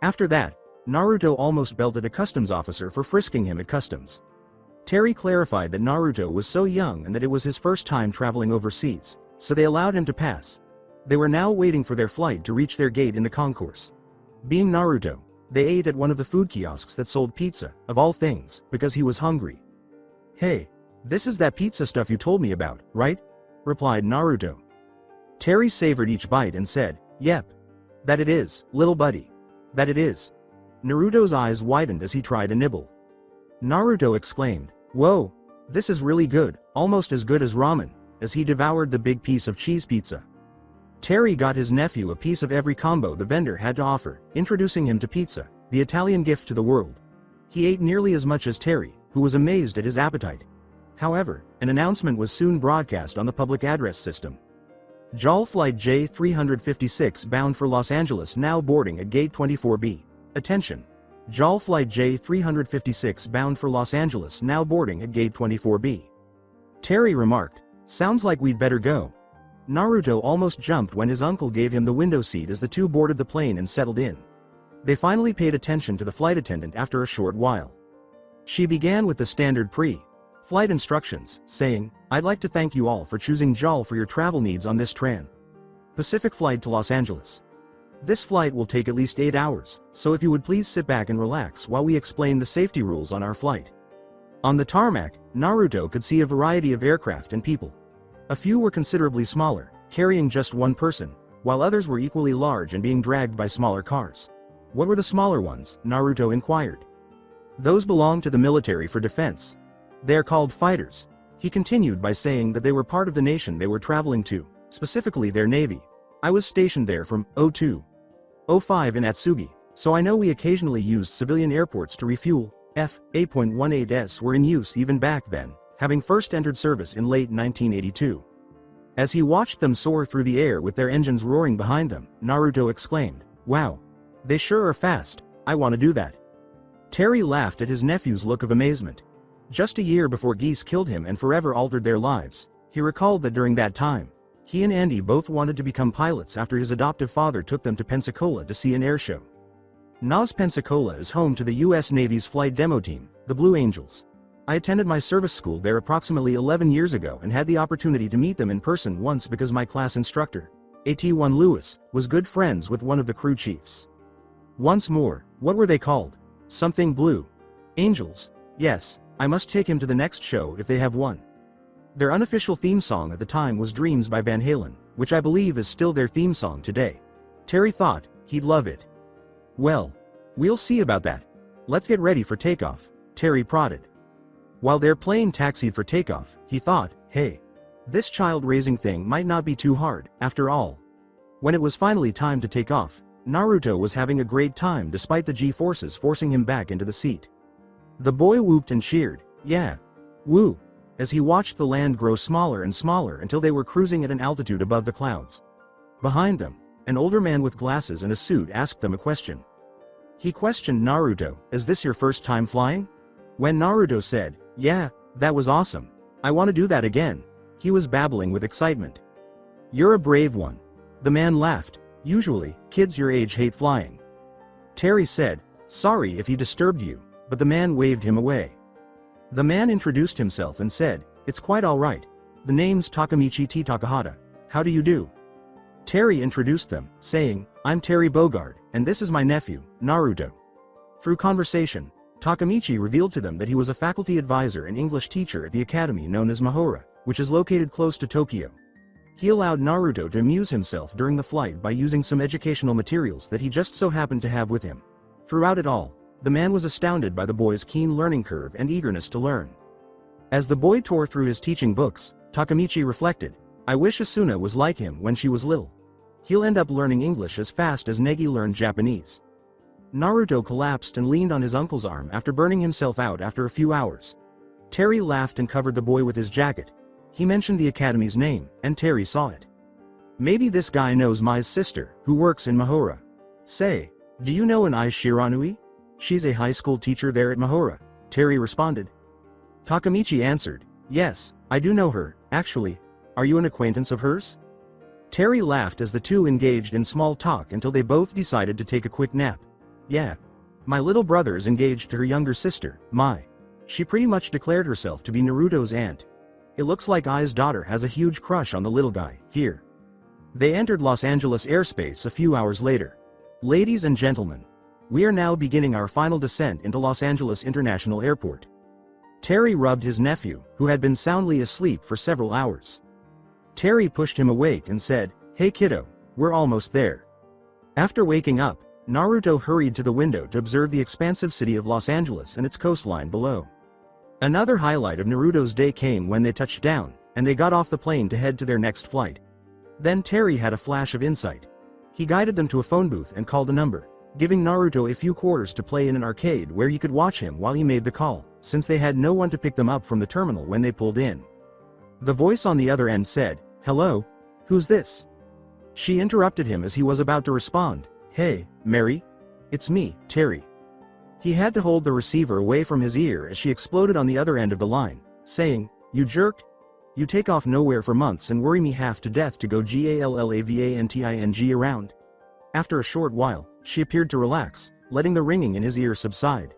S2: After that, Naruto almost belted a customs officer for frisking him at customs. Terry clarified that Naruto was so young and that it was his first time traveling overseas, so they allowed him to pass. They were now waiting for their flight to reach their gate in the concourse. Being Naruto, they ate at one of the food kiosks that sold pizza, of all things, because he was hungry. "Hey, this is that pizza stuff you told me about, right?" replied Naruto. Terry savored each bite and said, "Yep. That it is, little buddy. That it is." Naruto's eyes widened as he tried a nibble. Naruto exclaimed, "Whoa, this is really good, almost as good as ramen," as he devoured the big piece of cheese pizza. Terry got his nephew a piece of every combo the vendor had to offer, introducing him to pizza, the Italian gift to the world. He ate nearly as much as Terry, who was amazed at his appetite. However, an announcement was soon broadcast on the public address system. JAL Flight J356 bound for Los Angeles now boarding at Gate 24B. Attention! JAL Flight J356 bound for Los Angeles now boarding at Gate 24B. Terry remarked, "Sounds like we'd better go." Naruto almost jumped when his uncle gave him the window seat as the two boarded the plane and settled in. They finally paid attention to the flight attendant after a short while. She began with the standard pre-flight instructions, saying, "I'd like to thank you all for choosing JAL for your travel needs on this Pacific flight to Los Angeles. This flight will take at least 8 hours, so if you would please sit back and relax while we explain the safety rules on our flight. On the tarmac, Naruto could see a variety of aircraft and people. A few were considerably smaller, carrying just one person, while others were equally large and being dragged by smaller cars. What were the smaller ones? Naruto inquired. Those belong to the military for defense. They are called fighters. He continued by saying that they were part of the nation they were traveling to, specifically their navy. I was stationed there from 02. 05 in Atsugi, so I know we occasionally used civilian airports to refuel. F.A.18s were in use even back then, having first entered service in late 1982. As he watched them soar through the air with their engines roaring behind them, Naruto exclaimed, "Wow! They sure are fast, I want to do that." Terry laughed at his nephew's look of amazement. Just a year before geese killed him and forever altered their lives, he recalled that during that time, he and Andy both wanted to become pilots after his adoptive father took them to Pensacola to see an air show. NAS Pensacola is home to the U.S. Navy's flight demo team, the Blue Angels. I attended my service school there approximately 11 years ago and had the opportunity to meet them in person once because my class instructor, AT1 Lewis, was good friends with one of the crew chiefs. Once more, what were they called? Something Blue Angels. Yes, I must take him to the next show if they have one. Their unofficial theme song at the time was Dreams by Van Halen, which I believe is still their theme song today. Terry thought he'd love it. Well, we'll see about that. Let's get ready for takeoff, Terry prodded. While their plane taxied for takeoff, he thought, hey, this child-raising thing might not be too hard, after all. When it was finally time to take off, Naruto was having a great time despite the G-forces forcing him back into the seat. The boy whooped and cheered, yeah, woo, as he watched the land grow smaller and smaller until they were cruising at an altitude above the clouds. Behind them, an older man with glasses and a suit asked them a question. He questioned Naruto, is this your first time flying? When Naruto said, yeah, that was awesome. I want to do that again. He was babbling with excitement. You're a brave one. The man laughed. Usually, kids your age hate flying. Terry said, sorry if he disturbed you, but the man waved him away. The man introduced himself and said, it's quite all right. The name's Takamichi T. Takahata. How do you do? Terry introduced them, saying, I'm Terry Bogard, and this is my nephew, Naruto. Through conversation, Takamichi revealed to them that he was a faculty advisor and English teacher at the academy known as Mahora, which is located close to Tokyo. He allowed Naruto to amuse himself during the flight by using some educational materials that he just so happened to have with him. Throughout it all, the man was astounded by the boy's keen learning curve and eagerness to learn. As the boy tore through his teaching books, Takamichi reflected, I wish Asuna was like him when she was little. He'll end up learning English as fast as Negi learned Japanese. Naruto collapsed and leaned on his uncle's arm after burning himself out after a few hours. Terry laughed and covered the boy with his jacket. He mentioned the academy's name, and Terry saw it. Maybe this guy knows Mai's sister, who works in Mahora. Say, do you know an Ai Shiranui? She's a high school teacher there at Mahora, Terry responded. Takamichi answered, yes, I do know her, actually. Are you an acquaintance of hers? Terry laughed as the two engaged in small talk until they both decided to take a quick nap. Yeah. My little brother is engaged to her younger sister, Mai. She pretty much declared herself to be Naruto's aunt. It looks like Ai's daughter has a huge crush on the little guy, here. They entered Los Angeles airspace a few hours later. Ladies and gentlemen, we are now beginning our final descent into Los Angeles International Airport. Terry rubbed his nephew, who had been soundly asleep for several hours. Terry pushed him awake and said, hey kiddo, we're almost there. After waking up, Naruto hurried to the window to observe the expansive city of Los Angeles and its coastline below. Another highlight of Naruto's day came when they touched down, and they got off the plane to head to their next flight. Then Terry had a flash of insight. He guided them to a phone booth and called a number, giving Naruto a few quarters to play in an arcade where he could watch him while he made the call, since they had no one to pick them up from the terminal when they pulled in. The voice on the other end said, hello? Who's this? She interrupted him as he was about to respond, hey, Mary? It's me, Terry. He had to hold the receiver away from his ear as she exploded on the other end of the line, saying, you jerk? You take off nowhere for months and worry me half to death to go gallavantting around. After a short while, she appeared to relax, letting the ringing in his ear subside.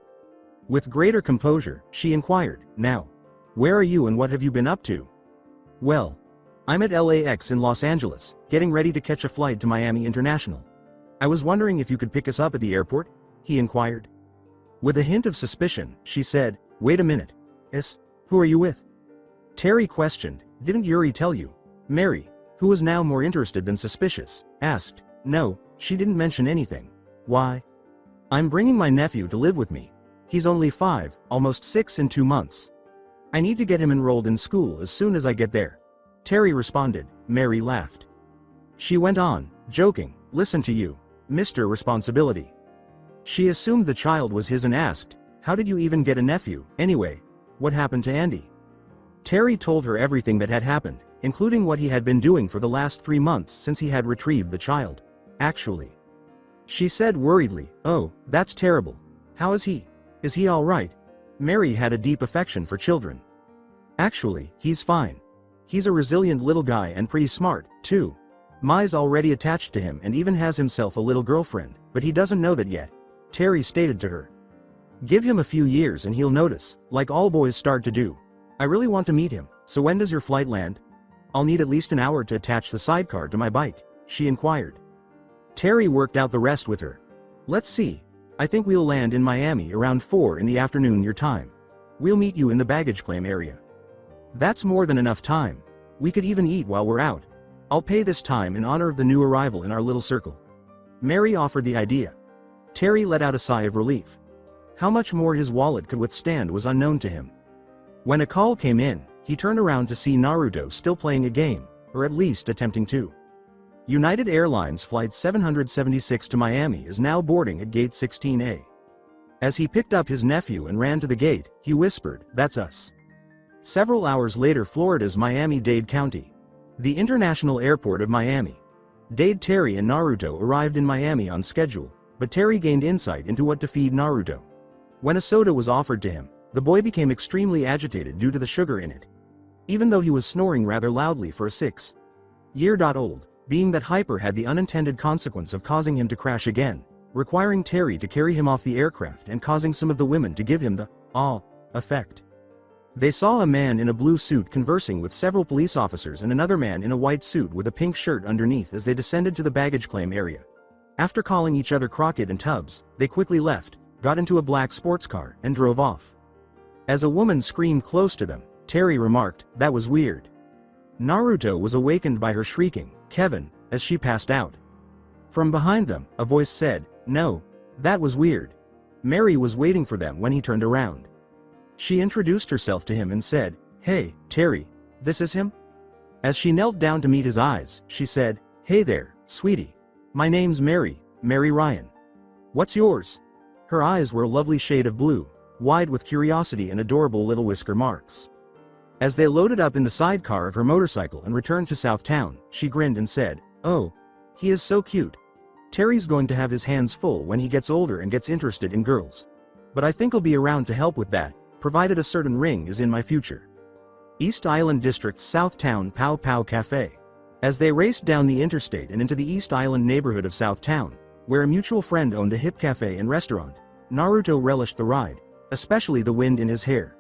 S2: With greater composure, she inquired, now, where are you and what have you been up to? Well, I'm at LAX in Los Angeles, getting ready to catch a flight to Miami International. I was wondering if you could pick us up at the airport? He inquired. With a hint of suspicion, she said, wait a minute. Who are you with? Terry questioned, didn't Yuri tell you? Mary, who was now more interested than suspicious, asked, no, she didn't mention anything. Why? I'm bringing my nephew to live with me. He's only 5, almost 6 in 2 months. I need to get him enrolled in school as soon as I get there. Terry responded. Mary laughed. She went on, joking, listen to you, Mr. Responsibility. She assumed the child was his and asked, how did you even get a nephew, anyway? What happened to Andy? Terry told her everything that had happened, including what he had been doing for the last 3 months since he had retrieved the child. Actually. She said worriedly, oh, that's terrible. How is he? Is he all right? Mary had a deep affection for children. Actually, he's fine. He's a resilient little guy and pretty smart, too. Mai's already attached to him and even has himself a little girlfriend, but he doesn't know that yet. Terry stated to her. Give him a few years and he'll notice, like all boys start to do. I really want to meet him, so when does your flight land? I'll need at least an hour to attach the sidecar to my bike, she inquired. Terry worked out the rest with her. Let's see. I think we'll land in Miami around 4 in the afternoon your time. We'll meet you in the baggage claim area. That's more than enough time. We could even eat while we're out. I'll pay this time in honor of the new arrival in our little circle. Mary offered the idea. Terry let out a sigh of relief. How much more his wallet could withstand was unknown to him. When a call came in, he turned around to see Naruto still playing a game, or at least attempting to. United Airlines Flight 776 to Miami is now boarding at Gate 16A. As he picked up his nephew and ran to the gate, he whispered, that's us. Several hours later, Florida's Miami-Dade County. The International Airport of Miami. Dade, Terry and Naruto arrived in Miami on schedule, but Terry gained insight into what to feed Naruto. When a soda was offered to him, the boy became extremely agitated due to the sugar in it. Even though he was snoring rather loudly for a 6-year-old, being that hyper had the unintended consequence of causing him to crash again, requiring Terry to carry him off the aircraft and causing some of the women to give him the "ah" effect. They saw a man in a blue suit conversing with several police officers and another man in a white suit with a pink shirt underneath as they descended to the baggage claim area. After calling each other Crockett and Tubbs, they quickly left, got into a black sports car, and drove off. As a woman screamed close to them, Terry remarked, that was weird. Naruto was awakened by her shrieking, Kevin, as she passed out. From behind them, a voice said, no, that was weird. Mary was waiting for them when he turned around. She introduced herself to him and said, hey, Terry, this is him? As she knelt down to meet his eyes, she said, hey there, sweetie. My name's Mary, Mary Ryan. What's yours? Her eyes were a lovely shade of blue, wide with curiosity and adorable little whisker marks. As they loaded up in the sidecar of her motorcycle and returned to Southtown, she grinned and said, oh, he is so cute. Terry's going to have his hands full when he gets older and gets interested in girls. But I think I'll be around to help with that, provided a certain ring is in my future. East Island District's Southtown Pow Pow Cafe. As they raced down the interstate and into the East Island neighborhood of Southtown, where a mutual friend owned a hip cafe and restaurant, Naruto relished the ride, especially the wind in his hair.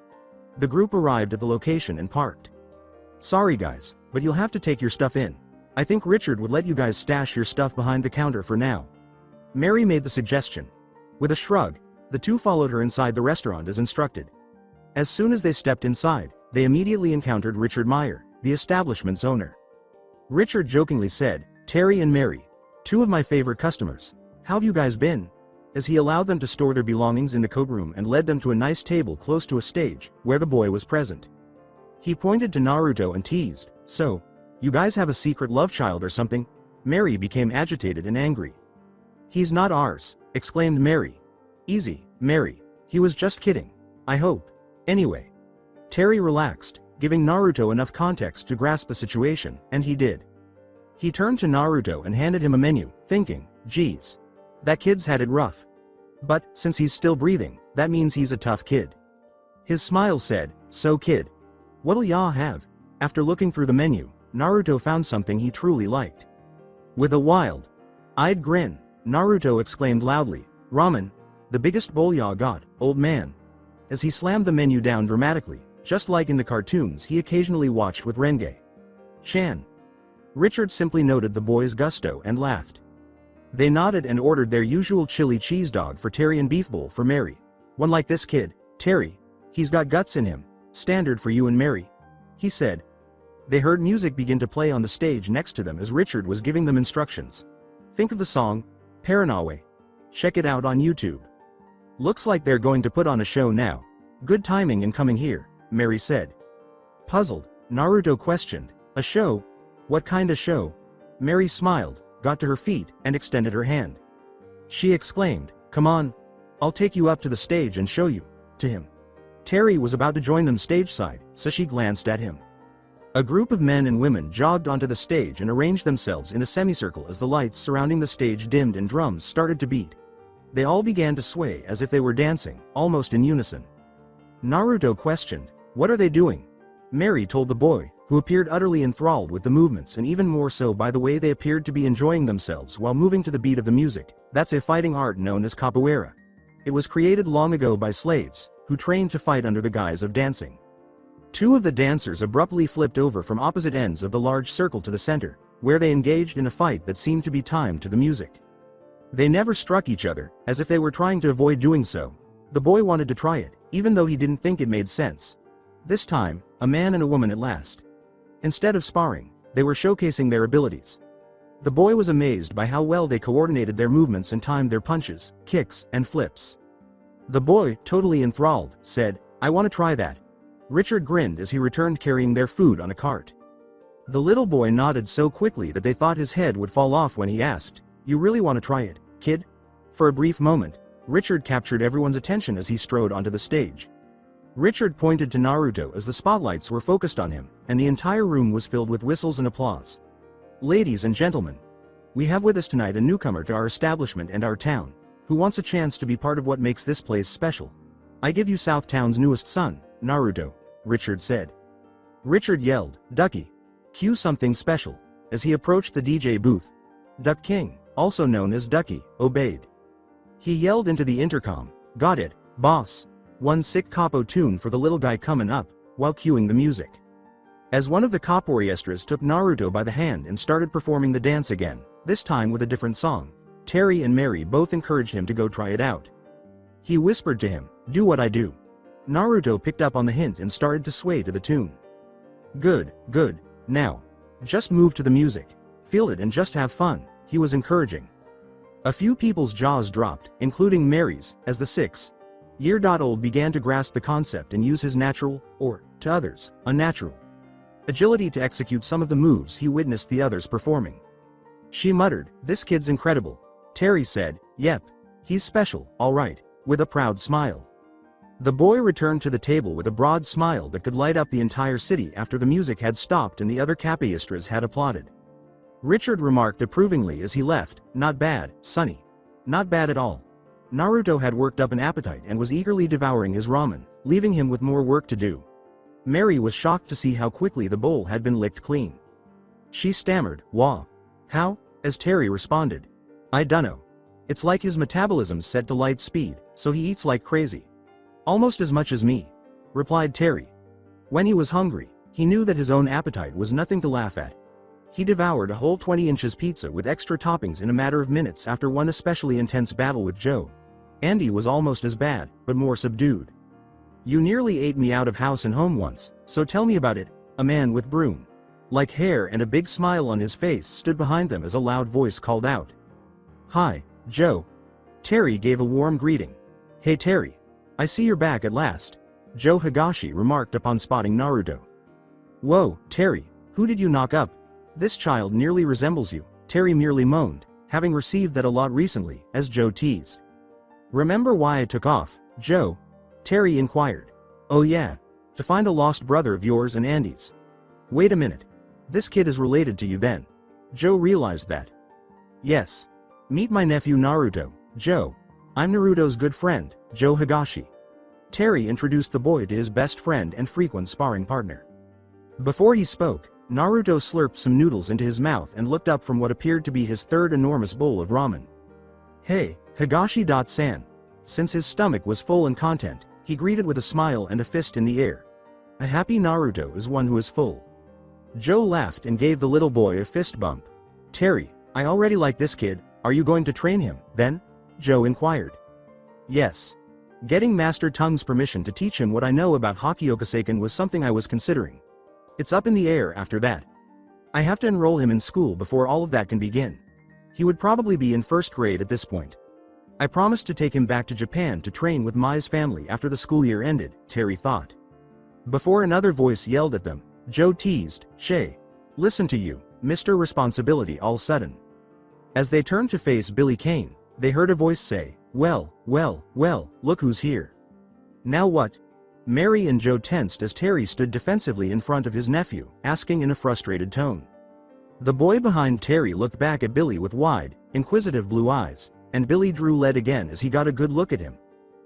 S2: The group arrived at the location and parked. Sorry guys, but you'll have to take your stuff in. I think Richard would let you guys stash your stuff behind the counter for now. Mary made the suggestion. With a shrug, the two followed her inside the restaurant as instructed. As soon as they stepped inside, they immediately encountered Richard Meyer, the establishment's owner. Richard jokingly said, Terry and Mary, two of my favorite customers. How have you guys been? As he allowed them to store their belongings in the coat room and led them to a nice table close to a stage, where the boy was present. He pointed to Naruto and teased, so, you guys have a secret love child or something? Mary became agitated and angry. He's not ours, exclaimed Mary. Easy, Mary, he was just kidding. I hope. Anyway. Terry relaxed, giving Naruto enough context to grasp the situation, and he did. He turned to Naruto and handed him a menu, thinking, geez. That kid's had it rough. But, since he's still breathing, that means he's a tough kid. His smile said, so kid. What'll ya have? After looking through the menu, Naruto found something he truly liked. With a wild-eyed grin, Naruto exclaimed loudly, ramen, the biggest bowl ya got, old man. As he slammed the menu down dramatically, just like in the cartoons he occasionally watched with Renge-chan. Richard simply noted the boy's gusto and laughed. They nodded and ordered their usual chili cheese dog for Terry and beef bowl for Mary. One like this kid, Terry. He's got guts in him. Standard for you and Mary, he said. They heard music begin to play on the stage next to them as Richard was giving them instructions. Think of the song, Paranawe. Check it out on YouTube. Looks like they're going to put on a show now. Good timing in coming here, Mary said. Puzzled, Naruto questioned, a show? What kind of show? Mary smiled, got to her feet, and extended her hand. She exclaimed, come on. I'll take you up to the stage and show you, to him. Terry was about to join them stage-side, so she glanced at him. A group of men and women jogged onto the stage and arranged themselves in a semicircle as the lights surrounding the stage dimmed and drums started to beat. They all began to sway as if they were dancing, almost in unison. Naruto questioned, what are they doing? Mary told the boy, who appeared utterly enthralled with the movements and even more so by the way they appeared to be enjoying themselves while moving to the beat of the music. That's a fighting art known as capoeira. It was created long ago by slaves, who trained to fight under the guise of dancing. Two of the dancers abruptly flipped over from opposite ends of the large circle to the center, where they engaged in a fight that seemed to be timed to the music. They never struck each other, as if they were trying to avoid doing so. The boy wanted to try it, even though he didn't think it made sense. This time, a man and a woman at last. Instead of sparring, they were showcasing their abilities. The boy was amazed by how well they coordinated their movements and timed their punches, kicks, and flips. The boy, totally enthralled, said, I want to try that. Richard grinned as he returned carrying their food on a cart. The little boy nodded so quickly that they thought his head would fall off when he asked, you really want to try it, kid? For a brief moment, Richard captured everyone's attention as he strode onto the stage. Richard pointed to Naruto as the spotlights were focused on him, and the entire room was filled with whistles and applause. Ladies and gentlemen, we have with us tonight a newcomer to our establishment and our town, who wants a chance to be part of what makes this place special. I give you Southtown's newest son, Naruto, Richard said. Richard yelled, Ducky. Cue something special, as he approached the DJ booth. Duck King, also known as Ducky, obeyed. He yelled into the intercom, got it, boss. One sick capo tune for the little guy coming up, while cueing the music. As one of the capoeiristras took Naruto by the hand and started performing the dance again, this time with a different song, Terry and Mary both encouraged him to go try it out. He whispered to him, do what I do. Naruto picked up on the hint and started to sway to the tune. Good, good, now. Just move to the music. Feel it and just have fun, he was encouraging. A few people's jaws dropped, including Mary's, as the 6-year-old began to grasp the concept and use his natural, or, to others, unnatural, agility to execute some of the moves he witnessed the others performing. She muttered, this kid's incredible. Terry said, yep, he's special, all right, with a proud smile. The boy returned to the table with a broad smile that could light up the entire city after the music had stopped and the other capoeiristras had applauded. Richard remarked approvingly as he left, not bad, Sonny. Not bad at all. Naruto had worked up an appetite and was eagerly devouring his ramen, leaving him with more work to do. Mary was shocked to see how quickly the bowl had been licked clean. She stammered, wah. How? As Terry responded. I dunno. It's like his metabolism's set to light speed, so he eats like crazy. Almost as much as me, replied Terry. When he was hungry, he knew that his own appetite was nothing to laugh at. He devoured a whole 20 inches pizza with extra toppings in a matter of minutes after one especially intense battle with Joe. Andy was almost as bad, but more subdued. You nearly ate me out of house and home once, so tell me about it, a man with broom-like hair and a big smile on his face stood behind them as a loud voice called out. Hi, Joe. Terry gave a warm greeting. Hey Terry. I see you're back at last, Joe Higashi remarked upon spotting Naruto. Whoa, Terry, who did you knock up? This child nearly resembles you, Terry merely moaned, having received that a lot recently, as Joe teased. Remember why I took off, Joe? Terry inquired. Oh yeah, to find a lost brother of yours and Andy's. Wait a minute. This kid is related to you then. Joe realized that. Yes. Meet my nephew Naruto, Joe. I'm Naruto's good friend, Joe Higashi. Terry introduced the boy to his best friend and frequent sparring partner. Before he spoke, Naruto slurped some noodles into his mouth and looked up from what appeared to be his third enormous bowl of ramen. Hey, Higashi-san. Since his stomach was full and content, he greeted with a smile and a fist in the air. A happy Naruto is one who is full. Joe laughed and gave the little boy a fist bump. Terry, I already like this kid, Are you going to train him, then? Joe inquired. Yes. Getting Master Tongue's permission to teach him what I know about Hokage was something I was considering. It's up in the air after that. I have to enroll him in school before all of that can begin. He would probably be in first grade at this point. I promised to take him back to Japan to train with Mai's family after the school year ended, Terry thought. Before another voice yelled at them, Joe teased, Shay. Listen to you, Mr. Responsibility all sudden. As they turned to face Billy Kane, they heard a voice say, well, look who's here. Now what? Mary and Joe tensed as Terry stood defensively in front of his nephew, asking in a frustrated tone. The boy behind Terry looked back at Billy with wide, inquisitive blue eyes, and Billy drew lead again as he got a good look at him.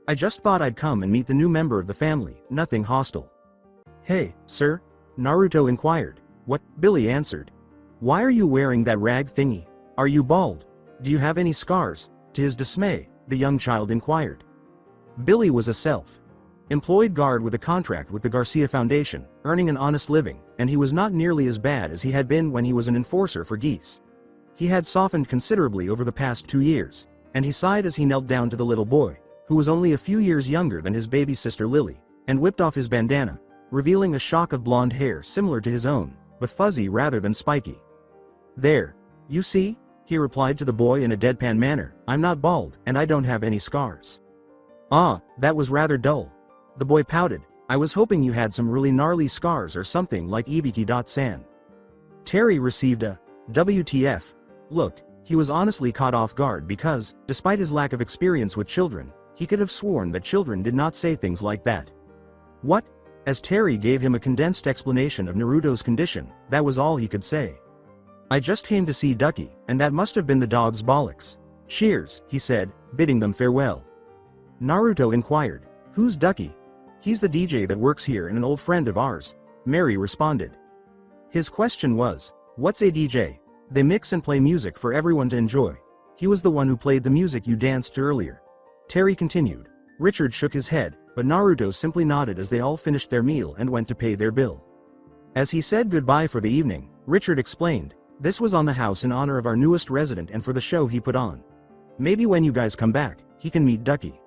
S2: I just thought I'd come and meet the new member of the family, nothing hostile. Hey, sir? Naruto inquired. What? Billy answered. Why are you wearing that rag thingy? Are you bald? Do you have any scars? To his dismay, the young child inquired. Billy was a self-employed guard with a contract with the Garcia Foundation, earning an honest living, and he was not nearly as bad as he had been when he was an enforcer for geese. He had softened considerably over the past 2 years, and he sighed as he knelt down to the little boy, who was only a few years younger than his baby sister Lily, and whipped off his bandana, revealing a shock of blonde hair similar to his own, but fuzzy rather than spiky. There. You see? He replied to the boy in a deadpan manner, I'm not bald, and I don't have any scars. Ah, that was rather dull. The boy pouted, I was hoping you had some really gnarly scars or something like Ibiki.san. Terry received a WTF look. He was honestly caught off guard because, despite his lack of experience with children, he could have sworn that children did not say things like that. What? As Terry gave him a condensed explanation of Naruto's condition, that was all he could say. I just came to see Ducky, and that must have been the dog's bollocks. Cheers, he said, bidding them farewell. Naruto inquired, who's Ducky? He's the DJ that works here and an old friend of ours, Mary responded. His question was, what's a DJ? They mix and play music for everyone to enjoy. He was the one who played the music you danced to earlier. Terry continued. Richard shook his head, but Naruto simply nodded as they all finished their meal and went to pay their bill. As he said goodbye for the evening, Richard explained, this was on the house in honor of our newest resident and for the show he put on. Maybe when you guys come back, he can meet Ducky.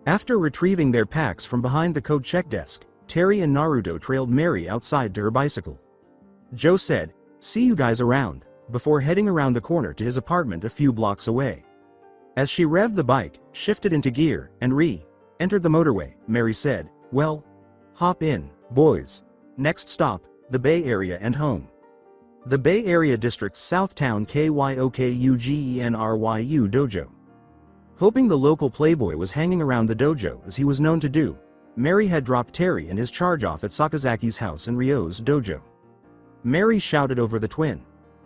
S2: After retrieving their packs from behind the code check desk, Terry and Naruto trailed Mary outside to her bicycle. Joe said, see you guys around, before heading around the corner to his apartment a few blocks away. As she revved the bike, shifted into gear, and entered the motorway, Mary said, well, hop in, boys. Next stop, the Bay Area and home. The Bay Area District's Southtown KYOKUGENRYU dojo. Hoping the local playboy was hanging around the dojo as he was known to do, Mary had dropped Terry and his charge off at Sakazaki's house and Ryo's dojo. Mary shouted over the twin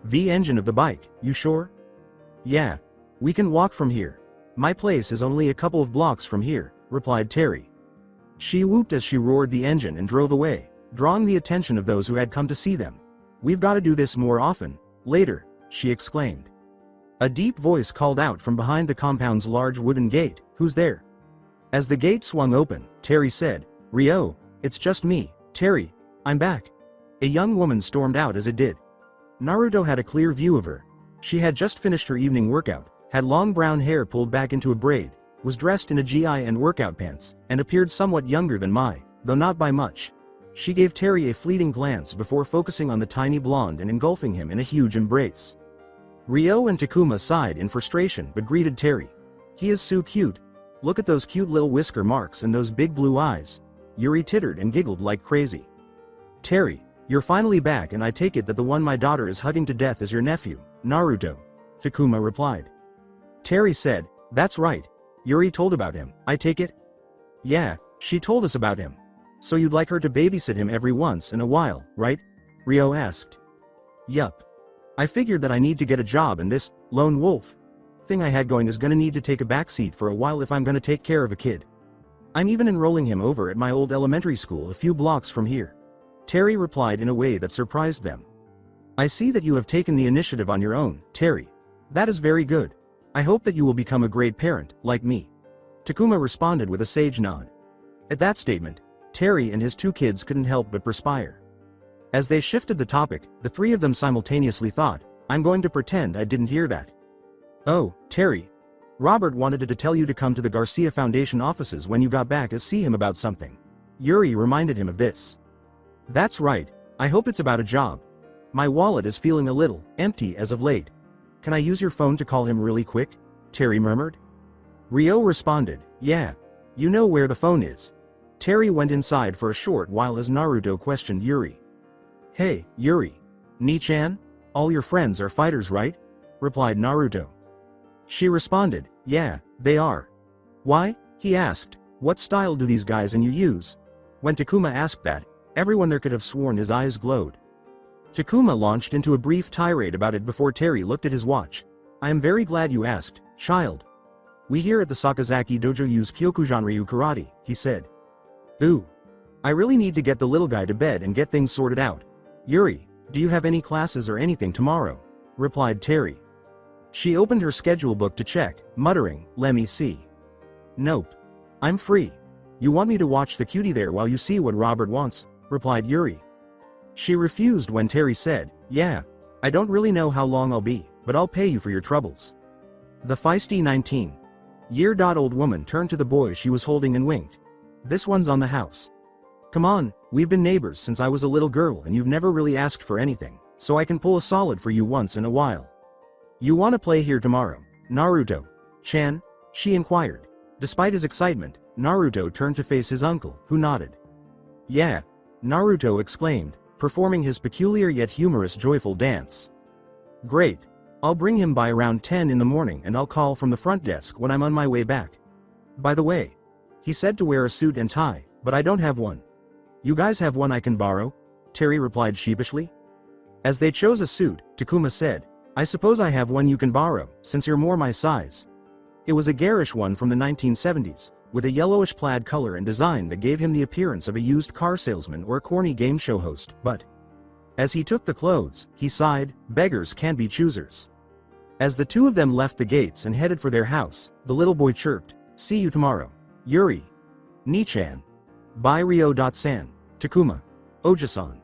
S2: V engine of the bike, you sure? Yeah. We can walk from here. My place is only a couple of blocks from here, replied Terry. She whooped as she roared the engine and drove away, drawing the attention of those who had come to see them. We've got to do this more often, later, she exclaimed. A deep voice called out from behind the compound's large wooden gate, who's there? As the gate swung open, Terry said, Ryo, it's just me, Terry, I'm back. A young woman stormed out as it did. Naruto had a clear view of her. She had just finished her evening workout, had long brown hair pulled back into a braid, was dressed in a GI and workout pants, and appeared somewhat younger than Mai, though not by much. She gave Terry a fleeting glance before focusing on the tiny blonde and engulfing him in a huge embrace. Ryo and Takuma sighed in frustration but greeted Terry. He is so cute. Look at those cute little whisker marks and those big blue eyes. Yuri tittered and giggled like crazy. Terry, you're finally back and I take it that the one my daughter is hugging to death is your nephew, Naruto. Takuma replied. Terry said, that's right. Yuri told about him, I take it? Yeah, she told us about him. So you'd like her to babysit him every once in a while, right? Ryo asked. Yup. I figured that I need to get a job and this lone wolf thing I had going is gonna need to take a backseat for a while if I'm gonna take care of a kid. I'm even enrolling him over at my old elementary school a few blocks from here. Terry replied in a way that surprised them. I see that you have taken the initiative on your own, Terry. That is very good. I hope that you will become a great parent, like me. Takuma responded with a sage nod. At that statement, Terry and his two kids couldn't help but perspire. As they shifted the topic, the three of them simultaneously thought, I'm going to pretend I didn't hear that. Oh, Terry. Robert wanted to tell you to come to the Garcia Foundation offices when you got back and see him about something. Yuri reminded him of this. That's right, I hope it's about a job. My wallet is feeling a little empty as of late. Can I use your phone to call him really quick? Terry murmured. Ryo responded, yeah. You know where the phone is. Terry went inside for a short while as Naruto questioned Yuri. Hey, Yuri. Ni-chan? All your friends are fighters, right? Replied Naruto. She responded, yeah, they are. Why? He asked, what style do these guys and you use? When Takuma asked that, everyone there could have sworn his eyes glowed. Takuma launched into a brief tirade about it before Terry looked at his watch. I am very glad you asked, child. We here at the Sakazaki Dojo use Kyokujanryu Karate, he said. Ooh. I really need to get the little guy to bed and get things sorted out. Yuri, do you have any classes or anything tomorrow? Replied Terry. She opened her schedule book to check, muttering, let me see. Nope. I'm free. You want me to watch the cutie there while you see what Robert wants? Replied Yuri. She refused when Terry said, yeah, I don't really know how long I'll be, but I'll pay you for your troubles. The feisty 19-year-old woman turned to the boy she was holding and winked. This one's on the house. Come on, we've been neighbors since I was a little girl and you've never really asked for anything, so I can pull a solid for you once in a while. You want to play here tomorrow, Naruto-chan? She inquired. Despite his excitement, Naruto turned to face his uncle, who nodded. Yeah, Naruto exclaimed, performing his peculiar yet humorous joyful dance. Great. I'll bring him by around 10 in the morning and I'll call from the front desk when I'm on my way back. By the way, he said to wear a suit and tie, but I don't have one. You guys have one I can borrow? Terry replied sheepishly. As they chose a suit, Takuma said, I suppose I have one you can borrow, since you're more my size. It was a garish one from the 1970s, with a yellowish plaid color and design that gave him the appearance of a used car salesman or a corny game show host, but as he took the clothes, he sighed, beggars can't be choosers. As the two of them left the gates and headed for their house, the little boy chirped, see you tomorrow, Yuri. Ni-chan. Bye Ryo-san. Takuma. Oja-san.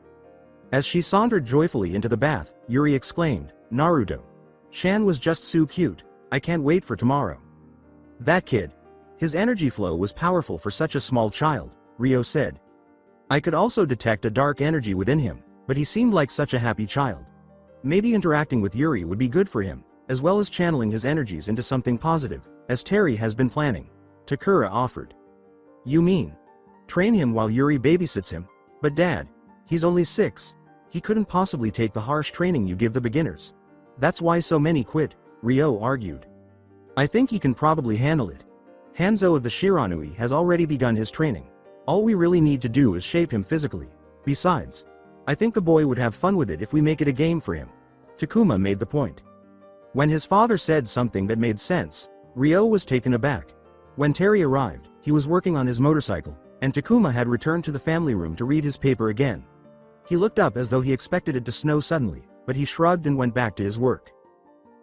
S2: As she sauntered joyfully into the bath, Yuri exclaimed, Naruto. Chan was just so cute, I can't wait for tomorrow. That kid. His energy flow was powerful for such a small child, Ryo said. I could also detect a dark energy within him, but he seemed like such a happy child. Maybe interacting with Yuri would be good for him, as well as channeling his energies into something positive, as Terry has been planning. Takura offered. You mean? Train him while Yuri babysits him? But Dad, he's only 6. He couldn't possibly take the harsh training you give the beginners. That's why so many quit, Ryo argued. I think he can probably handle it. Hanzo of the Shiranui has already begun his training. All we really need to do is shape him physically. Besides, I think the boy would have fun with it if we make it a game for him. Takuma made the point. When his father said something that made sense, Ryo was taken aback. When Terry arrived, he was working on his motorcycle, and Takuma had returned to the family room to read his paper again. He looked up as though he expected it to snow suddenly, but he shrugged and went back to his work.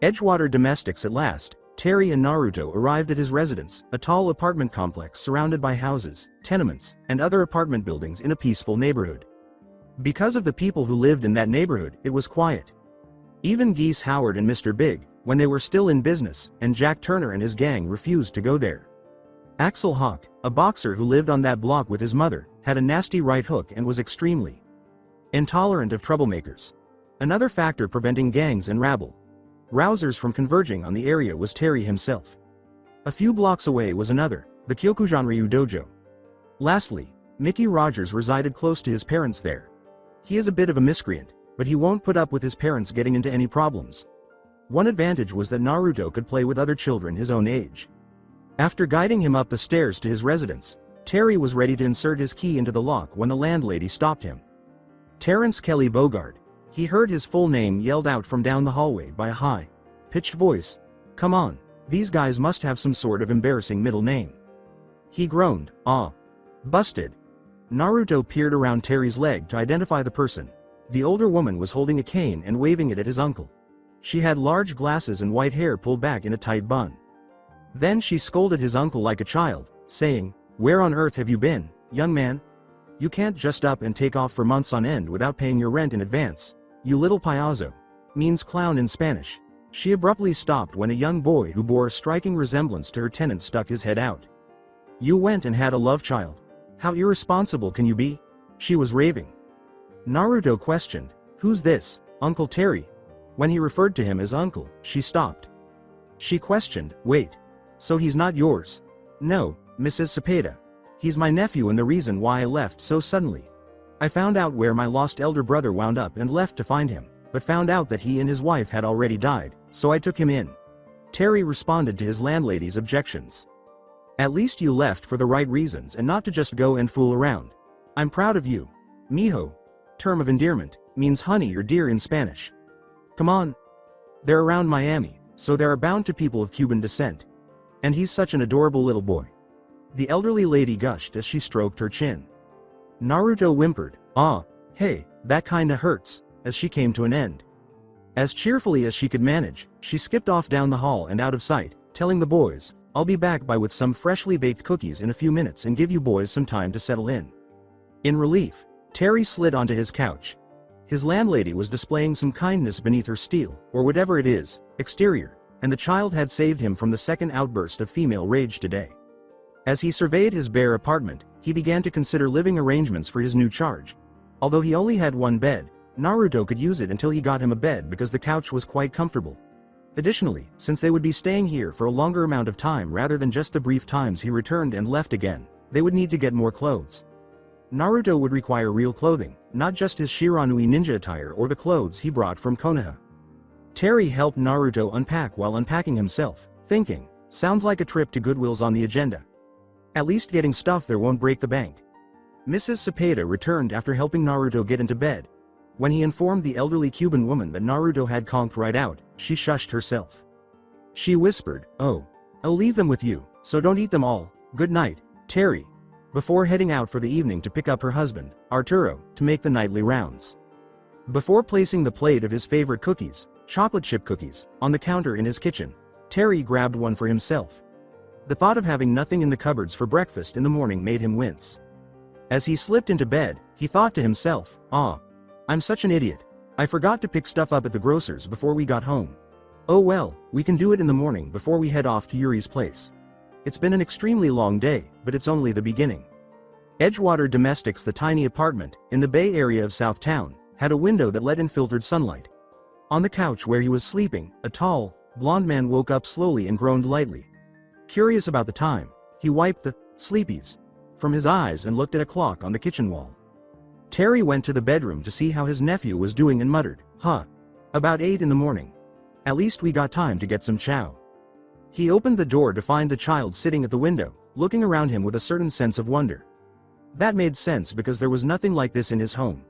S2: Edgewater Domestics at last, Terry and Naruto arrived at his residence, a tall apartment complex surrounded by houses, tenements, and other apartment buildings in a peaceful neighborhood. Because of the people who lived in that neighborhood, it was quiet. Even Geese Howard and Mr. Big, when they were still in business, and Jack Turner and his gang refused to go there. Axel Hawk, a boxer who lived on that block with his mother, had a nasty right hook and was extremely intolerant of troublemakers. Another factor preventing gangs and rabble-rousers from converging on the area was Terry himself. A few blocks away was another, the Kyokujanryu Dojo. Lastly, Mickey Rogers resided close to his parents there. He is a bit of a miscreant, but he won't put up with his parents getting into any problems. One advantage was that Naruto could play with other children his own age. After guiding him up the stairs to his residence, Terry was ready to insert his key into the lock when the landlady stopped him. Terrence Kelly Bogard. He heard his full name yelled out from down the hallway by a high-pitched voice. Come on, these guys must have some sort of embarrassing middle name. He groaned, ah. Busted. Naruto peered around Terry's leg to identify the person. The older woman was holding a cane and waving it at his uncle. She had large glasses and white hair pulled back in a tight bun. Then she scolded his uncle like a child, saying, Where on earth have you been, young man? You can't just up and take off for months on end without paying your rent in advance. You little payaso. Means clown in Spanish. She abruptly stopped when a young boy who bore a striking resemblance to her tenant stuck his head out. "You went and had a love child? How irresponsible can you be?" She was raving. Naruto questioned, "Who's this, Uncle Terry?" When he referred to him as uncle, she stopped. She questioned, "Wait. So he's not yours?" "No, Mrs. Cepeda. He's my nephew and the reason why I left so suddenly. I found out where my lost elder brother wound up and left to find him, but found out that he and his wife had already died, so I took him in." Terry responded to his landlady's objections. "At least you left for the right reasons and not to just go and fool around. I'm proud of you. Mijo, term of endearment, means honey or dear in Spanish. Come on. They're around Miami, so there are bound to people of Cuban descent. And he's such an adorable little boy." The elderly lady gushed as she stroked her chin. Naruto whimpered, "Ah, hey, that kinda hurts," as she came to an end. As cheerfully as she could manage, she skipped off down the hall and out of sight, telling the boys, "I'll be back with some freshly baked cookies in a few minutes and give you boys some time to settle in." In relief, Terry slid onto his couch. His landlady was displaying some kindness beneath her steel, or whatever it is, exterior, and the child had saved him from the second outburst of female rage today. As he surveyed his bare apartment, he began to consider living arrangements for his new charge. Although he only had one bed, Naruto could use it until he got him a bed because the couch was quite comfortable. Additionally, since they would be staying here for a longer amount of time rather than just the brief times he returned and left again, they would need to get more clothes. Naruto would require real clothing, not just his Shiranui ninja attire or the clothes he brought from Konoha. Terry helped Naruto unpack while unpacking himself, thinking, "Sounds like a trip to Goodwill's on the agenda. At least getting stuff there won't break the bank." Mrs. Cepeda returned after helping Naruto get into bed. When he informed the elderly Cuban woman that Naruto had conked right out, she shushed herself. She whispered, "Oh, I'll leave them with you, so don't eat them all. Good night, Terry," before heading out for the evening to pick up her husband, Arturo, to make the nightly rounds. Before placing the plate of his favorite cookies, chocolate chip cookies, on the counter in his kitchen, Terry grabbed one for himself. The thought of having nothing in the cupboards for breakfast in the morning made him wince. As he slipped into bed, he thought to himself, "Ah, I'm such an idiot. I forgot to pick stuff up at the grocer's before we got home. Oh well, we can do it in the morning before we head off to Yuri's place. It's been an extremely long day, but it's only the beginning." Edgewater Domestics, the tiny apartment, in the Bay Area of Southtown, had a window that let in filtered sunlight. On the couch where he was sleeping, a tall, blond man woke up slowly and groaned lightly. Curious about the time, he wiped the sleepies from his eyes and looked at a clock on the kitchen wall. Terry went to the bedroom to see how his nephew was doing and muttered, "Huh. About 8 in the morning. At least we got time to get some chow." He opened the door to find the child sitting at the window, looking around him with a certain sense of wonder. That made sense because there was nothing like this in his home.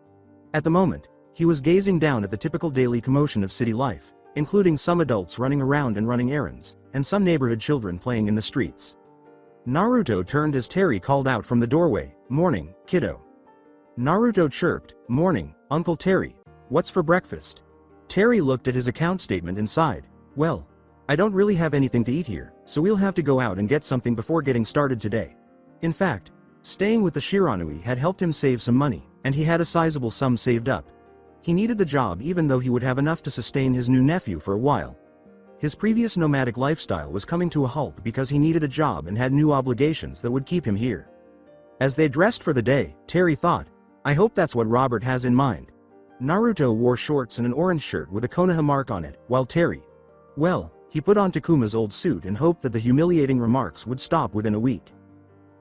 S2: At the moment, he was gazing down at the typical daily commotion of city life, including some adults running around and running errands, and some neighborhood children playing in the streets. Naruto turned as Terry called out from the doorway, "Morning, kiddo." Naruto chirped, "Morning, Uncle Terry. What's for breakfast?" Terry looked at his account statement and sighed. "Well, I don't really have anything to eat here, so we'll have to go out and get something before getting started today." In fact, staying with the Shiranui had helped him save some money, and he had a sizable sum saved up. He needed the job even though he would have enough to sustain his new nephew for a while. His previous nomadic lifestyle was coming to a halt because he needed a job and had new obligations that would keep him here. As they dressed for the day, Terry thought, "I hope that's what Robert has in mind." Naruto wore shorts and an orange shirt with a Konoha mark on it, while Terry, well, he put on Takuma's old suit and hoped that the humiliating remarks would stop within a week.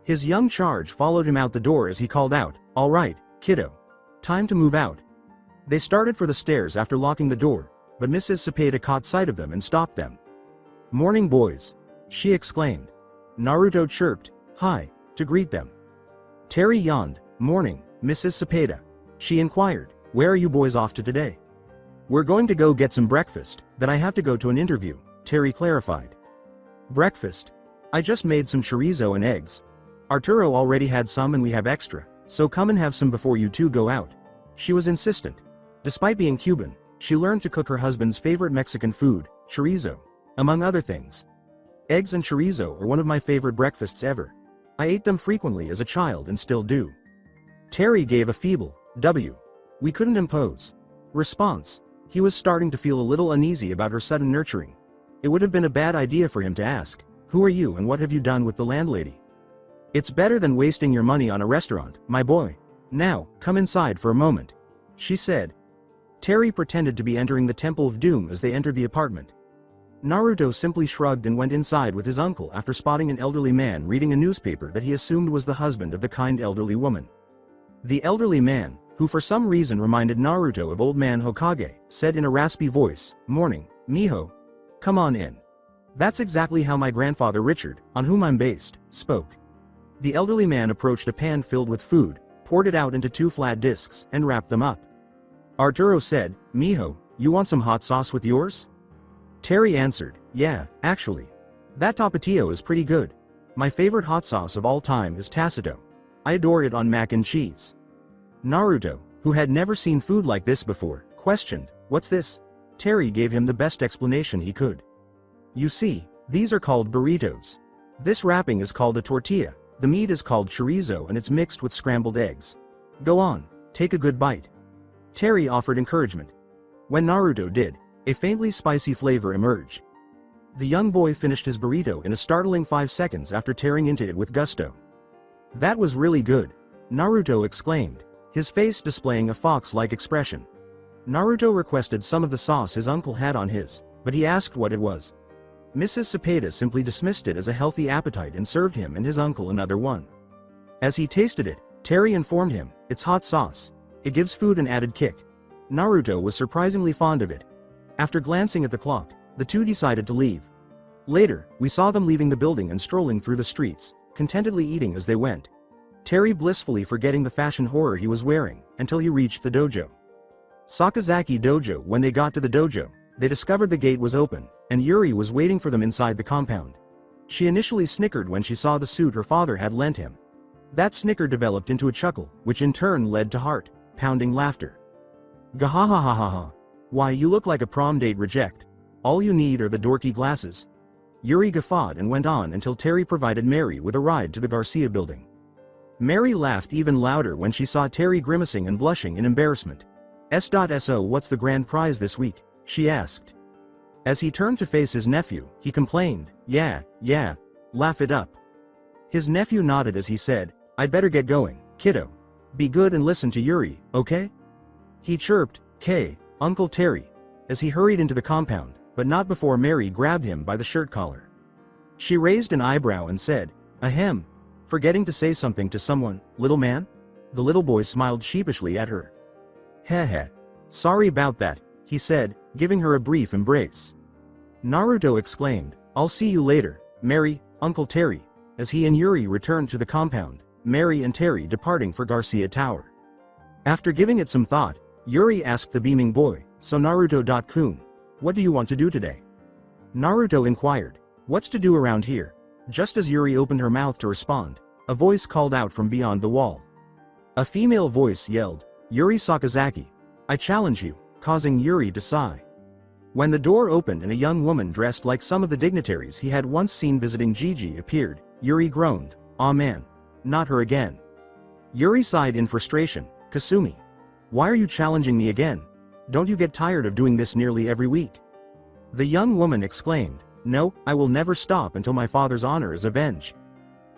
S2: His young charge followed him out the door as he called out, "All right, kiddo. Time to move out." They started for the stairs after locking the door, but Mrs. Cepeda caught sight of them and stopped them. "Morning, boys," she exclaimed. Naruto chirped, "Hi," to greet them. Terry yawned, "Morning, Mrs. Cepeda." She inquired, "Where are you boys off to today?" "We're going to go get some breakfast, then I have to go to an interview," Terry clarified. "Breakfast? I just made some chorizo and eggs. Arturo already had some and we have extra, so come and have some before you two go out." She was insistent. Despite being Cuban, she learned to cook her husband's favorite Mexican food, chorizo, among other things. Eggs and chorizo are one of my favorite breakfasts ever. I ate them frequently as a child and still do. Terry gave a feeble, "W. We couldn't impose" response. He was starting to feel a little uneasy about her sudden nurturing. It would have been a bad idea for him to ask, "Who are you and what have you done with the landlady?" "It's better than wasting your money on a restaurant, my boy. Now, come inside for a moment," she said. Terry pretended to be entering the Temple of Doom as they entered the apartment. Naruto simply shrugged and went inside with his uncle after spotting an elderly man reading a newspaper that he assumed was the husband of the kind elderly woman. The elderly man, who for some reason reminded Naruto of old man Hokage, said in a raspy voice, "Morning, mijo. Come on in." "That's exactly how my grandfather Richard, on whom I'm based, spoke." The elderly man approached a pan filled with food, poured it out into 2 flat discs, and wrapped them up. Arturo said, "Mijo, you want some hot sauce with yours?" Terry answered, "Yeah, actually. That tapatio is pretty good. My favorite hot sauce of all time is Tacito. I adore it on mac and cheese." Naruto, who had never seen food like this before, questioned, "What's this?" Terry gave him the best explanation he could. "You see, these are called burritos. This wrapping is called a tortilla, the meat is called chorizo and it's mixed with scrambled eggs. Go on, take a good bite." Terry offered encouragement. When Naruto did, a faintly spicy flavor emerged. The young boy finished his burrito in a startling 5 seconds after tearing into it with gusto. "That was really good," Naruto exclaimed, his face displaying a fox-like expression. Naruto requested some of the sauce his uncle had on his, but he asked what it was. Mrs. Cepeda simply dismissed it as a healthy appetite and served him and his uncle another one. As he tasted it, Terry informed him, "It's hot sauce. It gives food an added kick." Naruto was surprisingly fond of it. After glancing at the clock, the two decided to leave. Later, we saw them leaving the building and strolling through the streets, contentedly eating as they went. Terry blissfully forgetting the fashion horror he was wearing, until he reached the dojo. Sakazaki Dojo. When they got to the dojo, they discovered the gate was open, and Yuri was waiting for them inside the compound. She initially snickered when she saw the suit her father had lent him. That snicker developed into a chuckle, which in turn led to heart-pounding laughter. "Gahahahaha. Why, you look like a prom date reject. All you need are the dorky glasses." Yuri guffawed and went on until Terry provided Mary with a ride to the Garcia building. Mary laughed even louder when she saw Terry grimacing and blushing in embarrassment. "So what's the grand prize this week?" she asked. As he turned to face his nephew, he complained, yeah, laugh it up." His nephew nodded as he said, "I'd better get going, kiddo. Be good and listen to Yuri, okay?" He chirped, "K, Uncle Terry," as he hurried into the compound, but not before Mary grabbed him by the shirt collar. She raised an eyebrow and said, "Ahem. Forgetting to say something to someone, little man?" The little boy smiled sheepishly at her. "Heh. Sorry about that," he said, giving her a brief embrace. Naruto exclaimed, "I'll see you later, Mary, Uncle Terry," as he and Yuri returned to the compound, Mary and Terry departing for Garcia Tower. After giving it some thought, Yuri asked the beaming boy, "So Naruto-kun, what do you want to do today?" Naruto inquired, "What's to do around here?" Just as Yuri opened her mouth to respond, a voice called out from beyond the wall. A female voice yelled, "Yuri Sakazaki, I challenge you," causing Yuri to sigh. When the door opened and a young woman dressed like some of the dignitaries he had once seen visiting Gigi appeared, Yuri groaned, "Aw man. Not her again." Yuri sighed in frustration, "Kasumi. Why are you challenging me again? Don't you get tired of doing this nearly every week?" The young woman exclaimed, "No, I will never stop until my father's honor is avenged."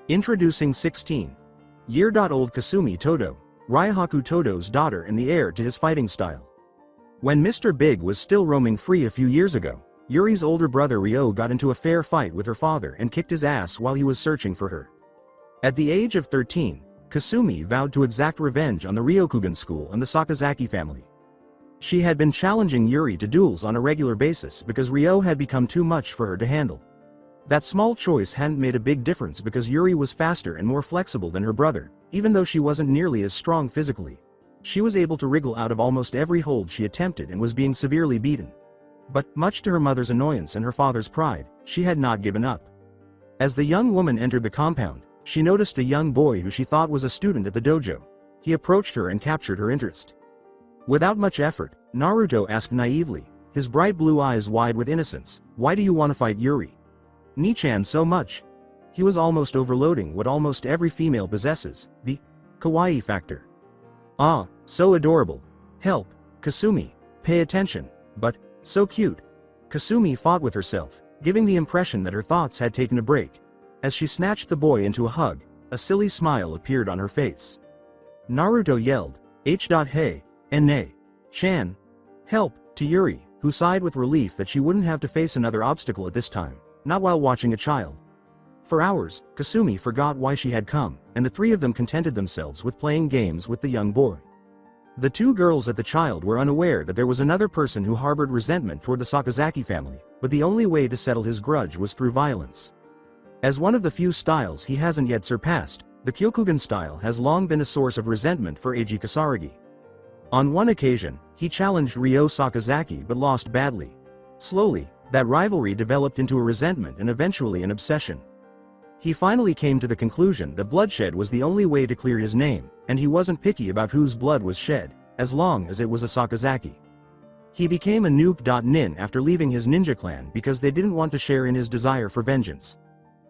S2: Introducing 16-year-old Kasumi Todo, Raihaku Todo's daughter and the heir to his fighting style. When Mr. Big was still roaming free a few years ago, Yuri's older brother Ryo got into a fair fight with her father and kicked his ass while he was searching for her. At the age of 13, Kasumi vowed to exact revenge on the Ryokugan school and the Sakazaki family. She had been challenging Yuri to duels on a regular basis because Ryo had become too much for her to handle. That small choice hadn't made a big difference because Yuri was faster and more flexible than her brother, even though she wasn't nearly as strong physically. She was able to wriggle out of almost every hold she attempted and was being severely beaten. But, much to her mother's annoyance and her father's pride, she had not given up. As the young woman entered the compound, she noticed a young boy who she thought was a student at the dojo. He approached her and captured her interest. Without much effort, Naruto asked naively, his bright blue eyes wide with innocence, "Why do you want to fight Yuri? Nichan so much?" He was almost overloading what almost every female possesses, the kawaii factor. "Ah, so adorable. Help, Kasumi, pay attention," But, so cute. Kasumi fought with herself, giving the impression that her thoughts had taken a break. As she snatched the boy into a hug, a silly smile appeared on her face. Naruto yelled, "Hey, N-A. Chan. Help," to Yuri, who sighed with relief that she wouldn't have to face another obstacle at this time, not while watching a child. For hours, Kasumi forgot why she had come, and the three of them contented themselves with playing games with the young boy. The two girls and the child were unaware that there was another person who harbored resentment toward the Sakazaki family, but the only way to settle his grudge was through violence. As one of the few styles he hasn't yet surpassed, the Kyokugen style has long been a source of resentment for Eiji Kasaragi. On one occasion, he challenged Ryo Sakazaki but lost badly. Slowly, that rivalry developed into a resentment and eventually an obsession. He finally came to the conclusion that bloodshed was the only way to clear his name, and he wasn't picky about whose blood was shed, as long as it was a Sakazaki. He became a nuke.nin after leaving his ninja clan because they didn't want to share in his desire for vengeance.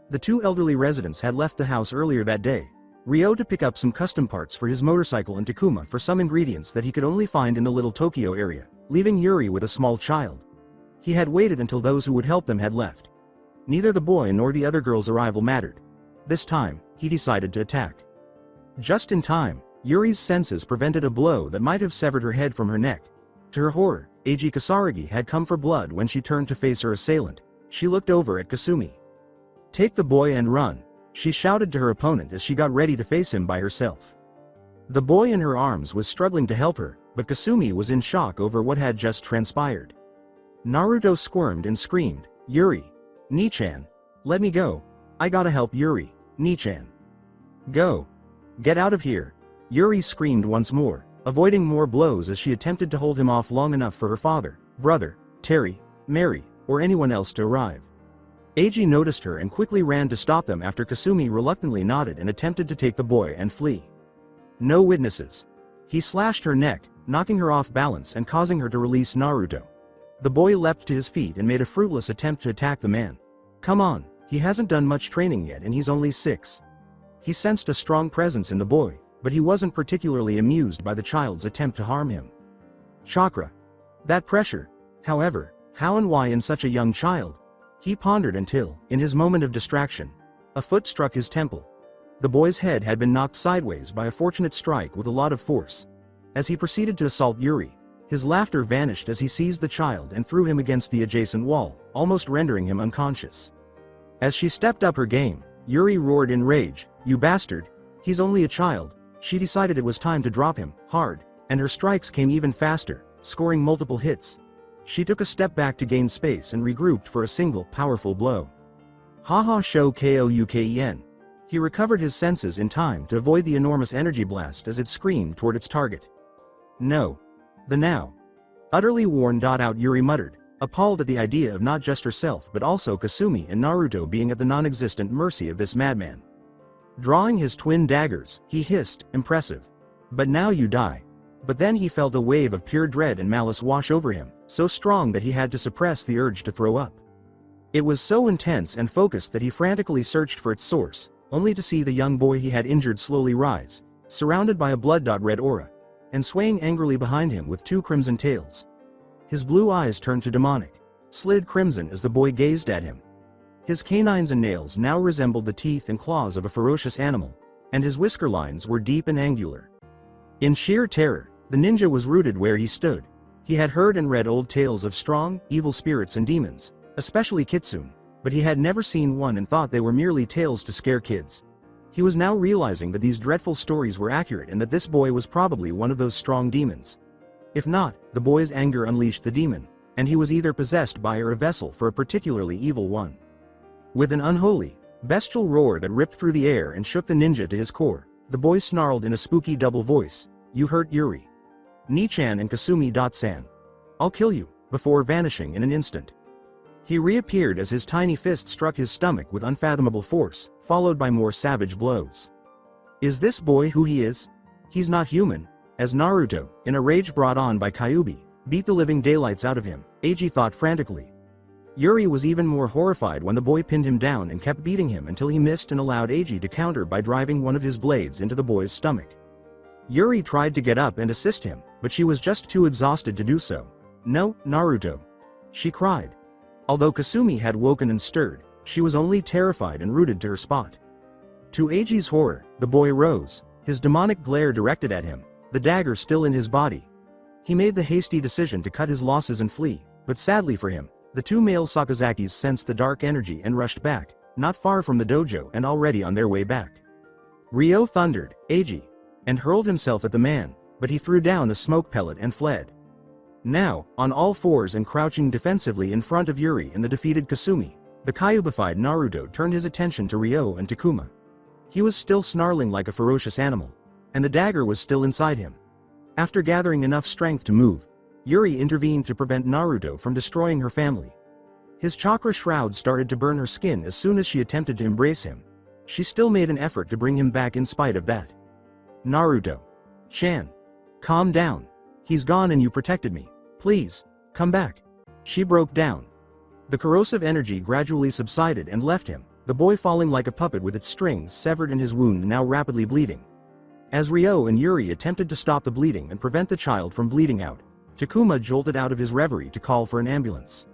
S2: The two elderly residents had left the house earlier that day, Ryo to pick up some custom parts for his motorcycle and Takuma for some ingredients that he could only find in the Little Tokyo area, leaving Yuri with a small child. He had waited until those who would help them had left. Neither the boy nor the other girl's arrival mattered. This time, he decided to attack. Just in time, Yuri's senses prevented a blow that might have severed her head from her neck. To her horror, Eiji Kasaragi had come for blood when she turned to face her assailant. She looked over at Kasumi. "Take the boy and run," she shouted to her opponent as she got ready to face him by herself. The boy in her arms was struggling to help her, but Kasumi was in shock over what had just transpired. Naruto squirmed and screamed, "Yuri! Nichan! Let me go! I gotta help Yuri, Nichan! Go! Get out of here!" Yuri screamed once more, avoiding more blows as she attempted to hold him off long enough for her father, brother, Terry, Mary, or anyone else to arrive. Eiji noticed her and quickly ran to stop them after Kasumi reluctantly nodded and attempted to take the boy and flee. No witnesses. He slashed her neck, knocking her off balance and causing her to release Naruto. The boy leapt to his feet and made a fruitless attempt to attack the man. Come on, he hasn't done much training yet and he's only 6. He sensed a strong presence in the boy, but he wasn't particularly amused by the child's attempt to harm him. Chakra. That pressure. However, how and why in such a young child? He pondered until, in his moment of distraction, a foot struck his temple. The boy's head had been knocked sideways by a fortunate strike with a lot of force. As he proceeded to assault Yuri, his laughter vanished as he seized the child and threw him against the adjacent wall, almost rendering him unconscious. As she stepped up her game, Yuri roared in rage, "You bastard! He's only a child." She decided it was time to drop him, hard, and her strikes came even faster, scoring multiple hits. She took a step back to gain space and regrouped for a single, powerful blow. Haha Sho Kouken. He recovered his senses in time to avoid the enormous energy blast as it screamed toward its target. No. The now. Utterly worn out, Yuri muttered, appalled at the idea of not just herself but also Kasumi and Naruto being at the non-existent mercy of this madman. Drawing his twin daggers, he hissed, impressive. "But now you die." But then he felt a wave of pure dread and malice wash over him, so strong that he had to suppress the urge to throw up. It was so intense and focused that he frantically searched for its source, only to see the young boy he had injured slowly rise, surrounded by a blood-red aura, and swaying angrily behind him with 2 crimson tails. His blue eyes turned to demonic, slid crimson as the boy gazed at him. His canines and nails now resembled the teeth and claws of a ferocious animal, and his whisker lines were deep and angular. In sheer terror, the ninja was rooted where he stood. He had heard and read old tales of strong, evil spirits and demons, especially Kitsune, but he had never seen one and thought they were merely tales to scare kids. He was now realizing that these dreadful stories were accurate and that this boy was probably one of those strong demons. If not, the boy's anger unleashed the demon, and he was either possessed by or a vessel for a particularly evil one. With an unholy, bestial roar that ripped through the air and shook the ninja to his core, the boy snarled in a spooky double voice, "You hurt Yuri. Nichan and Kasumi-san. I'll kill you," before vanishing in an instant. He reappeared as his tiny fist struck his stomach with unfathomable force, followed by more savage blows. Is this boy who he is? He's not human. As Naruto, in a rage brought on by Kyuubi, beat the living daylights out of him, Eiji thought frantically. Yuri was even more horrified when the boy pinned him down and kept beating him until he missed and allowed Eiji to counter by driving one of his blades into the boy's stomach. Yuri tried to get up and assist him, but she was just too exhausted to do so. "No, Naruto!" she cried. Although Kasumi had woken and stirred, she was only terrified and rooted to her spot. To Eiji's horror, the boy rose, his demonic glare directed at him, the dagger still in his body. He made the hasty decision to cut his losses and flee, but sadly for him, the two male Sakazakis sensed the dark energy and rushed back, not far from the dojo and already on their way back. Ryo thundered, "Eiji!" and hurled himself at the man, but he threw down a smoke pellet and fled. Now, on all fours and crouching defensively in front of Yuri and the defeated Kasumi, the Kyuubified Naruto turned his attention to Ryo and Takuma. He was still snarling like a ferocious animal, and the dagger was still inside him. After gathering enough strength to move, Yuri intervened to prevent Naruto from destroying her family. His chakra shroud started to burn her skin as soon as she attempted to embrace him. She still made an effort to bring him back in spite of that. "Naruto-chan, calm down. He's gone and you protected me. Please, come back." She broke down. The corrosive energy gradually subsided and left him, the boy falling like a puppet with its strings severed and his wound now rapidly bleeding. As Ryo and Yuri attempted to stop the bleeding and prevent the child from bleeding out, Takuma jolted out of his reverie to call for an ambulance.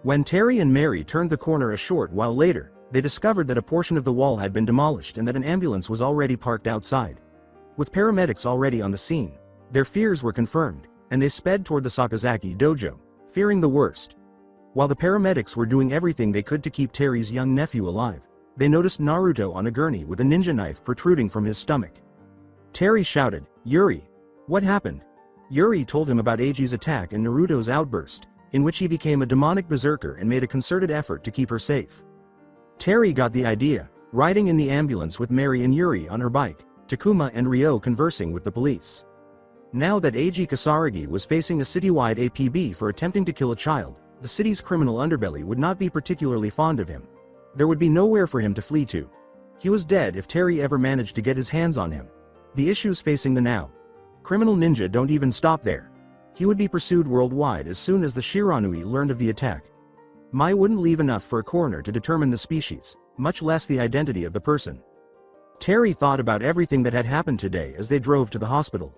S2: When Terry and Mary turned the corner a short while later, they discovered that a portion of the wall had been demolished and that an ambulance was already parked outside. With paramedics already on the scene, their fears were confirmed, and they sped toward the Sakazaki dojo, fearing the worst. While the paramedics were doing everything they could to keep Terry's young nephew alive, they noticed Naruto on a gurney with a ninja knife protruding from his stomach. Terry shouted, "Yuri! What happened?" Yuri told him about Eiji's attack and Naruto's outburst, in which he became a demonic berserker and made a concerted effort to keep her safe. Terry got the idea, riding in the ambulance with Mary and Yuri on her bike, Takuma and Ryo conversing with the police. Now that Eiji Kasaragi was facing a citywide APB for attempting to kill a child, the city's criminal underbelly would not be particularly fond of him. There would be nowhere for him to flee to. He was dead if Terry ever managed to get his hands on him. The issues facing the now criminal ninja don't even stop there. He would be pursued worldwide as soon as the Shiranui learned of the attack. Mai wouldn't leave enough for a coroner to determine the species, much less the identity of the person. Terry thought about everything that had happened today as they drove to the hospital.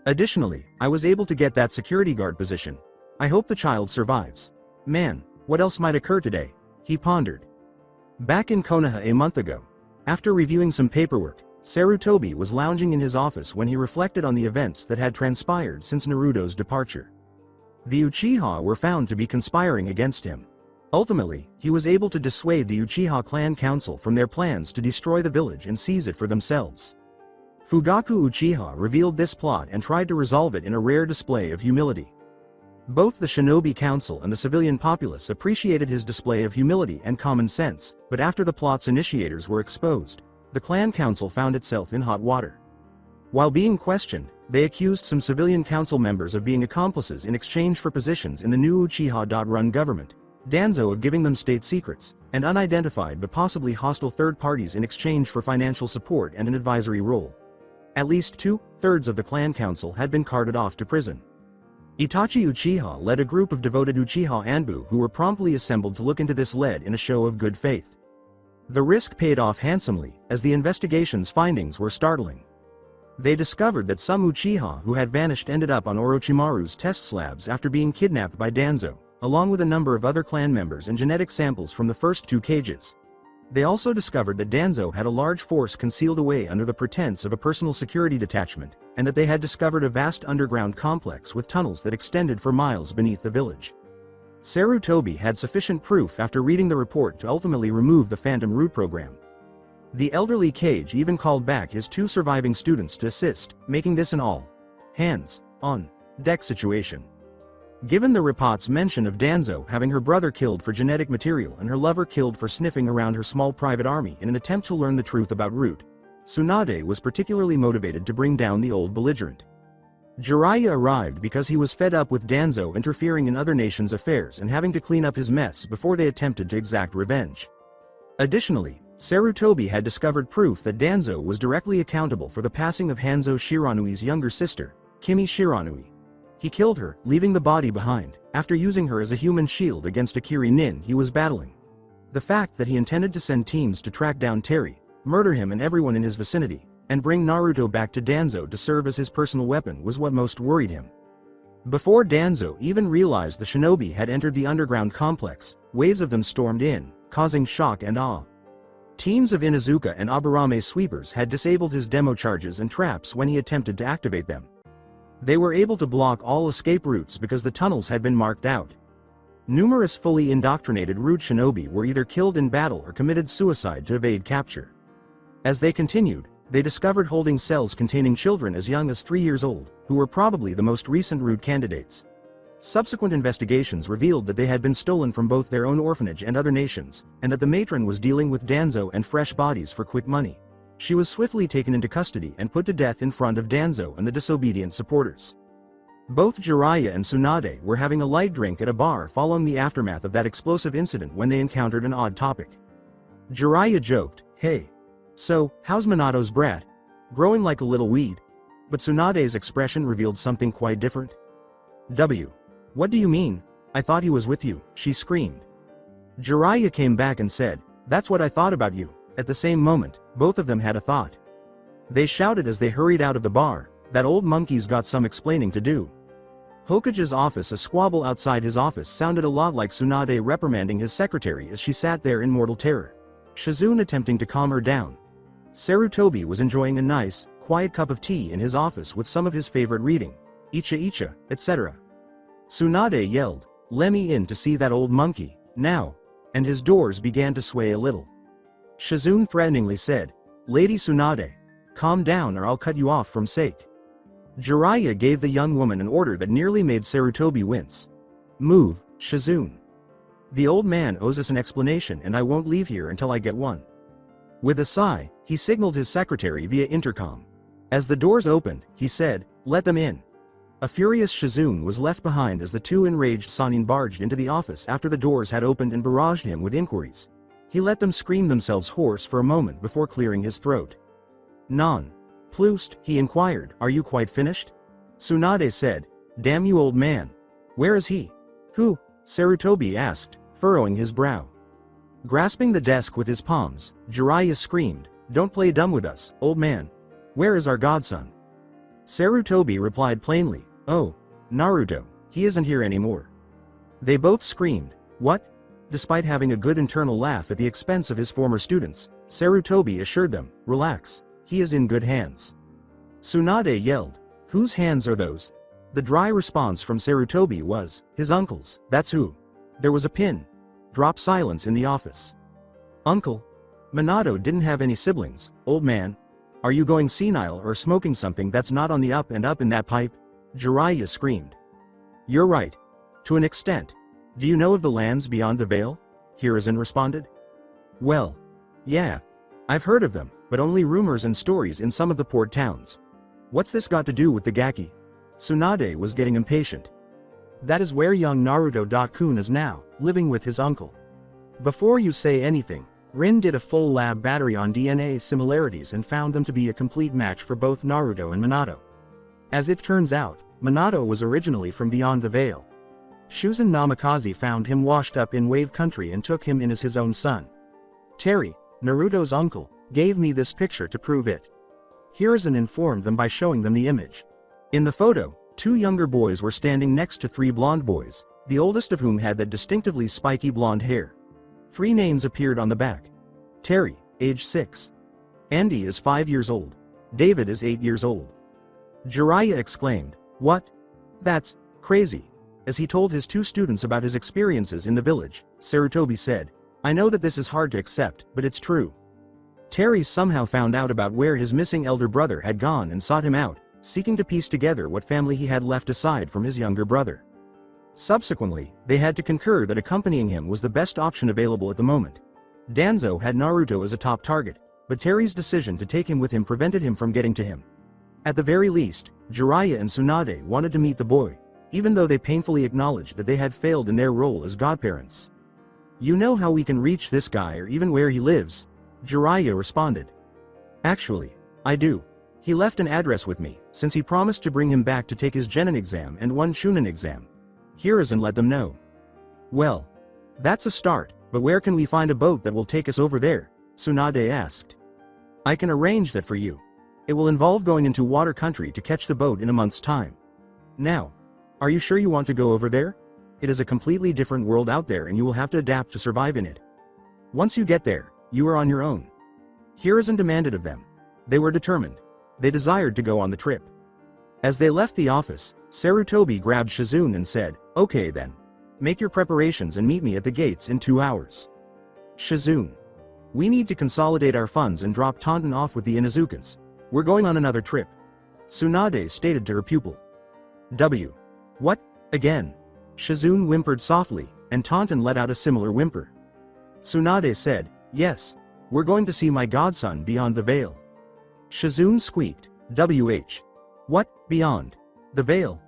S2: Additionally, I was able to get that security guard position. I hope the child survives. Man, what else might occur today? He pondered. Back in Konoha a month ago, after reviewing some paperwork, Sarutobi was lounging in his office when he reflected on the events that had transpired since Naruto's departure. The Uchiha were found to be conspiring against him. Ultimately, he was able to dissuade the Uchiha clan council from their plans to destroy the village and seize it for themselves. Fugaku Uchiha revealed this plot and tried to resolve it in a rare display of humility. Both the Shinobi Council and the civilian populace appreciated his display of humility and common sense, but after the plot's initiators were exposed, the clan council found itself in hot water. While being questioned, they accused some civilian council members of being accomplices in exchange for positions in the new Uchiha-run government, Danzo of giving them state secrets, and unidentified but possibly hostile third parties in exchange for financial support and an advisory role. At least 2/3 of the clan council had been carted off to prison. Itachi Uchiha led a group of devoted Uchiha Anbu who were promptly assembled to look into this lead in a show of good faith. The risk paid off handsomely, as the investigation's findings were startling. They discovered that some Uchiha who had vanished ended up on Orochimaru's test slabs after being kidnapped by Danzo, along with a number of other clan members and genetic samples from the first 2 cages. They also discovered that Danzo had a large force concealed away under the pretense of a personal security detachment, and that they had discovered a vast underground complex with tunnels that extended for miles beneath the village. Sarutobi had sufficient proof after reading the report to ultimately remove the Phantom Root program. The elderly Cage even called back his 2 surviving students to assist, making this an all-hands-on-deck situation. Given the report's mention of Danzo having her brother killed for genetic material and her lover killed for sniffing around her small private army in an attempt to learn the truth about Root, Tsunade was particularly motivated to bring down the old belligerent. Jiraiya arrived because he was fed up with Danzo interfering in other nations' affairs and having to clean up his mess before they attempted to exact revenge. Additionally, Sarutobi had discovered proof that Danzo was directly accountable for the passing of Hanzo Shiranui's younger sister, Kimi Shiranui. He killed her, leaving the body behind, after using her as a human shield against a Kiri-nin he was battling. The fact that he intended to send teams to track down Terry, murder him and everyone in his vicinity, and bring Naruto back to Danzo to serve as his personal weapon was what most worried him. Before Danzo even realized the shinobi had entered the underground complex, waves of them stormed in, causing shock and awe. Teams of Inuzuka and Aburame sweepers had disabled his demo charges and traps when he attempted to activate them. They were able to block all escape routes because the tunnels had been marked out. Numerous fully indoctrinated rude shinobi were either killed in battle or committed suicide to evade capture. As they continued, they discovered holding cells containing children as young as 3 years old, who were probably the most recent rude candidates. Subsequent investigations revealed that they had been stolen from both their own orphanage and other nations, and that the matron was dealing with Danzo and fresh bodies for quick money. She was swiftly taken into custody and put to death in front of Danzo and the disobedient supporters. Both Jiraiya and Tsunade were having a light drink at a bar following the aftermath of that explosive incident when they encountered an odd topic. Jiraiya joked, "Hey. So, how's Minato's brat? Growing like a little weed?" But Tsunade's expression revealed something quite different. What do you mean? I thought he was with you," she screamed. Jiraiya came back and said, "That's what I thought about you." At the same moment, both of them had a thought. They shouted as they hurried out of the bar, "That old monkey's got some explaining to do." Hokage's office. A squabble outside his office sounded a lot like Tsunade reprimanding his secretary as she sat there in mortal terror. Shizune attempting to calm her down. Sarutobi was enjoying a nice, quiet cup of tea in his office with some of his favorite reading, Icha, etc. Tsunade yelled, "Let me in to see that old monkey, now," and his doors began to sway a little. Shizune threateningly said, "Lady Tsunade, calm down or I'll cut you off from sake." Jiraiya gave the young woman an order that nearly made Sarutobi wince. "Move, Shizune. The old man owes us an explanation and I won't leave here until I get one." With a sigh, he signaled his secretary via intercom. As the doors opened, he said, "Let them in." A furious Shizune was left behind as the two enraged Sannin barged into the office after the doors had opened and barraged him with inquiries. He let them scream themselves hoarse for a moment before clearing his throat. "Non. Ploost," he inquired, "are you quite finished?" Tsunade said, "Damn you old man. Where is he?" "Who?" Sarutobi asked, furrowing his brow. Grasping the desk with his palms, Jiraiya screamed, "Don't play dumb with us, old man. Where is our godson?" Sarutobi replied plainly, "Oh, Naruto, he isn't here anymore." They both screamed, "What?" Despite having a good internal laugh at the expense of his former students, Sarutobi assured them, "Relax, he is in good hands." Tsunade yelled, "Whose hands are those?" The dry response from Sarutobi was, "His uncle's, that's who." There was a pin drop silence in the office. "Uncle? Minato didn't have any siblings, old man. Are you going senile or smoking something that's not on the up and up in that pipe?" Jiraiya screamed. "You're right. To an extent. Do you know of the lands beyond the veil?" Hiruzen responded. "Well, yeah. I've heard of them, but only rumors and stories in some of the port towns. What's this got to do with the Gaki?" Tsunade was getting impatient. "That is where young Naruto-kun is now, living with his uncle. Before you say anything, Rin did a full lab battery on DNA similarities and found them to be a complete match for both Naruto and Minato. As it turns out, Minato was originally from beyond the veil. Shuzen Namikaze found him washed up in Wave Country and took him in as his own son. Terry, Naruto's uncle, gave me this picture to prove it." Hiruzen informed them by showing them the image. In the photo, two younger boys were standing next to three blonde boys, the oldest of whom had that distinctively spiky blonde hair. 3 names appeared on the back. Terry, age 6. Andy is 5 years old. David is 8 years old. Jiraiya exclaimed, "What? That's crazy." As he told his 2 students about his experiences in the village, Sarutobi said, "I know that this is hard to accept, but it's true. Terry somehow found out about where his missing elder brother had gone and sought him out, seeking to piece together what family he had left aside from his younger brother. Subsequently, they had to concur that accompanying him was the best option available at the moment. Danzo had Naruto as a top target, but Terry's decision to take him with him prevented him from getting to him. At the very least, Jiraiya and Tsunade wanted to meet the boy, even though they painfully acknowledged that they had failed in their role as godparents. "You know how we can reach this guy or even where he lives?" Jiraiya responded. "Actually, I do. He left an address with me, since he promised to bring him back to take his Genin exam and one Shunin exam." Hiruzen let them know. "Well, that's a start, but where can we find a boat that will take us over there?" Tsunade asked. "I can arrange that for you. It will involve going into water country to catch the boat in a month's time. Now, Are you sure you want to go over there? It is a completely different world out there and you will have to adapt to survive in it. Once you get there, you are on your own. Hiruzen demanded of them. They were determined. They desired to go on the trip. As they left the office, Sarutobi grabbed Shizune and said, "Okay then. Make your preparations and meet me at the gates in 2 hours." Shizune. We need to consolidate our funds and drop Taunton off with the Inuzukas. We're going on another trip. Tsunade stated to her pupil. W. What? Again? Shizune whimpered softly, and Taunton let out a similar whimper. Tsunade said, "Yes. We're going to see my godson beyond the veil." Shizune squeaked, "WH. What, beyond the veil?"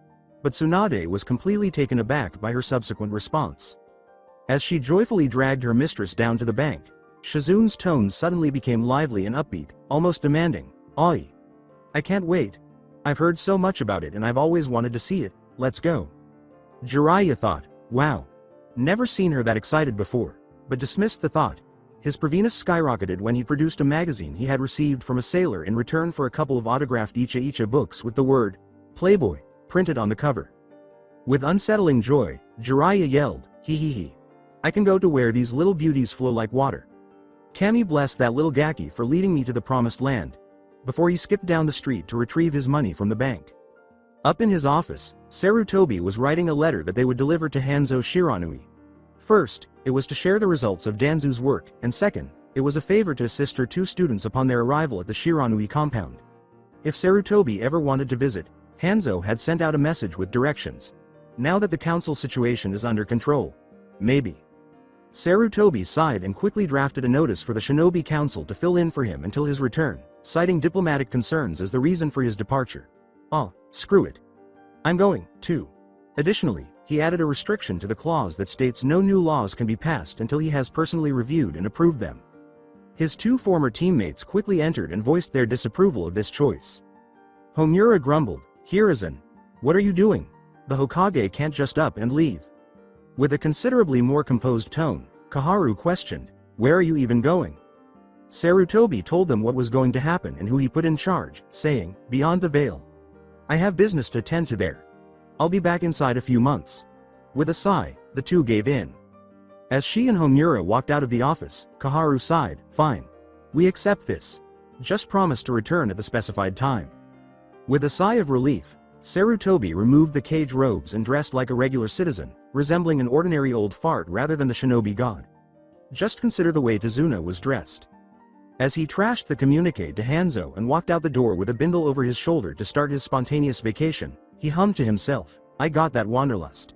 S2: But Tsunade was completely taken aback by her subsequent response. As she joyfully dragged her mistress down to the bank, Shizune's tones suddenly became lively and upbeat, almost demanding, "Oi. I can't wait. I've heard so much about it and I've always wanted to see it, let's go." Jiraiya thought, wow. Never seen her that excited before, but dismissed the thought. His Pravinus skyrocketed when he produced a magazine he had received from a sailor in return for a couple of autographed Icha Icha books with the word, Playboy, printed on the cover. With unsettling joy, Jiraiya yelled, "Hee hee hee. I can go to where these little beauties flow like water. Kami bless that little Gaki for leading me to the promised land," before he skipped down the street to retrieve his money from the bank. Up in his office, Sarutobi was writing a letter that they would deliver to Hanzo Shiranui. First, it was to share the results of Danzu's work, and second, it was a favor to assist her 2 students upon their arrival at the Shiranui compound. If Sarutobi ever wanted to visit, Hanzo had sent out a message with directions. Now that the council situation is under control, maybe. Sarutobi sighed and quickly drafted a notice for the Shinobi Council to fill in for him until his return, citing diplomatic concerns as the reason for his departure. "Oh, screw it. I'm going, too." Additionally, he added a restriction to the clause that states no new laws can be passed until he has personally reviewed and approved them. His 2 former teammates quickly entered and voiced their disapproval of this choice. Homura grumbled, "Hiruzen, what are you doing? The Hokage can't just up and leave." With a considerably more composed tone, Kaharu questioned, "Where are you even going?" Sarutobi told them what was going to happen and who he put in charge, saying, "Beyond the veil. I have business to tend to there. I'll be back inside a few months." With a sigh, the 2 gave in. As she and Homura walked out of the office, Kaharu sighed, "Fine. We accept this. Just promise to return at the specified time." With a sigh of relief, Sarutobi removed the cage robes and dressed like a regular citizen, resembling an ordinary old fart rather than the shinobi god. Just consider the way Tazuna was dressed. As he trashed the communique to Hanzo and walked out the door with a bindle over his shoulder to start his spontaneous vacation, he hummed to himself, "I got that wanderlust."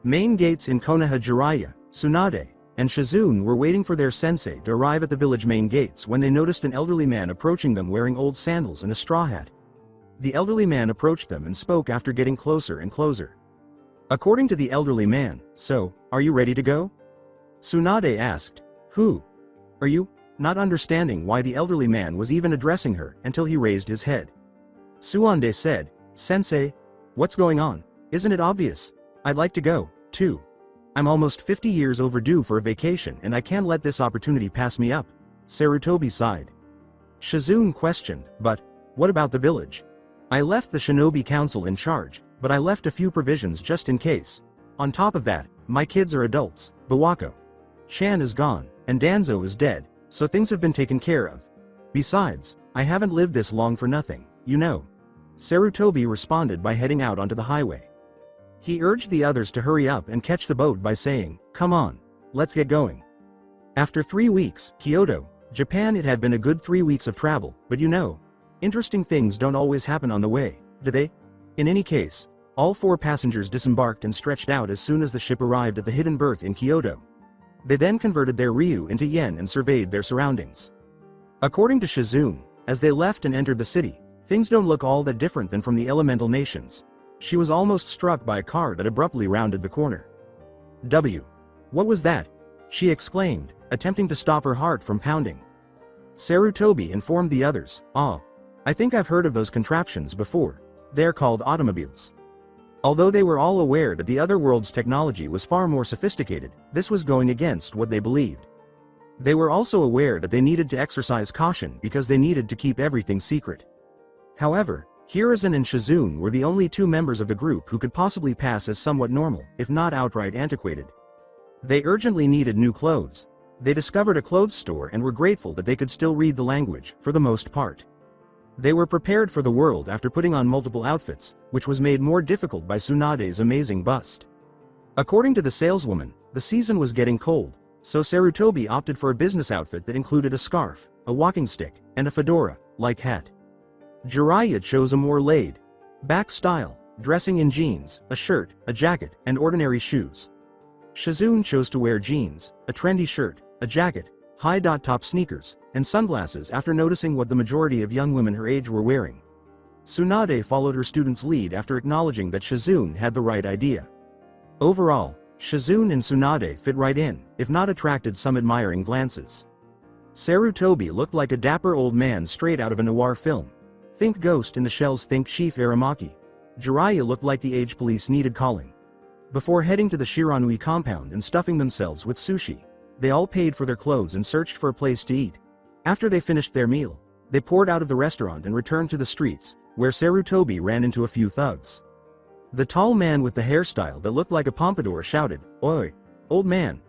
S2: Main gates in Konoha. Jiraiya, Tsunade, and Shizune were waiting for their sensei to arrive at the village main gates when they noticed an elderly man approaching them wearing old sandals and a straw hat. The elderly man approached them and spoke after getting closer and closer. According to the elderly man, "So, are you ready to go?" Tsunade asked, "Who are you?" not understanding why the elderly man was even addressing her until he raised his head. Suande said, "Sensei, what's going on? Isn't it obvious? I'd like to go, too. I'm almost 50 years overdue for a vacation and I can't let this opportunity pass me up." Sarutobi sighed. Shizune questioned, "But what about the village? I left the Shinobi Council in charge, but I left a few provisions just in case. On top of that, my kids are adults, Bawako Chan is gone, and Danzo is dead, so things have been taken care of. Besides, I haven't lived this long for nothing, you know." Sarutobi responded by heading out onto the highway. He urged the others to hurry up and catch the boat by saying, "Come on, let's get going." After 3 weeks, Kyoto, Japan. It had been a good 3 weeks of travel, but you know, interesting things don't always happen on the way, do they? In any case, all 4 passengers disembarked and stretched out as soon as the ship arrived at the hidden berth in Kyoto. They then converted their ryu into yen and surveyed their surroundings. According to Shizune, as they left and entered the city, things don't look all that different than from the elemental nations. She was almost struck by a car that abruptly rounded the corner. "W. What was that?" she exclaimed, attempting to stop her heart from pounding. Sarutobi informed the others, "Ah, I think I've heard of those contraptions before. They're called automobiles." Although they were all aware that the other world's technology was far more sophisticated, this was going against what they believed. They were also aware that they needed to exercise caution because they needed to keep everything secret. However, Hiruzen and Shizune were the only two members of the group who could possibly pass as somewhat normal, if not outright antiquated. They urgently needed new clothes. They discovered a clothes store and were grateful that they could still read the language, for the most part. They were prepared for the world after putting on multiple outfits, which was made more difficult by Tsunade's amazing bust. According to the saleswoman, the season was getting cold, so Sarutobi opted for a business outfit that included a scarf, a walking stick, and a fedora-like hat. Jiraiya chose a more laid-back style, dressing in jeans, a shirt, a jacket, and ordinary shoes. Shizune chose to wear jeans, a trendy shirt, a jacket, high-top sneakers, and sunglasses after noticing what the majority of young women her age were wearing. Tsunade followed her student's lead after acknowledging that Shizune had the right idea. Overall, Shizune and Tsunade fit right in, if not attracted some admiring glances. Sarutobi looked like a dapper old man straight out of a noir film. Think Ghost in the Shell's Think Chief Aramaki. Jiraiya looked like the age police needed calling. Before heading to the Shiranui compound and stuffing themselves with sushi, they all paid for their clothes and searched for a place to eat. After they finished their meal, they poured out of the restaurant and returned to the streets, where Sarutobi ran into a few thugs. The tall man with the hairstyle that looked like a pompadour shouted, "Oi, old man!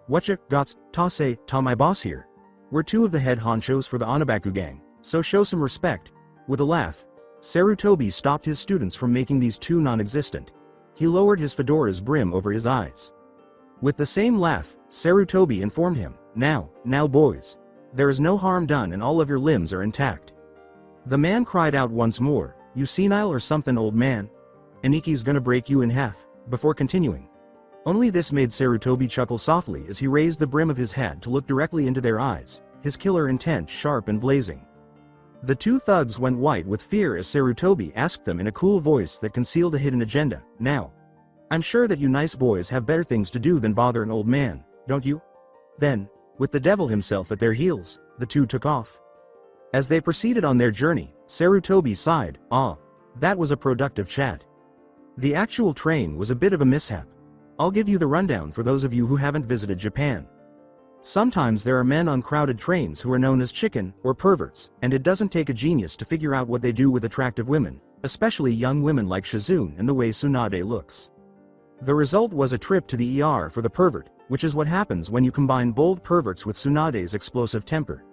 S2: Whatcha gots ta say ta my boss here? We're two of the head honchos for the Anabaku gang, so show some respect." With a laugh, Sarutobi stopped his students from making these two non-existent. He lowered his fedora's brim over his eyes. With the same laugh, Sarutobi informed him, Now boys. There is no harm done and all of your limbs are intact." The man cried out once more, "You senile or something, old man? Aniki's gonna break you in half," before continuing. Only this made Sarutobi chuckle softly as he raised the brim of his hat to look directly into their eyes, his killer intent sharp and blazing. The two thugs went white with fear as Sarutobi asked them in a cool voice that concealed a hidden agenda, "Now, I'm sure that you nice boys have better things to do than bother an old man, don't you?" Then, with the devil himself at their heels, the two took off. As they proceeded on their journey, Sarutobi sighed, "Ah, that was a productive chat. The actual train was a bit of a mishap. I'll give you the rundown for those of you who haven't visited Japan. Sometimes there are men on crowded trains who are known as chicken or perverts, and it doesn't take a genius to figure out what they do with attractive women, especially young women like Shizune and the way Tsunade looks. The result was a trip to the ER for the pervert, which is what happens when you combine bold perverts with Tsunade's explosive temper.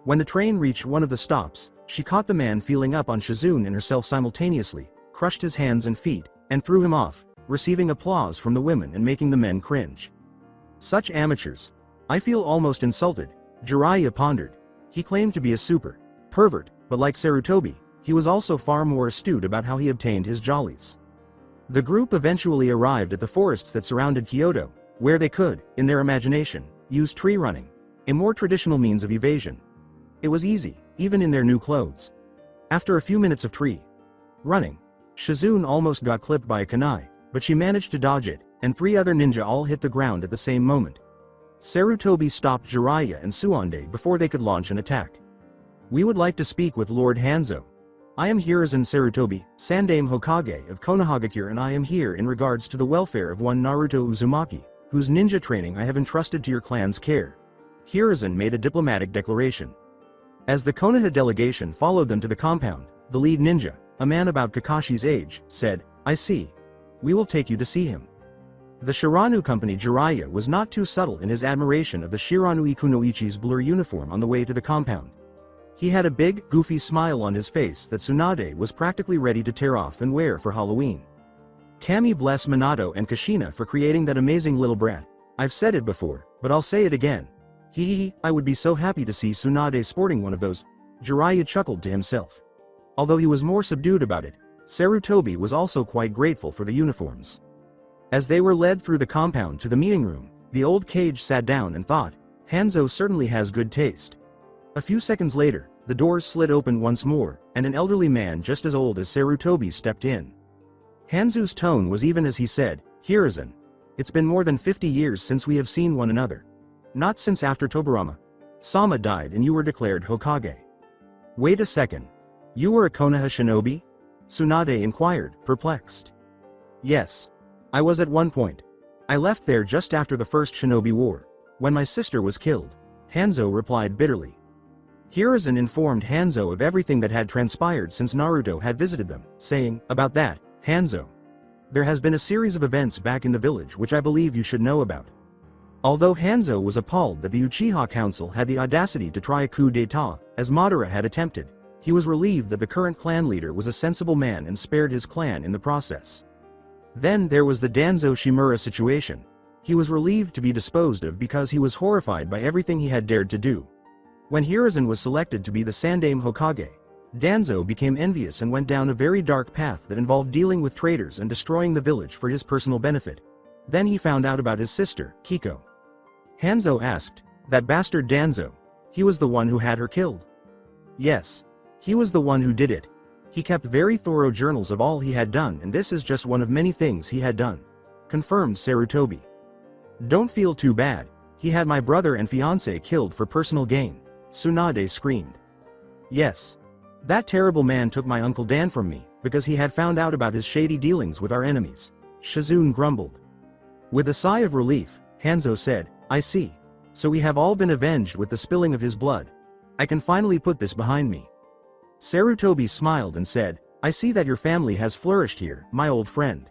S2: When the train reached one of the stops, she caught the man feeling up on Shizune and herself simultaneously, crushed his hands and feet, and threw him off, receiving applause from the women and making the men cringe. Such amateurs. I feel almost insulted, Jiraiya pondered. He claimed to be a super pervert, but like Sarutobi, he was also far more astute about how he obtained his jollies. The group eventually arrived at the forests that surrounded Kyoto, where they could, in their imagination, use tree running, a more traditional means of evasion. It was easy, even in their new clothes. After a few minutes of tree running, Shizune almost got clipped by a kunai, but she managed to dodge it, and three other ninja all hit the ground at the same moment. Sarutobi stopped Jiraiya and Tsunade before they could launch an attack. "We would like to speak with Lord Hanzo. I am Hiruzen Sarutobi, Sandaime Hokage of Konoha, and I am here in regards to the welfare of one Naruto Uzumaki, whose ninja training I have entrusted to your clan's care." Hiruzen made a diplomatic declaration. As the Konoha delegation followed them to the compound, the lead ninja, a man about Kakashi's age, said, "I see. We will take you to see him." The Shiranui company Jiraiya was not too subtle in his admiration of the Shiranui Kunoichi's blue uniform on the way to the compound. He had a big, goofy smile on his face that Tsunade was practically ready to tear off and wear for Halloween. Kami bless Minato and Kushina for creating that amazing little brat. I've said it before, but I'll say it again. I would be so happy to see Tsunade sporting one of those. Jiraiya chuckled to himself. Although he was more subdued about it, Sarutobi was also quite grateful for the uniforms. As they were led through the compound to the meeting room, the old Kage sat down and thought, Hanzo certainly has good taste. A few seconds later, the doors slid open once more, and an elderly man just as old as Sarutobi stepped in. Hanzo's tone was even as he said, "Hiruzen, it's been more than 50 years since we have seen one another. Not since after Tobirama Sama died and you were declared Hokage." "Wait a second. You were a Konoha shinobi?" Tsunade inquired, perplexed. "Yes. I was at one point. I left there just after the first shinobi war, when my sister was killed," Hanzo replied bitterly. Hiruzen informed Hanzo of everything that had transpired since Naruto had visited them, saying, "About that, Hanzo, there has been a series of events back in the village which I believe you should know about." Although Hanzo was appalled that the Uchiha Council had the audacity to try a coup d'état, as Madara had attempted, he was relieved that the current clan leader was a sensible man and spared his clan in the process. Then there was the Danzo Shimura situation. He was relieved to be disposed of because he was horrified by everything he had dared to do. When Hiruzen was selected to be the Sandaime Hokage, Danzo became envious and went down a very dark path that involved dealing with traitors and destroying the village for his personal benefit. Then he found out about his sister, Kiko. Hanzo asked, "That bastard Danzo, he was the one who had her killed?" "Yes. He was the one who did it. He kept very thorough journals of all he had done, and this is just one of many things he had done," confirmed Sarutobi. "Don't feel too bad. He had my brother and fiancé killed for personal gain," Tsunade screamed. "Yes. That terrible man took my Uncle Dan from me, because he had found out about his shady dealings with our enemies," Shizune grumbled. With a sigh of relief, Hanzo said, "I see. So we have all been avenged with the spilling of his blood. I can finally put this behind me." Sarutobi smiled and said, "I see that your family has flourished here, my old friend."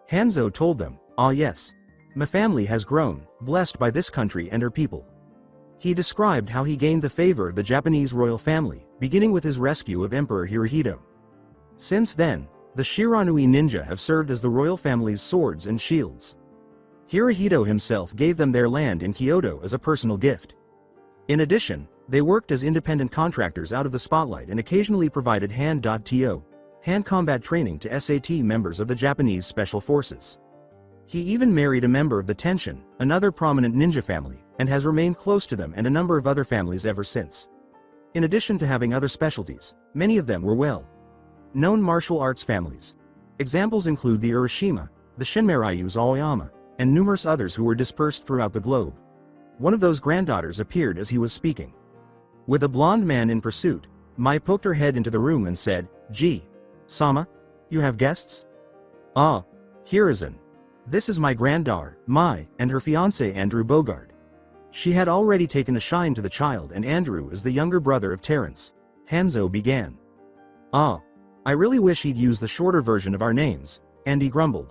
S2: Hanzo told them, "Ah yes. My family has grown, blessed by this country and her people." He described how he gained the favor of the Japanese royal family, beginning with his rescue of Emperor Hirohito. Since then, the Shiranui ninja have served as the royal family's swords and shields. Hirohito himself gave them their land in Kyoto as a personal gift. In addition, they worked as independent contractors out of the spotlight and occasionally provided hand combat training to SAT members of the Japanese Special Forces. He even married a member of the Tenshin, another prominent ninja family, and has remained close to them and a number of other families ever since. In addition to having other specialties, many of them were well-known martial arts families. Examples include the Urashima, the Shinmei-ryus Aoyama, and numerous others who were dispersed throughout the globe. One of those granddaughters appeared as he was speaking. With a blonde man in pursuit, Mai poked her head into the room and said, "Gee, Sama, you have guests?" "Ah, Hiruzen. This is my granddaughter, Mai, and her fiancé Andrew Bogard." She had already taken a shine to the child, and Andrew is the younger brother of Terence. Hanzo began. "Ah, I really wish he'd use the shorter version of our names," Andy grumbled.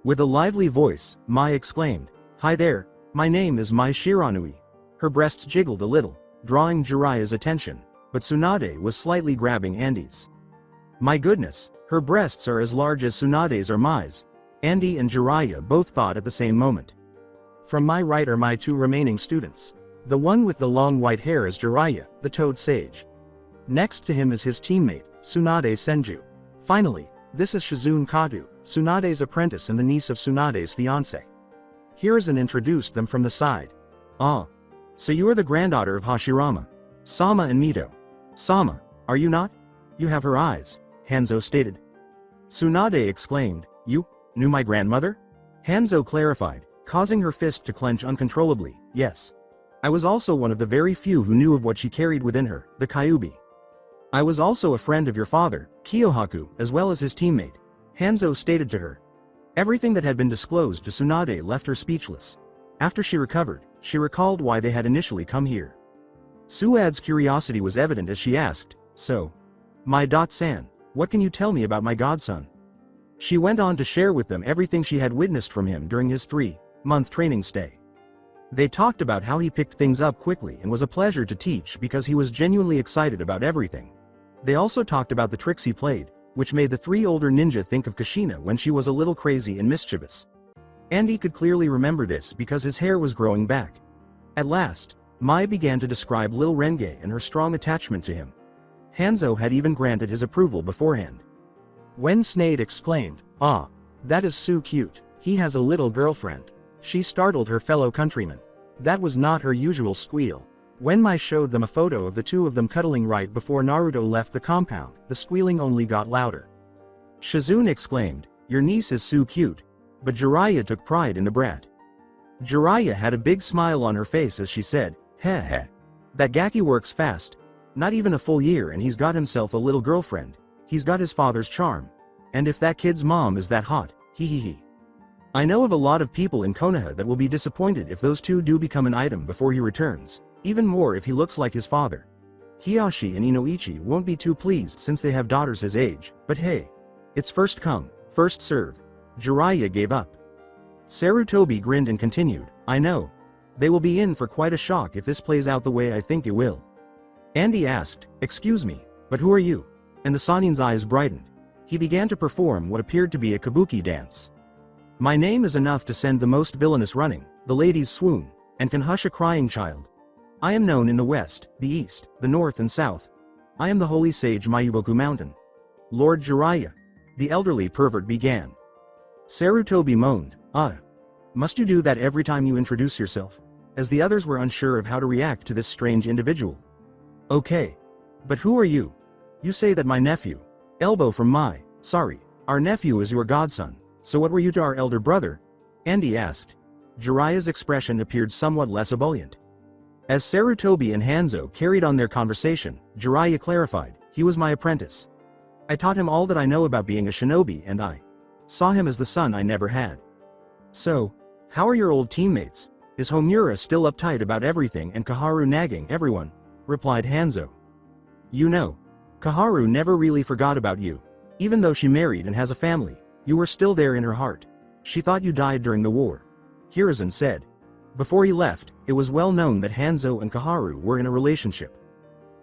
S2: With a lively voice, Mai exclaimed, "Hi there, my name is Mai Shiranui." Her breasts jiggled a little, drawing Jiraiya's attention, but Tsunade was slightly grabbing Andy's. "My goodness, her breasts are as large as Tsunade's or Mai's," Andy and Jiraiya both thought at the same moment. From my right are my two remaining students. The one with the long white hair is Jiraiya, the Toad Sage. Next to him is his teammate, Tsunade Senju. Finally, this is Shizune Kadu, Tsunade's apprentice and the niece of Tsunade's fiancé. Hiruzen introduced them from the side. "Ah. So you are the granddaughter of Hashirama, Sama and Mito." "Sama, are you not? You have her eyes," Hanzo stated. Tsunade exclaimed, "You knew my grandmother?" Hanzo clarified, causing her fist to clench uncontrollably, "Yes. I was also one of the very few who knew of what she carried within her, the Kyuubi. I was also a friend of your father, Kiyohaku, as well as his teammate," Hanzo stated to her. Everything that had been disclosed to Tsunade left her speechless. After she recovered, she recalled why they had initially come here. Suad's curiosity was evident as she asked, "So, Mai-san, what can you tell me about my godson?" She went on to share with them everything she had witnessed from him during his 3-month training stay. They talked about how he picked things up quickly and was a pleasure to teach because he was genuinely excited about everything. They also talked about the tricks he played, which made the three older ninja think of Kushina when she was a little crazy and mischievous. Andy could clearly remember this because his hair was growing back. At last, Mai began to describe Lil Renge and her strong attachment to him. Hanzo had even granted his approval beforehand. When Snade exclaimed, "Ah, that is so cute, he has a little girlfriend," she startled her fellow countrymen. That was not her usual squeal. When Mai showed them a photo of the two of them cuddling right before Naruto left the compound, the squealing only got louder. Shizune exclaimed, "Your niece is so cute," but Jiraiya took pride in the brat. Jiraiya had a big smile on her face as she said, "Heh heh. That Gaki works fast. Not even a full year and he's got himself a little girlfriend. He's got his father's charm. And if that kid's mom is that hot, hee hee hee. I know of a lot of people in Konoha that will be disappointed if those two do become an item before he returns, even more if he looks like his father." Hiyashi and Inoichi won't be too pleased since they have daughters his age, but hey. It's first come, first serve. Jiraiya gave up. Sarutobi grinned and continued, I know. They will be in for quite a shock if this plays out the way I think it will. Andy asked, excuse me, but who are you? And the Sanin's eyes brightened. He began to perform what appeared to be a kabuki dance. My name is enough to send the most villainous running, the ladies swoon, and can hush a crying child. I am known in the west, the east, the north and south. I am the holy sage Mayuboku Mountain. Lord Jiraiya. The elderly pervert began. Sarutobi moaned, must you do that every time you introduce yourself? As the others were unsure of how to react to this strange individual. Okay. But who are you? You say that my nephew. Elbow from sorry, our nephew is your godson, so what were you to our elder brother? Andy asked. Jiraiya's expression appeared somewhat less ebullient. As Sarutobi and Hanzo carried on their conversation, Jiraiya clarified, he was my apprentice. I taught him all that I know about being a shinobi and I saw him as the son I never had. So, how are your old teammates? Is Homura still uptight about everything and Kaharu nagging everyone? Replied Hanzo. You know, Kaharu never really forgot about you. Even though she married and has a family, you were still there in her heart. She thought you died during the war. Hiruzen said. Before he left, it was well known that Hanzo and Kaharu were in a relationship.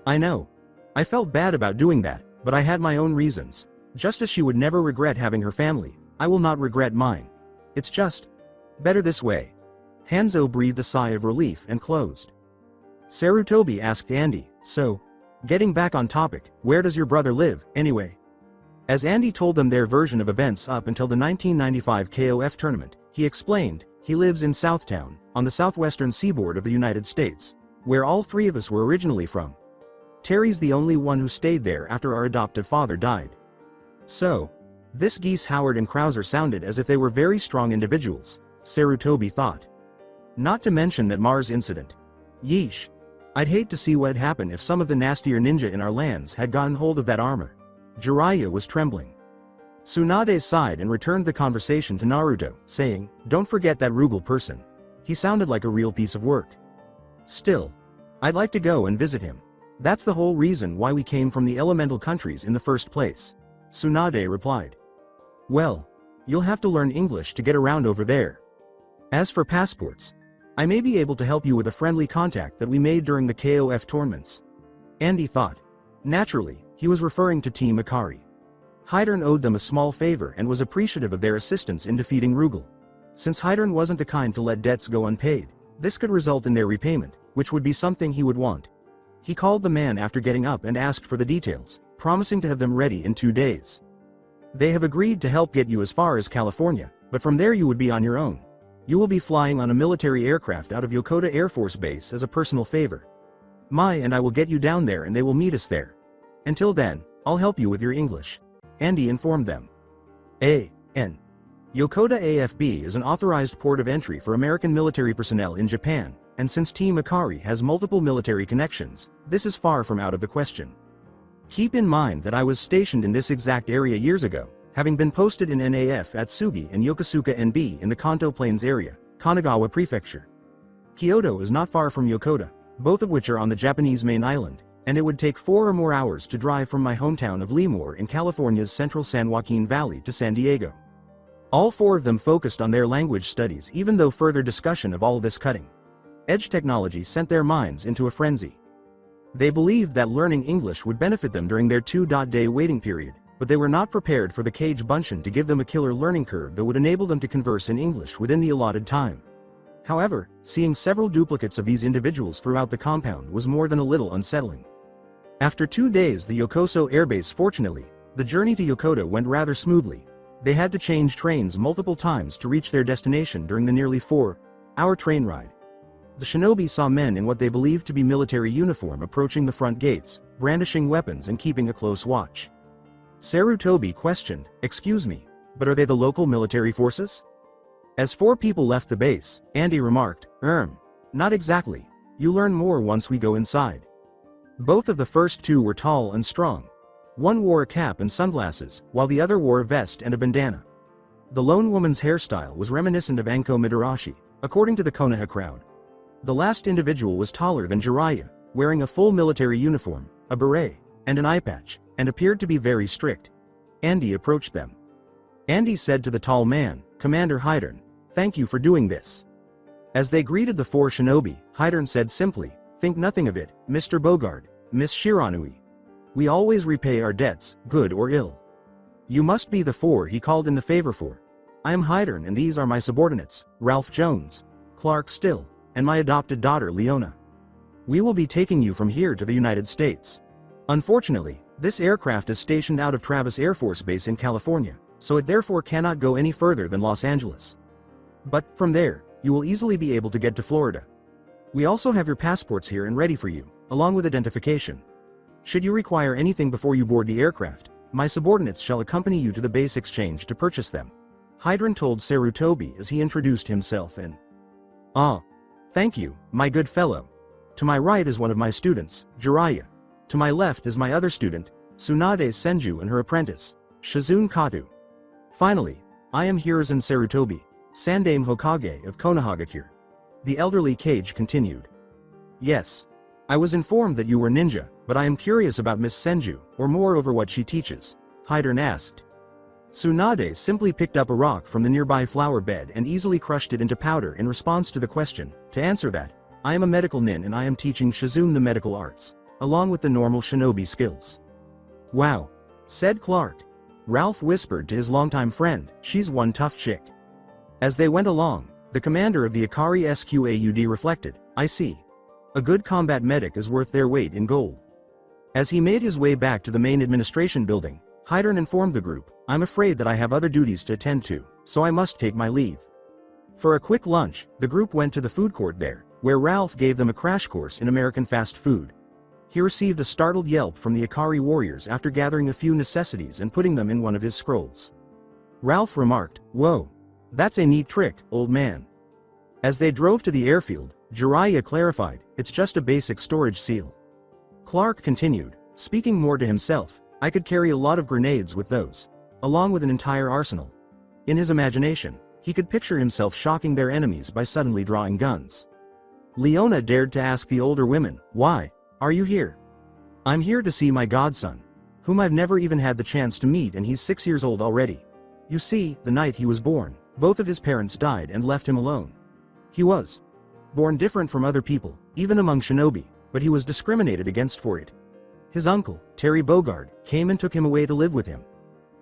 S2: I know. I felt bad about doing that, but I had my own reasons. Just as she would never regret having her family, I will not regret mine. It's just better this way. Hanzo breathed a sigh of relief and closed. Sarutobi asked Andy, so, getting back on topic, where does your brother live, anyway? As Andy told them their version of events up until the 1995 KOF tournament, he explained, he lives in Southtown, on the southwestern seaboard of the United States, where all three of us were originally from. Terry's the only one who stayed there after our adoptive father died. So, this geese Howard and Krauser sounded as if they were very strong individuals, Sarutobi thought. Not to mention that Mars incident. Yeesh. I'd hate to see what'd happen if some of the nastier ninja in our lands had gotten hold of that armor. Jiraiya was trembling. Tsunade sighed and returned the conversation to Naruto, saying, don't forget that Rugal person. He sounded like a real piece of work. Still, I'd like to go and visit him. That's the whole reason why we came from the elemental countries in the first place. Tsunade replied. Well, you'll have to learn English to get around over there. As for passports, I may be able to help you with a friendly contact that we made during the KOF tournaments. Andy thought. Naturally, he was referring to Team Ikari. Hydern owed them a small favor and was appreciative of their assistance in defeating Rugal. Since Hydern wasn't the kind to let debts go unpaid, this could result in their repayment, which would be something he would want. He called the man after getting up and asked for the details, promising to have them ready in 2 days. They have agreed to help get you as far as California, but from there you would be on your own. You will be flying on a military aircraft out of Yokota Air Force Base as a personal favor. Mai and I will get you down there and they will meet us there. Until then, I'll help you with your English. Andy informed them. A.N. Yokota AFB is an authorized port of entry for American military personnel in Japan, and since Team Ikari has multiple military connections, this is far from out of the question. Keep in mind that I was stationed in this exact area years ago, having been posted in NAF at Sugi and Yokosuka NB in the Kanto Plains area, Kanagawa Prefecture. Kyoto is not far from Yokota, both of which are on the Japanese main island, and it would take 4 or more hours to drive from my hometown of Lemoore in California's central San Joaquin Valley to San Diego. All 4 of them focused on their language studies even though further discussion of all this cutting edge technology sent their minds into a frenzy. They believed that learning English would benefit them during their 2-day waiting period, but they were not prepared for the Kage Bunshin to give them a killer learning curve that would enable them to converse in English within the allotted time. However, seeing several duplicates of these individuals throughout the compound was more than a little unsettling. After 2 days the Yokoso airbase fortunately, the journey to Yokota went rather smoothly. They had to change trains multiple times to reach their destination during the nearly 4-hour train ride. The shinobi saw men in what they believed to be military uniform approaching the front gates, brandishing weapons and keeping a close watch. Sarutobi questioned, excuse me, but are they the local military forces? As 4 people left the base, Andy remarked, not exactly. You learn more once we go inside. Both of the first 2 were tall and strong. One wore a cap and sunglasses, while the other wore a vest and a bandana. The lone woman's hairstyle was reminiscent of Anko Midarashi, according to the Konoha crowd. The last individual was taller than Jiraiya, wearing a full military uniform, a beret, and an eye patch, and appeared to be very strict. Andy approached them. Andy said to the tall man, "Commander Hydern, thank you for doing this." As they greeted the four shinobi, Hydern said simply, "Think nothing of it, Mr. Bogard, Miss Shiranui. We always repay our debts, good or ill. You must be the four he called in the favor for. I am Hydern and these are my subordinates, Ralph Jones, Clark Still, and my adopted daughter Leona. We will be taking you from here to the United States. Unfortunately, this aircraft is stationed out of Travis Air Force Base in California, so it therefore cannot go any further than Los Angeles. But, from there, you will easily be able to get to Florida. We also have your passports here and ready for you, along with identification. Should you require anything before you board the aircraft, my subordinates shall accompany you to the base exchange to purchase them." Hydern told Sarutobi as he introduced himself and, "Ah, thank you, my good fellow. To my right is one of my students, Jiraiya. To my left is my other student, Tsunade Senju and her apprentice, Shizune Katu. Finally, I am Hiruzen Sarutobi, Sandame Hokage of Konoha. The elderly Kage continued. "Yes. I was informed that you were ninja, but I am curious about Miss Senju, or moreover what she teaches," Hydern asked. Tsunade simply picked up a rock from the nearby flower bed and easily crushed it into powder in response to the question. "To answer that, I am a medical nin and I am teaching Shizune the medical arts, along with the normal shinobi skills." "Wow," said Clark. Ralph whispered to his longtime friend, "She's one tough chick." As they went along, the commander of the Ikari Squad reflected, "I see. A good combat medic is worth their weight in gold." As he made his way back to the main administration building, Hydern informed the group, "I'm afraid that I have other duties to attend to, so I must take my leave." For a quick lunch, the group went to the food court there, where Ralph gave them a crash course in American fast food. He received a startled yelp from the Ikari warriors after gathering a few necessities and putting them in one of his scrolls. Ralph remarked, "Whoa. That's a neat trick, old man." As they drove to the airfield, Jiraiya clarified, "It's just a basic storage seal." Clark continued, speaking more to himself, "I could carry a lot of grenades with those, along with an entire arsenal." In his imagination, he could picture himself shocking their enemies by suddenly drawing guns. Leona dared to ask the older women, "Why are you here?" "I'm here to see my godson, whom I've never even had the chance to meet, and he's 6 years old already. You see, the night he was born, both of his parents died and left him alone. He was born different from other people, even among shinobi, but he was discriminated against for it. His uncle, Terry Bogard, came and took him away to live with him.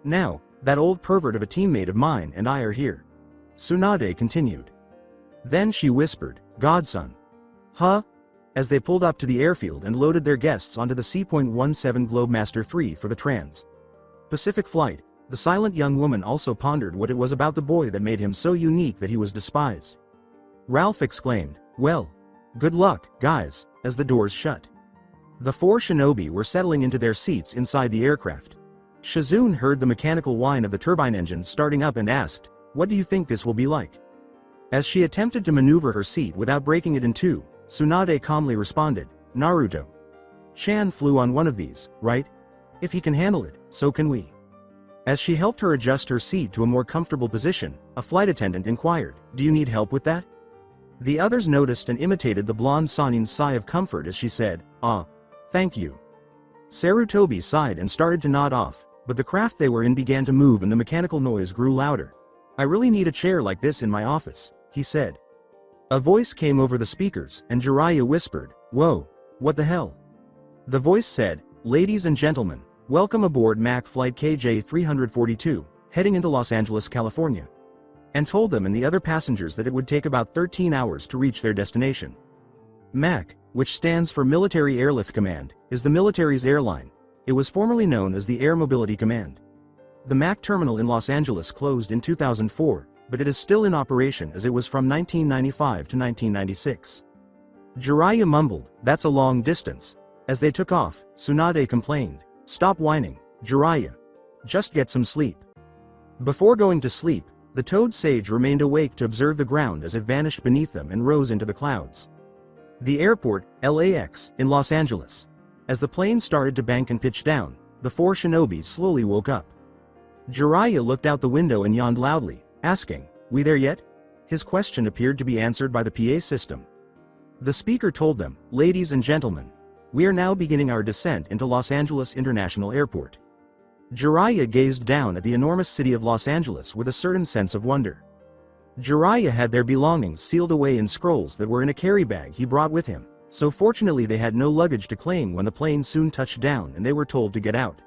S2: Now, that old pervert of a teammate of mine and I are here." Tsunade continued. Then she whispered, "Godson." "Huh?" As they pulled up to the airfield and loaded their guests onto the C.17 Globemaster III for the Trans-Pacific flight, the silent young woman also pondered what it was about the boy that made him so unique that he was despised. Ralph exclaimed, "Well, good luck, guys," as the doors shut. The four shinobi were settling into their seats inside the aircraft. Shizune heard the mechanical whine of the turbine engine starting up and asked, "What do you think this will be like?" As she attempted to maneuver her seat without breaking it in two, Tsunade calmly responded, "Naruto Chan flew on one of these, right? If he can handle it, so can we." As she helped her adjust her seat to a more comfortable position, a flight attendant inquired, "Do you need help with that?" The others noticed and imitated the blonde Sanin's sigh of comfort as she said, "Ah, thank you." Sarutobi sighed and started to nod off, but the craft they were in began to move and the mechanical noise grew louder. "I really need a chair like this in my office," he said. A voice came over the speakers, and Jiraiya whispered, "Whoa, what the hell?" The voice said, "Ladies and gentlemen, welcome aboard MAC Flight KJ-342, heading into Los Angeles, California," and told them and the other passengers that it would take about 13 hours to reach their destination. MAC, which stands for Military Airlift Command, is the military's airline. It was formerly known as the Air Mobility Command. The MAC terminal in Los Angeles closed in 2004, but it is still in operation as it was from 1995 to 1996. Jiraiya mumbled, "That's a long distance." As they took off, Tsunade complained, "Stop whining, Jiraiya. Just get some sleep." Before going to sleep, the Toad Sage remained awake to observe the ground as it vanished beneath them and rose into the clouds. The airport, LAX, in Los Angeles. As the plane started to bank and pitch down, the four shinobi slowly woke up. Jiraiya looked out the window and yawned loudly, asking, "We there yet?" His question appeared to be answered by the PA system. The speaker told them, "Ladies and gentlemen, We are now beginning our descent into Los Angeles International Airport. Jiraiya gazed down at the enormous city of Los Angeles with a certain sense of wonder. Jiraiya had their belongings sealed away in scrolls that were in a carry bag he brought with him, so fortunately they had no luggage to claim when the plane soon touched down and they were told to get out.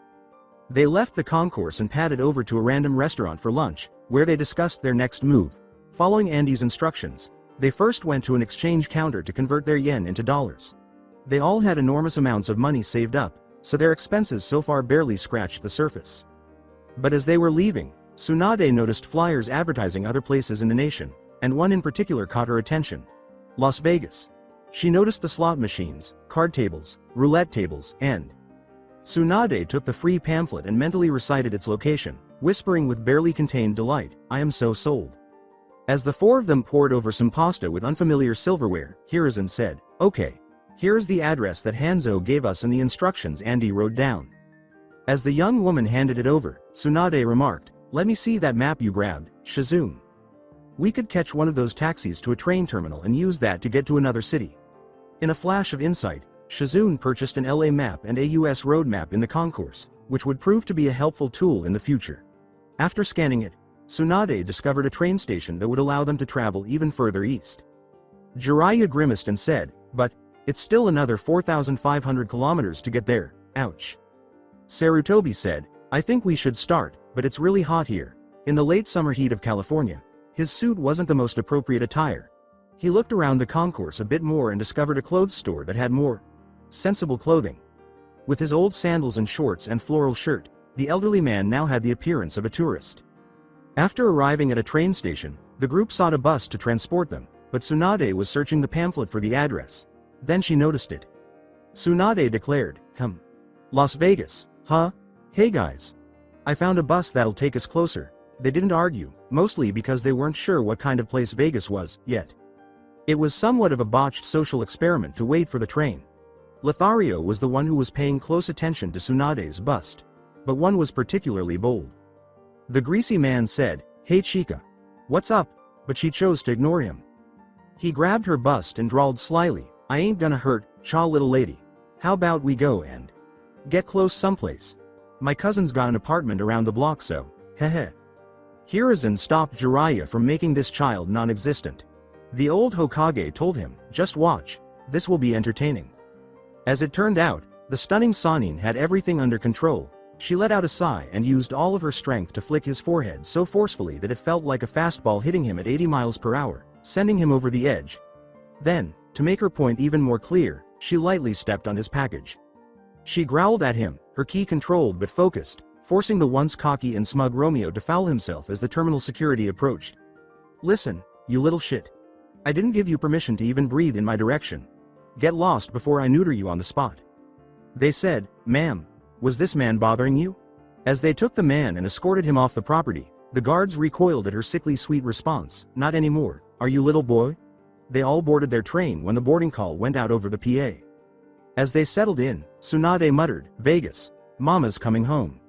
S2: They left the concourse and padded over to a random restaurant for lunch, where they discussed their next move. Following Andy's instructions, they first went to an exchange counter to convert their yen into dollars. They all had enormous amounts of money saved up, so their expenses so far barely scratched the surface. But as they were leaving, Tsunade noticed flyers advertising other places in the nation, and one in particular caught her attention. Las Vegas. She noticed the slot machines, card tables, roulette tables, and Tsunade took the free pamphlet and mentally recited its location, whispering with barely contained delight, "I am so sold." As the four of them poured over some pasta with unfamiliar silverware, Hiruzen said, "Okay. Here is the address that Hanzo gave us and the instructions Andy wrote down." As the young woman handed it over, Tsunade remarked, "Let me see that map you grabbed, Shizune. We could catch one of those taxis to a train terminal and use that to get to another city." In a flash of insight, Shizune purchased an LA map and a US road map in the concourse, which would prove to be a helpful tool in the future. After scanning it, Tsunade discovered a train station that would allow them to travel even further east. Jiraiya grimaced and said, "But it's still another 4,500 kilometers to get there, ouch." Sarutobi said, "I think we should start, but it's really hot here." In the late summer heat of California, his suit wasn't the most appropriate attire. He looked around the concourse a bit more and discovered a clothes store that had more sensible clothing. With his old sandals and shorts and floral shirt, the elderly man now had the appearance of a tourist. After arriving at a train station, the group sought a bus to transport them, but Tsunade was searching the pamphlet for the address. Then she noticed it. Tsunade declared, Las Vegas, huh? Hey guys. I found a bus that'll take us closer." They didn't argue, mostly because they weren't sure what kind of place Vegas was, yet. It was somewhat of a botched social experiment to wait for the train. Lothario was the one who was paying close attention to Tsunade's bust. But one was particularly bold. The greasy man said, "Hey chica. What's up?" But she chose to ignore him. He grabbed her bust and drawled slyly, "I ain't gonna hurt, cha little lady. How about we go and get close someplace? My cousin's got an apartment around the block, so, heh." Hiruzen stopped Jiraiya from making this child non-existent. The old Hokage told him, "Just watch, this will be entertaining." As it turned out, the stunning Sannin had everything under control. She let out a sigh and used all of her strength to flick his forehead so forcefully that it felt like a fastball hitting him at 80 miles per hour, sending him over the edge. Then, to make her point even more clear, she lightly stepped on his package. She growled at him, her ki controlled but focused, forcing the once cocky and smug Romeo to foul himself as the terminal security approached. "Listen, you little shit. I didn't give you permission to even breathe in my direction. Get lost before I neuter you on the spot." They said, "Ma'am, was this man bothering you?" As they took the man and escorted him off the property, the guards recoiled at her sickly sweet response, "Not anymore, are you little boy?" They all boarded their train when the boarding call went out over the PA. As they settled in, Tsunade muttered, "Vegas. Mama's coming home."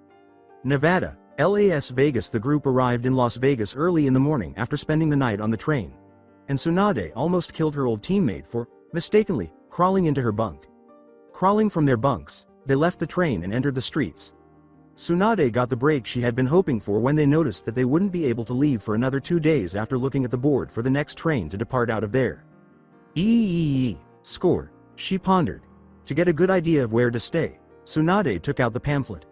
S2: Nevada, Las Vegas. The group arrived in Las Vegas early in the morning after spending the night on the train. And Tsunade almost killed her old teammate for, mistakenly, crawling into her bunk. Crawling from their bunks, they left the train and entered the streets. Tsunade got the break she had been hoping for when they noticed that they wouldn't be able to leave for another 2 days after looking at the board for the next train to depart out of there. Score, she pondered. To get a good idea of where to stay, Tsunade took out the pamphlet.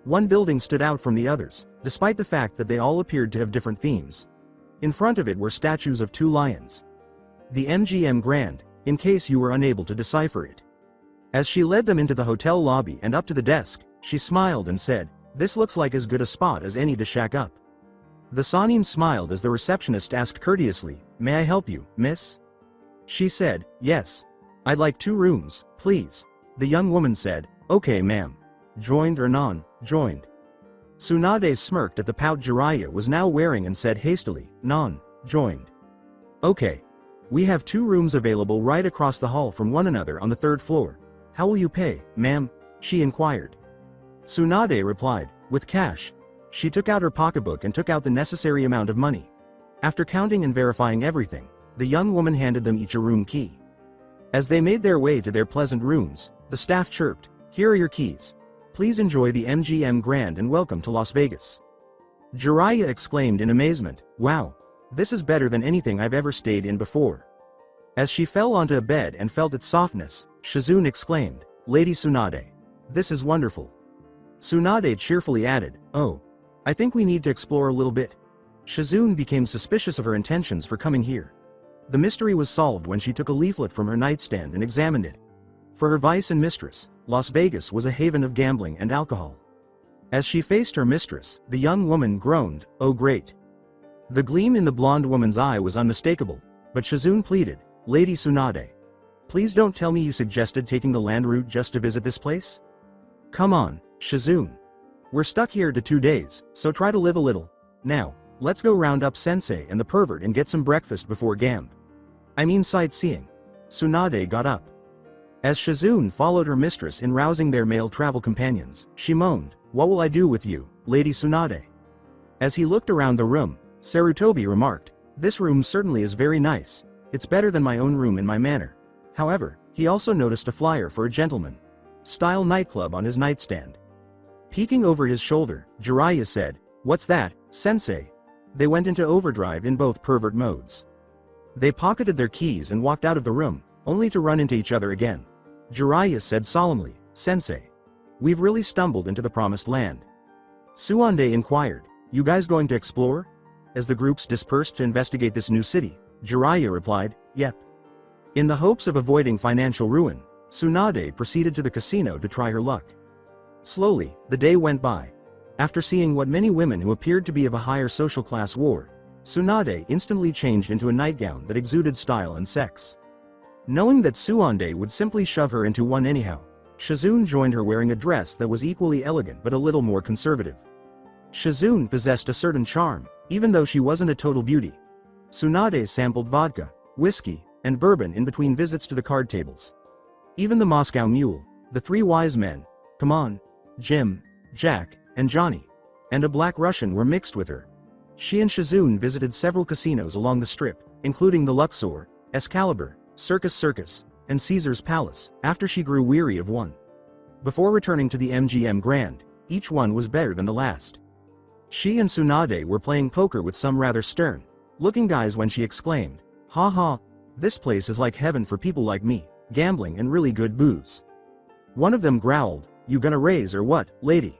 S2: One building stood out from the others, despite the fact that they all appeared to have different themes. In front of it were statues of 2 lions. The MGM Grand, in case you were unable to decipher it. As she led them into the hotel lobby and up to the desk, she smiled and said, "This looks like as good a spot as any to shack up." The Sannin smiled as the receptionist asked courteously, "May I help you, miss?" She said, "Yes. I'd like 2 rooms, please." The young woman said, "Okay ma'am. Joined or non-joined?" Tsunade smirked at the pout Jiraiya was now wearing and said hastily, "Non-joined." "Okay. We have 2 rooms available right across the hall from one another on the 3rd floor. How will you pay, ma'am?" she inquired. Tsunade replied, "With cash." She took out her pocketbook and took out the necessary amount of money. After counting and verifying everything, the young woman handed them each a room key. As they made their way to their pleasant rooms, the staff chirped, "Here are your keys. Please enjoy the MGM Grand and welcome to Las Vegas." Jiraiya exclaimed in amazement, "Wow! This is better than anything I've ever stayed in before." As she fell onto a bed and felt its softness, Shizune exclaimed, "Lady Tsunade, this is wonderful." Tsunade cheerfully added, "Oh, I think we need to explore a little bit." Shizune became suspicious of her intentions for coming here. The mystery was solved when she took a leaflet from her nightstand and examined it. For her vice and mistress, Las Vegas was a haven of gambling and alcohol. As she faced her mistress, the young woman groaned, "Oh great." The gleam in the blonde woman's eye was unmistakable, but Shizune pleaded, "Lady Tsunade, please don't tell me you suggested taking the land route just to visit this place? Come on, Shizune. We're stuck here to 2 days, so try to live a little. Now, let's go round up Sensei and the pervert and get some breakfast before sightseeing." Tsunade got up. As Shizune followed her mistress in rousing their male travel companions, she moaned, "What will I do with you, Lady Tsunade?" As he looked around the room, Sarutobi remarked, "This room certainly is very nice. It's better than my own room in my manor." However, he also noticed a flyer for a gentleman-style nightclub on his nightstand. Peeking over his shoulder, Jiraiya said, "What's that, Sensei?" They went into overdrive in both pervert modes. They pocketed their keys and walked out of the room, only to run into each other again. Jiraiya said solemnly, "Sensei, we've really stumbled into the promised land." Suande inquired, "You guys going to explore?" As the groups dispersed to investigate this new city, Jiraiya replied, "Yep." In the hopes of avoiding financial ruin, Tsunade proceeded to the casino to try her luck. Slowly, the day went by. After seeing what many women who appeared to be of a higher social class wore, Tsunade instantly changed into a nightgown that exuded style and sex. Knowing that Suande would simply shove her into one anyhow, Shizune joined her wearing a dress that was equally elegant but a little more conservative. Shizune possessed a certain charm, even though she wasn't a total beauty. Tsunade sampled vodka, whiskey, and bourbon in between visits to the card tables. Even the Moscow Mule, the 3 wise men, come on, Jim, Jack, and Johnny, and a black Russian were mixed with her. She and Shizune visited several casinos along the strip, including the Luxor, Excalibur, Circus, and Caesar's Palace, after she grew weary of one. Before returning to the MGM Grand, each one was better than the last. She and Tsunade were playing poker with some rather stern-looking guys when she exclaimed, "Ha ha, this place is like heaven for people like me, gambling and really good booze." One of them growled, "You gonna raise or what, lady?"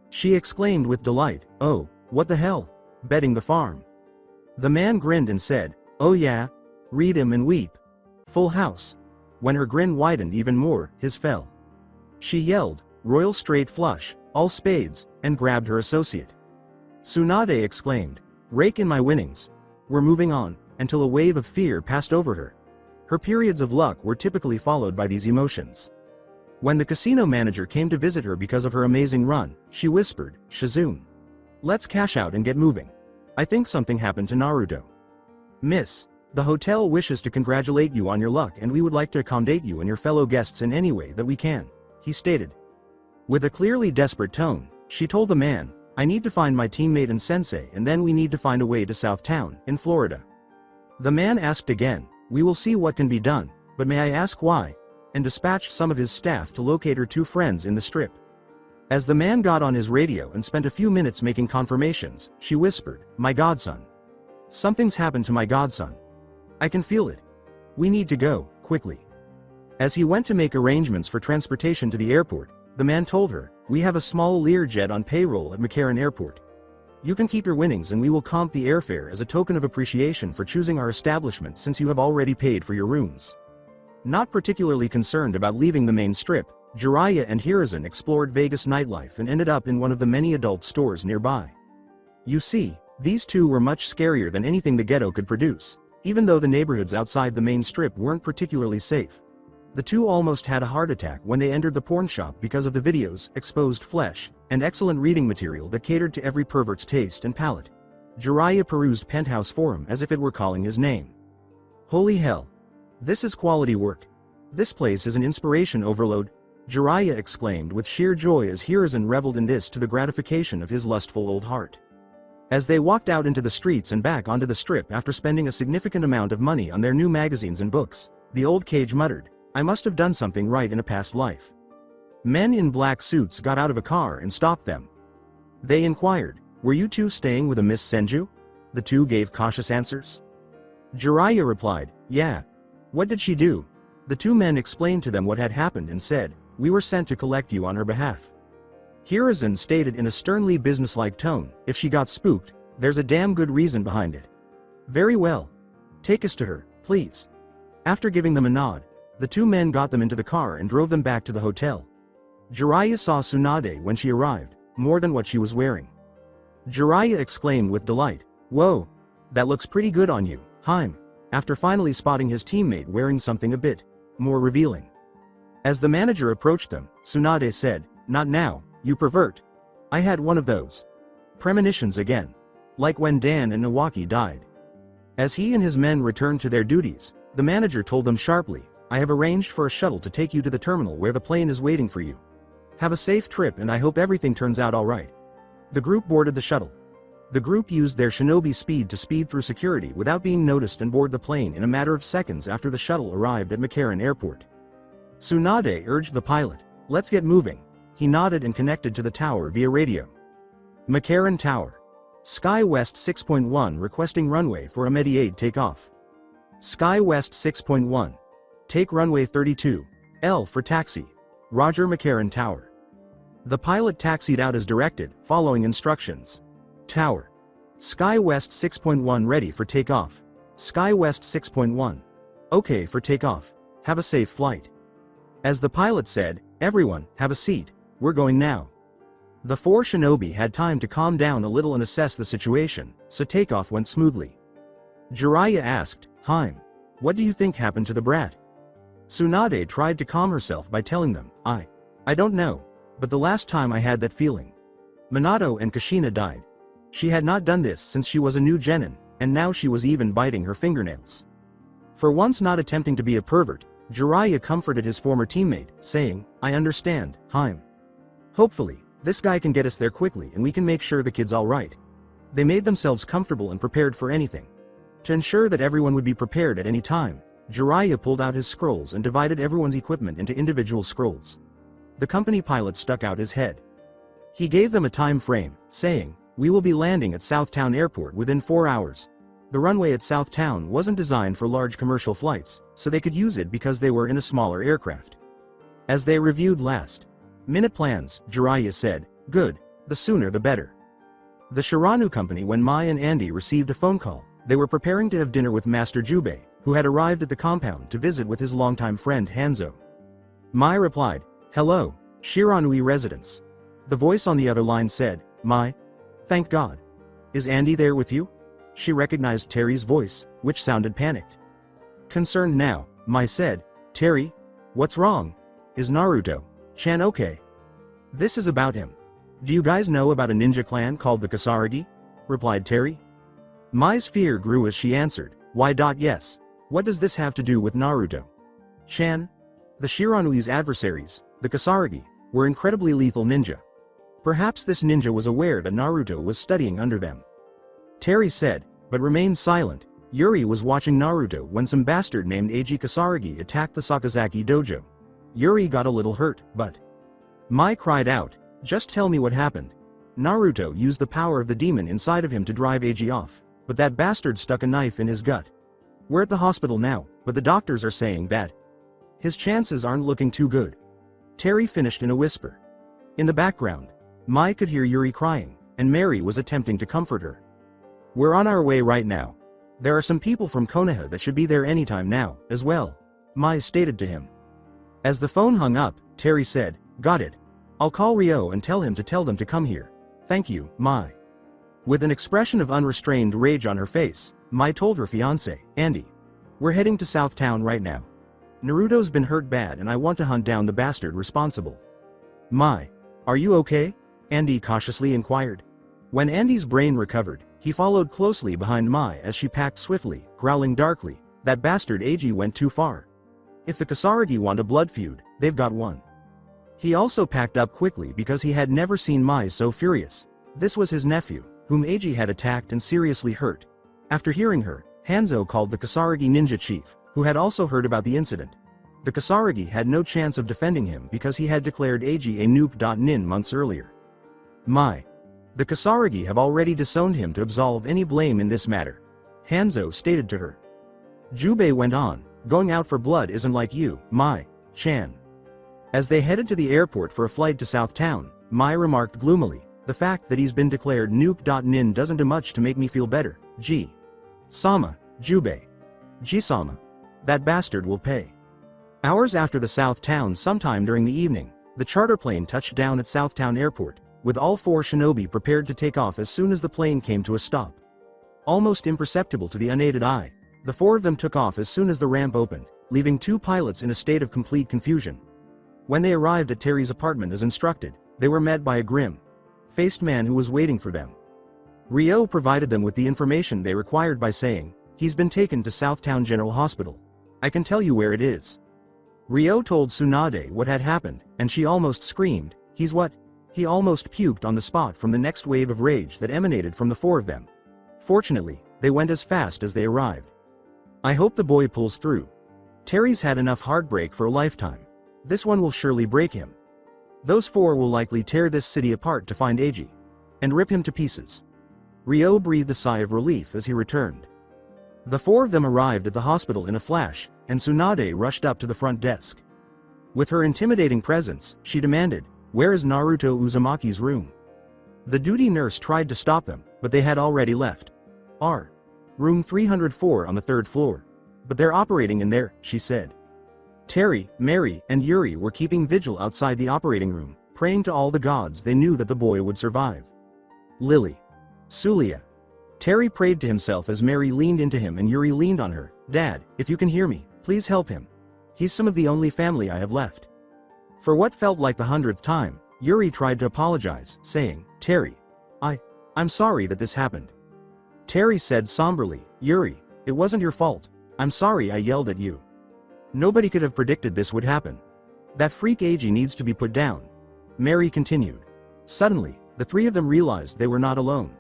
S2: She exclaimed with delight, "Oh, what the hell, betting the farm." The man grinned and said, "Oh yeah, read him and weep. Full house." When her grin widened even more, his fell. She yelled, "Royal straight flush, all spades," and grabbed her associate. Tsunade exclaimed, "Rake in my winnings." We're moving on, until a wave of fear passed over her. Her periods of luck were typically followed by these emotions. When the casino manager came to visit her because of her amazing run, she whispered, "Shizune, let's cash out and get moving. I think something happened to Naruto." "Miss, the hotel wishes to congratulate you on your luck and we would like to accommodate you and your fellow guests in any way that we can," he stated. With a clearly desperate tone, she told the man, "I need to find my teammate and sensei and then we need to find a way to Southtown, in Florida." The man asked again, "We will see what can be done, but may I ask why?" and dispatched some of his staff to locate her 2 friends in the strip. As the man got on his radio and spent a few minutes making confirmations, she whispered, "My godson. Something's happened to my godson. I can feel it. We need to go, quickly." As he went to make arrangements for transportation to the airport, the man told her, "We have a small Learjet on payroll at McCarran Airport. You can keep your winnings and we will comp the airfare as a token of appreciation for choosing our establishment since you have already paid for your rooms." Not particularly concerned about leaving the main strip, Jiraiya and Hiruzen explored Vegas nightlife and ended up in one of the many adult stores nearby. You see, these 2 were much scarier than anything the ghetto could produce, even though the neighborhoods outside the main strip weren't particularly safe. The 2 almost had a heart attack when they entered the porn shop because of the videos, exposed flesh, and excellent reading material that catered to every pervert's taste and palate. Jiraiya perused Penthouse Forum as if it were calling his name. Holy hell. This is quality work. This place is an inspiration overload, Jiraiya exclaimed with sheer joy as Hiruzen reveled in this to the gratification of his lustful old heart. As they walked out into the streets and back onto the strip after spending a significant amount of money on their new magazines and books, The old Cage muttered. I must have done something right in a past life. Men in black suits got out of a car and stopped them. They inquired, were you two staying with a Miss Senju? The two gave cautious answers. Jiraiya replied, yeah. What did she do? The two men explained to them what had happened and said, we were sent to collect you on her behalf. Hiruzen stated in a sternly businesslike tone, if she got spooked, there's a damn good reason behind it. Very well. Take us to her, please. After giving them a nod, the two men got them into the car and drove them back to the hotel. Jiraiya saw Tsunade when she arrived, more than what she was wearing. Jiraiya exclaimed with delight, whoa, that looks pretty good on you, Haim, after finally spotting his teammate wearing something a bit more revealing. As the manager approached them, Tsunade said, not now, you pervert. I had one of those premonitions again. Like when Dan and Nawaki died. As he and his men returned to their duties, the manager told them sharply, I have arranged for a shuttle to take you to the terminal where the plane is waiting for you. Have a safe trip and I hope everything turns out alright. The group boarded the shuttle. The group used their shinobi speed to speed through security without being noticed and board the plane in a matter of seconds after the shuttle arrived at Makaran Airport. Tsunade urged the pilot, let's get moving. He nodded and connected to the tower via radio. Makaran Tower. Sky West 6.1 requesting runway for immediate takeoff. Sky West 6.1. Take runway 32. L for taxi. Roger. Makaran Tower. The pilot taxied out as directed, following instructions. Tower. Sky West 6.1 ready for takeoff. Sky West 6.1. Okay for takeoff. Have a safe flight. As the pilot said, everyone, have a seat, we're going now. The four shinobi had time to calm down a little and assess the situation, so takeoff went smoothly. Jiraiya asked, Haim, what do you think happened to the brat? Tsunade tried to calm herself by telling them, I don't know, but the last time I had that feeling. Minato and Kushina died. She had not done this since she was a new genin, and now she was even biting her fingernails. For once not attempting to be a pervert, Jiraiya comforted his former teammate, saying, I understand, Haim. Hopefully, this guy can get us there quickly and we can make sure the kid's alright. They made themselves comfortable and prepared for anything. To ensure that everyone would be prepared at any time, Jiraiya pulled out his scrolls and divided everyone's equipment into individual scrolls. The company pilot stuck out his head. He gave them a time frame, saying, we will be landing at Southtown Airport within 4 hours. The runway at Southtown wasn't designed for large commercial flights, so they could use it because they were in a smaller aircraft. As they reviewed last minute plans, Jiraiya said, good, the sooner the better. The Shiranui company. When Mai and Andy received a phone call, they were preparing to have dinner with Master Jubei, who had arrived at the compound to visit with his longtime friend Hanzo. Mai replied, hello, Shiranui residence. The voice on the other line said, Mai? Thank God. Is Andy there with you? She recognized Terry's voice, which sounded panicked. Concerned now, Mai said, Terry? What's wrong? Is Naruto-chan okay? This is about him. Do you guys know about a ninja clan called the Kasaragi? Replied Terry. Mai's fear grew as she answered, why? Yes. What does this have to do with Naruto-chan? The Shiranui's adversaries, the Kasaragi, were incredibly lethal ninja. Perhaps this ninja was aware that Naruto was studying under them. Terry said, but remained silent. Yuri was watching Naruto when some bastard named Eiji Kasaragi attacked the Sakazaki dojo. Yuri got a little hurt, but Mai cried out, just tell me what happened. Naruto used the power of the demon inside of him to drive Eiji off, but that bastard stuck a knife in his gut. We're at the hospital now, but the doctors are saying that his chances aren't looking too good. Terry finished in a whisper. In the background, Mai could hear Yuri crying, and Mary was attempting to comfort her. We're on our way right now. There are some people from Konoha that should be there anytime now, as well, Mai stated to him. As the phone hung up, Terry said, got it. I'll call Ryo and tell them to come here. Thank you, Mai. With an expression of unrestrained rage on her face, Mai told her fiancé, Andy. We're heading to Southtown right now. Naruto's been hurt bad and I want to hunt down the bastard responsible. Mai. Are you okay? Andy cautiously inquired. When Andy's brain recovered, he followed closely behind Mai as she packed swiftly, growling darkly, that bastard Eiji went too far. If the Kasaragi want a blood feud, they've got one. He also packed up quickly because he had never seen Mai so furious. This was his nephew, whom Eiji had attacked and seriously hurt. After hearing her, Hanzo called the Kasaragi ninja chief, who had also heard about the incident. The Kasaragi had no chance of defending him because he had declared Eiji a noob. Months earlier. The Kasaragi have already disowned him to absolve any blame in this matter, Hanzo stated to her. Jubei went on, going out for blood isn't like you, Chan. As they headed to the airport for a flight to Southtown, Mai remarked gloomily, the fact that he's been declared noob. Doesn't do much to make me feel better, Sama, Jubei. Sama. That bastard will pay. Hours after the Southtown, sometime during the evening, the charter plane touched down at Southtown Airport, with all 4 shinobi prepared to take off as soon as the plane came to a stop. Almost imperceptible to the unaided eye, the 4 of them took off as soon as the ramp opened, leaving 2 pilots in a state of complete confusion. When they arrived at Terry's apartment as instructed, they were met by a grim-faced man who was waiting for them. Ryo provided them with the information they required by saying, he's been taken to Southtown General Hospital. I can tell you where it is. Ryo told Tsunade what had happened, and she almost screamed, he's what? He almost puked on the spot from the next wave of rage that emanated from the 4 of them. Fortunately, they went as fast as they arrived. I hope the boy pulls through. Terry's had enough heartbreak for a lifetime. This one will surely break him. Those 4 will likely tear this city apart to find Eiji. And rip him to pieces. Ryo breathed a sigh of relief as he returned. The 4 of them arrived at the hospital in a flash, and Tsunade rushed up to the front desk. With her intimidating presence, she demanded, where is Naruto Uzumaki's room? The duty nurse tried to stop them, but they had already left. Room 304 on the 3rd floor. But they're operating in there, she said. Terry, Mary, and Yuri were keeping vigil outside the operating room, praying to all the gods they knew that the boy would survive. Lily. Sulia. Terry prayed to himself as Mary leaned into him and Yuri leaned on her. Dad, if you can hear me, please help him. He's some of the only family I have left. For what felt like the 100th time, Yuri tried to apologize, saying, Terry. I'm sorry that this happened. Terry said somberly, Yuri, it wasn't your fault. I'm sorry I yelled at you. Nobody could have predicted this would happen. That freak Eiji needs to be put down. Mary continued. Suddenly, the 3 of them realized they were not alone.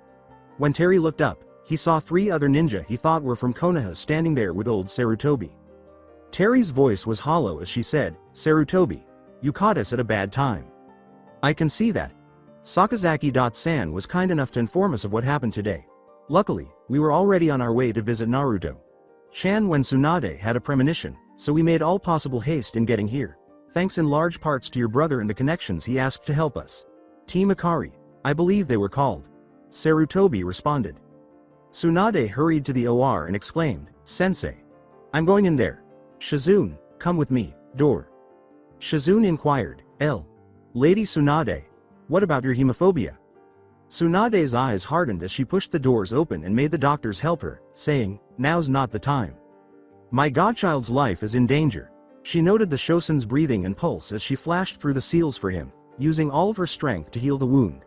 S2: When Terry looked up, he saw 3 other ninja he thought were from Konoha standing there with old Sarutobi. Terry's voice was hollow as she said, Sarutobi, you caught us at a bad time. I can see that. Sakazaki-san was kind enough to inform us of what happened today. Luckily, we were already on our way to visit Naruto. Chan when Tsunade had a premonition, so we made all possible haste in getting here. Thanks in large parts to your brother and the connections he asked to help us. Team Ikari, I believe they were called. Sarutobi responded. Tsunade hurried to the OR and exclaimed, Sensei. I'm going in there. Shizune, come with me, door. Shizune inquired, Lady Tsunade, what about your hemophobia? Tsunade's eyes hardened as she pushed the doors open and made the doctors help her, saying, now's not the time. My godchild's life is in danger. She noted the Shosen's breathing and pulse as she flashed through the seals for him, using all of her strength to heal the wound.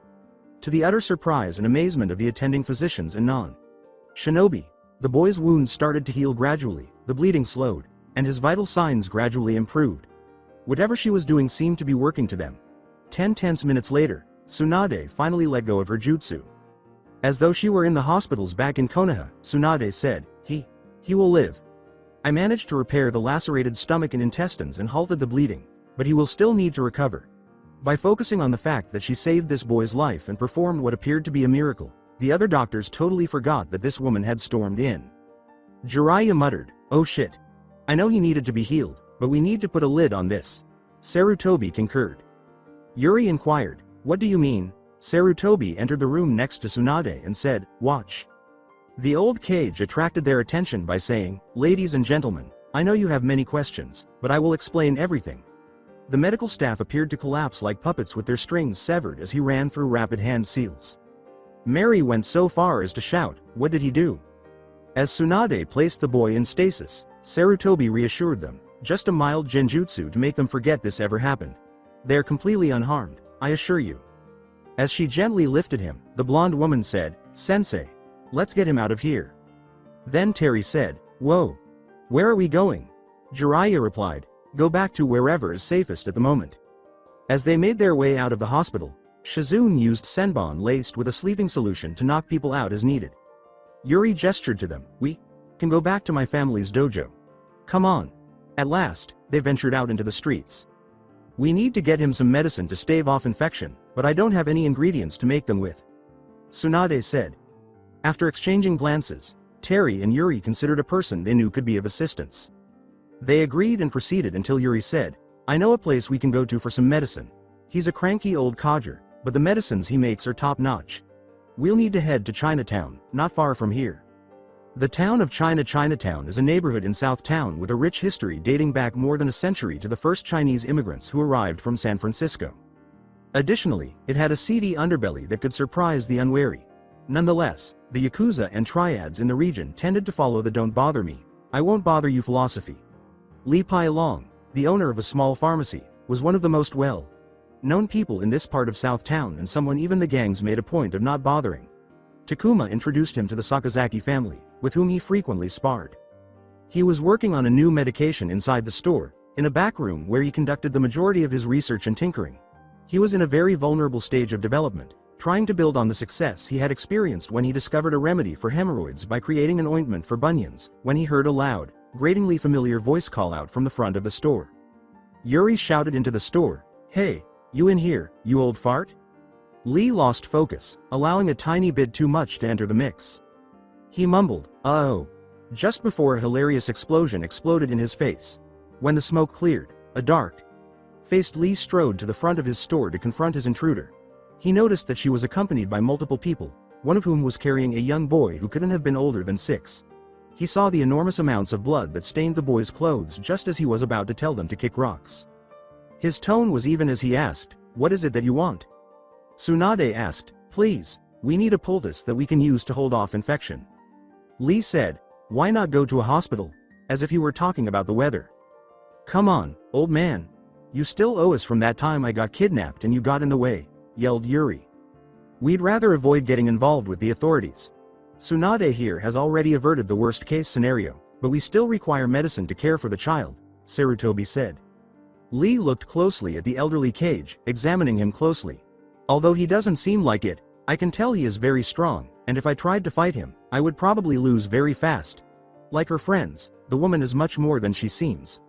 S2: To the utter surprise and amazement of the attending physicians and non-shinobi, the boy's wound started to heal gradually, the bleeding slowed, and his vital signs gradually improved. Whatever she was doing seemed to be working to them. 10 tense minutes later, Tsunade finally let go of her jutsu. As though she were in the hospitals back in Konoha, Tsunade said, He will live. I managed to repair the lacerated stomach and intestines and halted the bleeding, but he will still need to recover. By focusing on the fact that she saved this boy's life and performed what appeared to be a miracle, the other doctors totally forgot that this woman had stormed in. Jiraiya muttered, oh shit. I know he needed to be healed, but we need to put a lid on this. Sarutobi concurred. Yuri inquired, what do you mean? Sarutobi entered the room next to Tsunade and said, watch. The old cage attracted their attention by saying, ladies and gentlemen, I know you have many questions, but I will explain everything. The medical staff appeared to collapse like puppets with their strings severed as he ran through rapid hand seals. Mary went so far as to shout, what did he do? As Tsunade placed the boy in stasis, Sarutobi reassured them, just a mild genjutsu to make them forget this ever happened. They're completely unharmed, I assure you. As she gently lifted him, the blonde woman said, Sensei, let's get him out of here. Then Terry said, whoa. Where are we going? Jiraiya replied, go back to wherever is safest at the moment. As they made their way out of the hospital, Shizune used senbon laced with a sleeping solution to knock people out as needed. Yuri gestured to them, we can go back to my family's dojo. Come on. At last, they ventured out into the streets. We need to get him some medicine to stave off infection, but I don't have any ingredients to make them with, Tsunade said. After exchanging glances, Terry and Yuri considered a person they knew could be of assistance. They agreed and proceeded until Yuri said, I know a place we can go to for some medicine. He's a cranky old codger, but the medicines he makes are top-notch. We'll need to head to Chinatown, not far from here. The town of Chinatown is a neighborhood in Southtown with a rich history dating back more than a century to the first Chinese immigrants who arrived from San Francisco. Additionally, it had a seedy underbelly that could surprise the unwary. Nonetheless, the Yakuza and triads in the region tended to follow the don't bother me, I won't bother you philosophy. Li Pai Long, the owner of a small pharmacy, was one of the most well-known people in this part of Southtown and someone even the gangs made a point of not bothering. Takuma introduced him to the Sakazaki family, with whom he frequently sparred. He was working on a new medication inside the store, in a back room where he conducted the majority of his research and tinkering. He was in a very vulnerable stage of development, trying to build on the success he had experienced when he discovered a remedy for hemorrhoids by creating an ointment for bunions, when he heard a loud, gratingly familiar voice call out from the front of the store. Yuri shouted into the store, Hey, you in here, you old fart? Lee lost focus, allowing a tiny bit too much to enter the mix. He mumbled, oh, just before a hilarious explosion exploded in his face. When the smoke cleared, a dark-faced Lee strode to the front of his store to confront his intruder. He noticed that she was accompanied by multiple people, one of whom was carrying a young boy who couldn't have been older than 6. He saw the enormous amounts of blood that stained the boy's clothes just as he was about to tell them to kick rocks. His tone was even as he asked, What is it that you want? Tsunade asked, Please, we need a poultice that we can use to hold off infection. Lee said, Why not go to a hospital? As if he were talking about the weather. Come on, old man. You still owe us from that time I got kidnapped and you got in the way, yelled Yuri. We'd rather avoid getting involved with the authorities. Tsunade here has already averted the worst case scenario, but we still require medicine to care for the child, Sarutobi said. Lee looked closely at the elderly Cage, examining him closely. Although he doesn't seem like it, I can tell he is very strong, and if I tried to fight him, I would probably lose very fast. Like her friends, the woman is much more than she seems.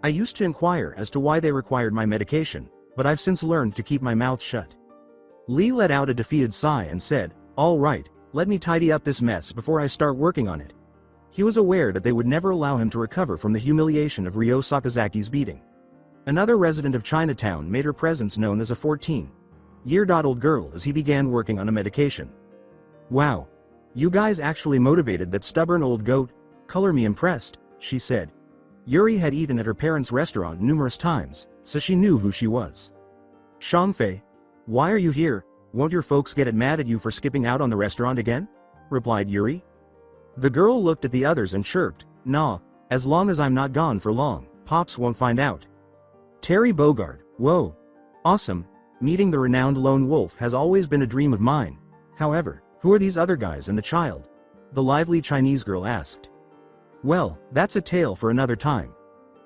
S2: I used to inquire as to why they required my medication, but I've since learned to keep my mouth shut. Lee let out a defeated sigh and said, All right, let me tidy up this mess before I start working on it. He was aware that they would never allow him to recover from the humiliation of Ryo Sakazaki's beating. Another resident of Chinatown made her presence known as a 14-year-old girl as he began working on a medication. Wow. You guys actually motivated that stubborn old goat, color me impressed, she said. Yuri had eaten at her parents' restaurant numerous times, so she knew who she was. Shangfei, why are you here? Won't your folks get mad at you for skipping out on the restaurant again? Replied Yuri. The girl looked at the others and chirped, Nah, as long as I'm not gone for long, Pops won't find out. Terry Bogard, whoa. Awesome, meeting the renowned lone wolf has always been a dream of mine. However, who are these other guys and the child? The lively Chinese girl asked. Well, that's a tale for another time.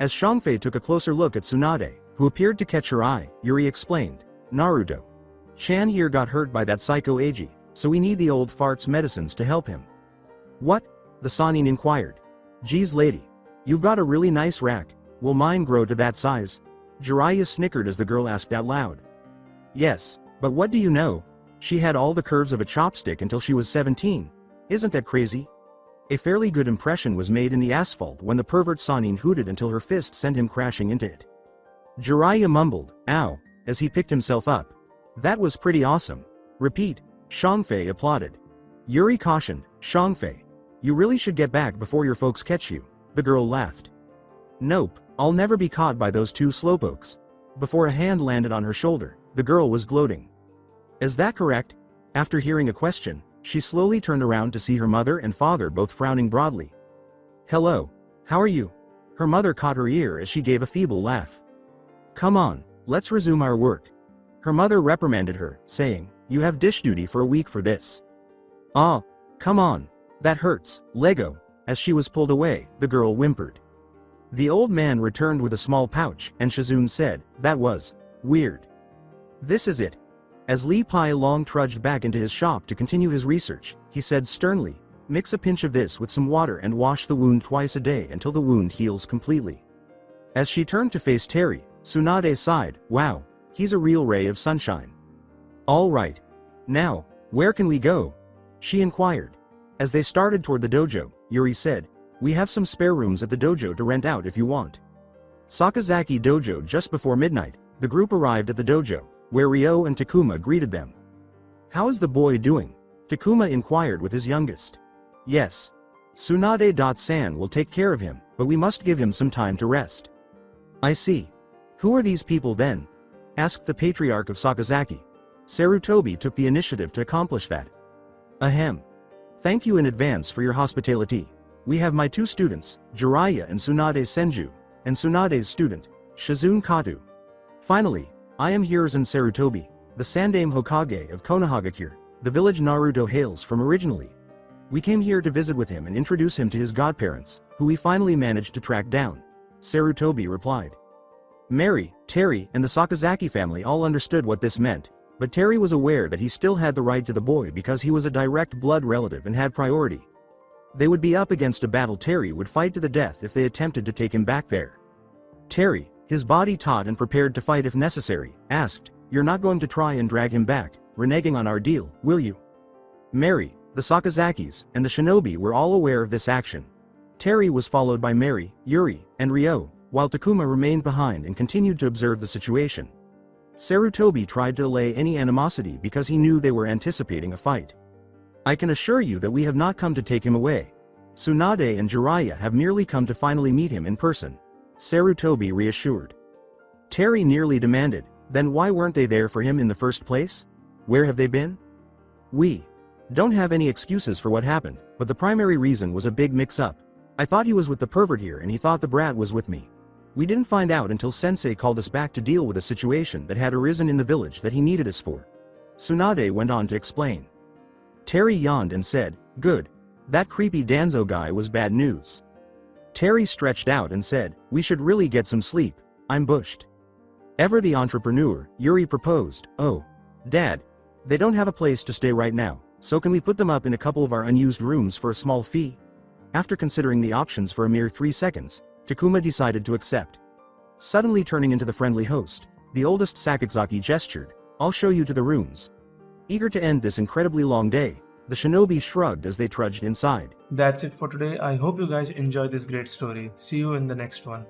S2: As Shangfei took a closer look at Tsunade, who appeared to catch her eye, Yuri explained, Naruto. Chan here got hurt by that psycho Eiji, so we need the old fart's medicines to help him. What? The Sanin inquired. Geez lady. You've got a really nice rack, will mine grow to that size? Jiraiya snickered as the girl asked out loud. Yes, but what do you know? She had all the curves of a chopstick until she was 17. Isn't that crazy? A fairly good impression was made in the asphalt when the pervert Sanin hooted until her fist sent him crashing into it. Jiraiya mumbled, ow, as he picked himself up. That was pretty awesome. Repeat, Shangfei applauded. Yuri cautioned, Shangfei. You really should get back before your folks catch you, the girl laughed. Nope, I'll never be caught by those two slowpokes. Before a hand landed on her shoulder, the girl was gloating. Is that correct? After hearing a question, she slowly turned around to see her mother and father both frowning broadly. Hello, how are you? Her mother caught her ear as she gave a feeble laugh. Come on, let's resume our work. Her mother reprimanded her, saying, You have dish duty for a week for this. Ah, come on, that hurts, Lego. As she was pulled away, the girl whimpered. The old man returned with a small pouch, and Shizune said, That was weird. This is it. As Li Pai Long trudged back into his shop to continue his research, he said sternly, Mix a pinch of this with some water and wash the wound twice a day until the wound heals completely. As she turned to face Terry, Tsunade sighed, wow, he's a real ray of sunshine. All right. Now, where can we go? She inquired. As they started toward the dojo, Yuri said, we have some spare rooms at the dojo to rent out if you want. Sakazaki Dojo. Just before midnight, the group arrived at the dojo, where Ryo and Takuma greeted them. How is the boy doing? Takuma inquired with his youngest. Yes. Tsunade-san will take care of him, but we must give him some time to rest. I see. Who are these people then? Asked the patriarch of Sakazaki. Sarutobi took the initiative to accomplish that. Ahem. Thank you in advance for your hospitality. We have my two students, Jiraiya and Tsunade Senju, and Tsunade's student, Shizune Katu. Finally, I am Hiruzen Sarutobi, the Sandaime Hokage of Konoha, the village Naruto hails from originally. We came here to visit with him and introduce him to his godparents, who we finally managed to track down. Sarutobi replied. Mary, Terry, and the Sakazaki family all understood what this meant, but Terry was aware that he still had the right to the boy because he was a direct blood relative and had priority. They would be up against a battle. Terry would fight to the death if they attempted to take him back there. Terry, his body taut and prepared to fight if necessary, asked, You're not going to try and drag him back, reneging on our deal, will you? Mary, the Sakazakis, and the shinobi were all aware of this action. Terry was followed by Mary, Yuri, and Ryo, while Takuma remained behind and continued to observe the situation. Sarutobi tried to allay any animosity because he knew they were anticipating a fight. I can assure you that we have not come to take him away. Tsunade and Jiraiya have merely come to finally meet him in person. Sarutobi reassured. Terry nearly demanded, then why weren't they there for him in the first place? Where have they been? We don't have any excuses for what happened, but the primary reason was a big mix-up. I thought he was with the pervert here and he thought the brat was with me. We didn't find out until Sensei called us back to deal with a situation that had arisen in the village that he needed us for. Tsunade went on to explain. Terry yawned and said, Good. That creepy Danzo guy was bad news. Terry stretched out and said, We should really get some sleep. I'm bushed. Ever the entrepreneur, Yuri proposed, Oh, Dad. They don't have a place to stay right now, so can we put them up in a couple of our unused rooms for a small fee? After considering the options for a mere 3 seconds, Takuma decided to accept. Suddenly turning into the friendly host, the oldest Sakazaki gestured, I'll show you to the rooms. Eager to end this incredibly long day, the shinobi shrugged as they trudged inside.
S1: That's it for today. I hope you guys enjoyed this great story. See you in the next one.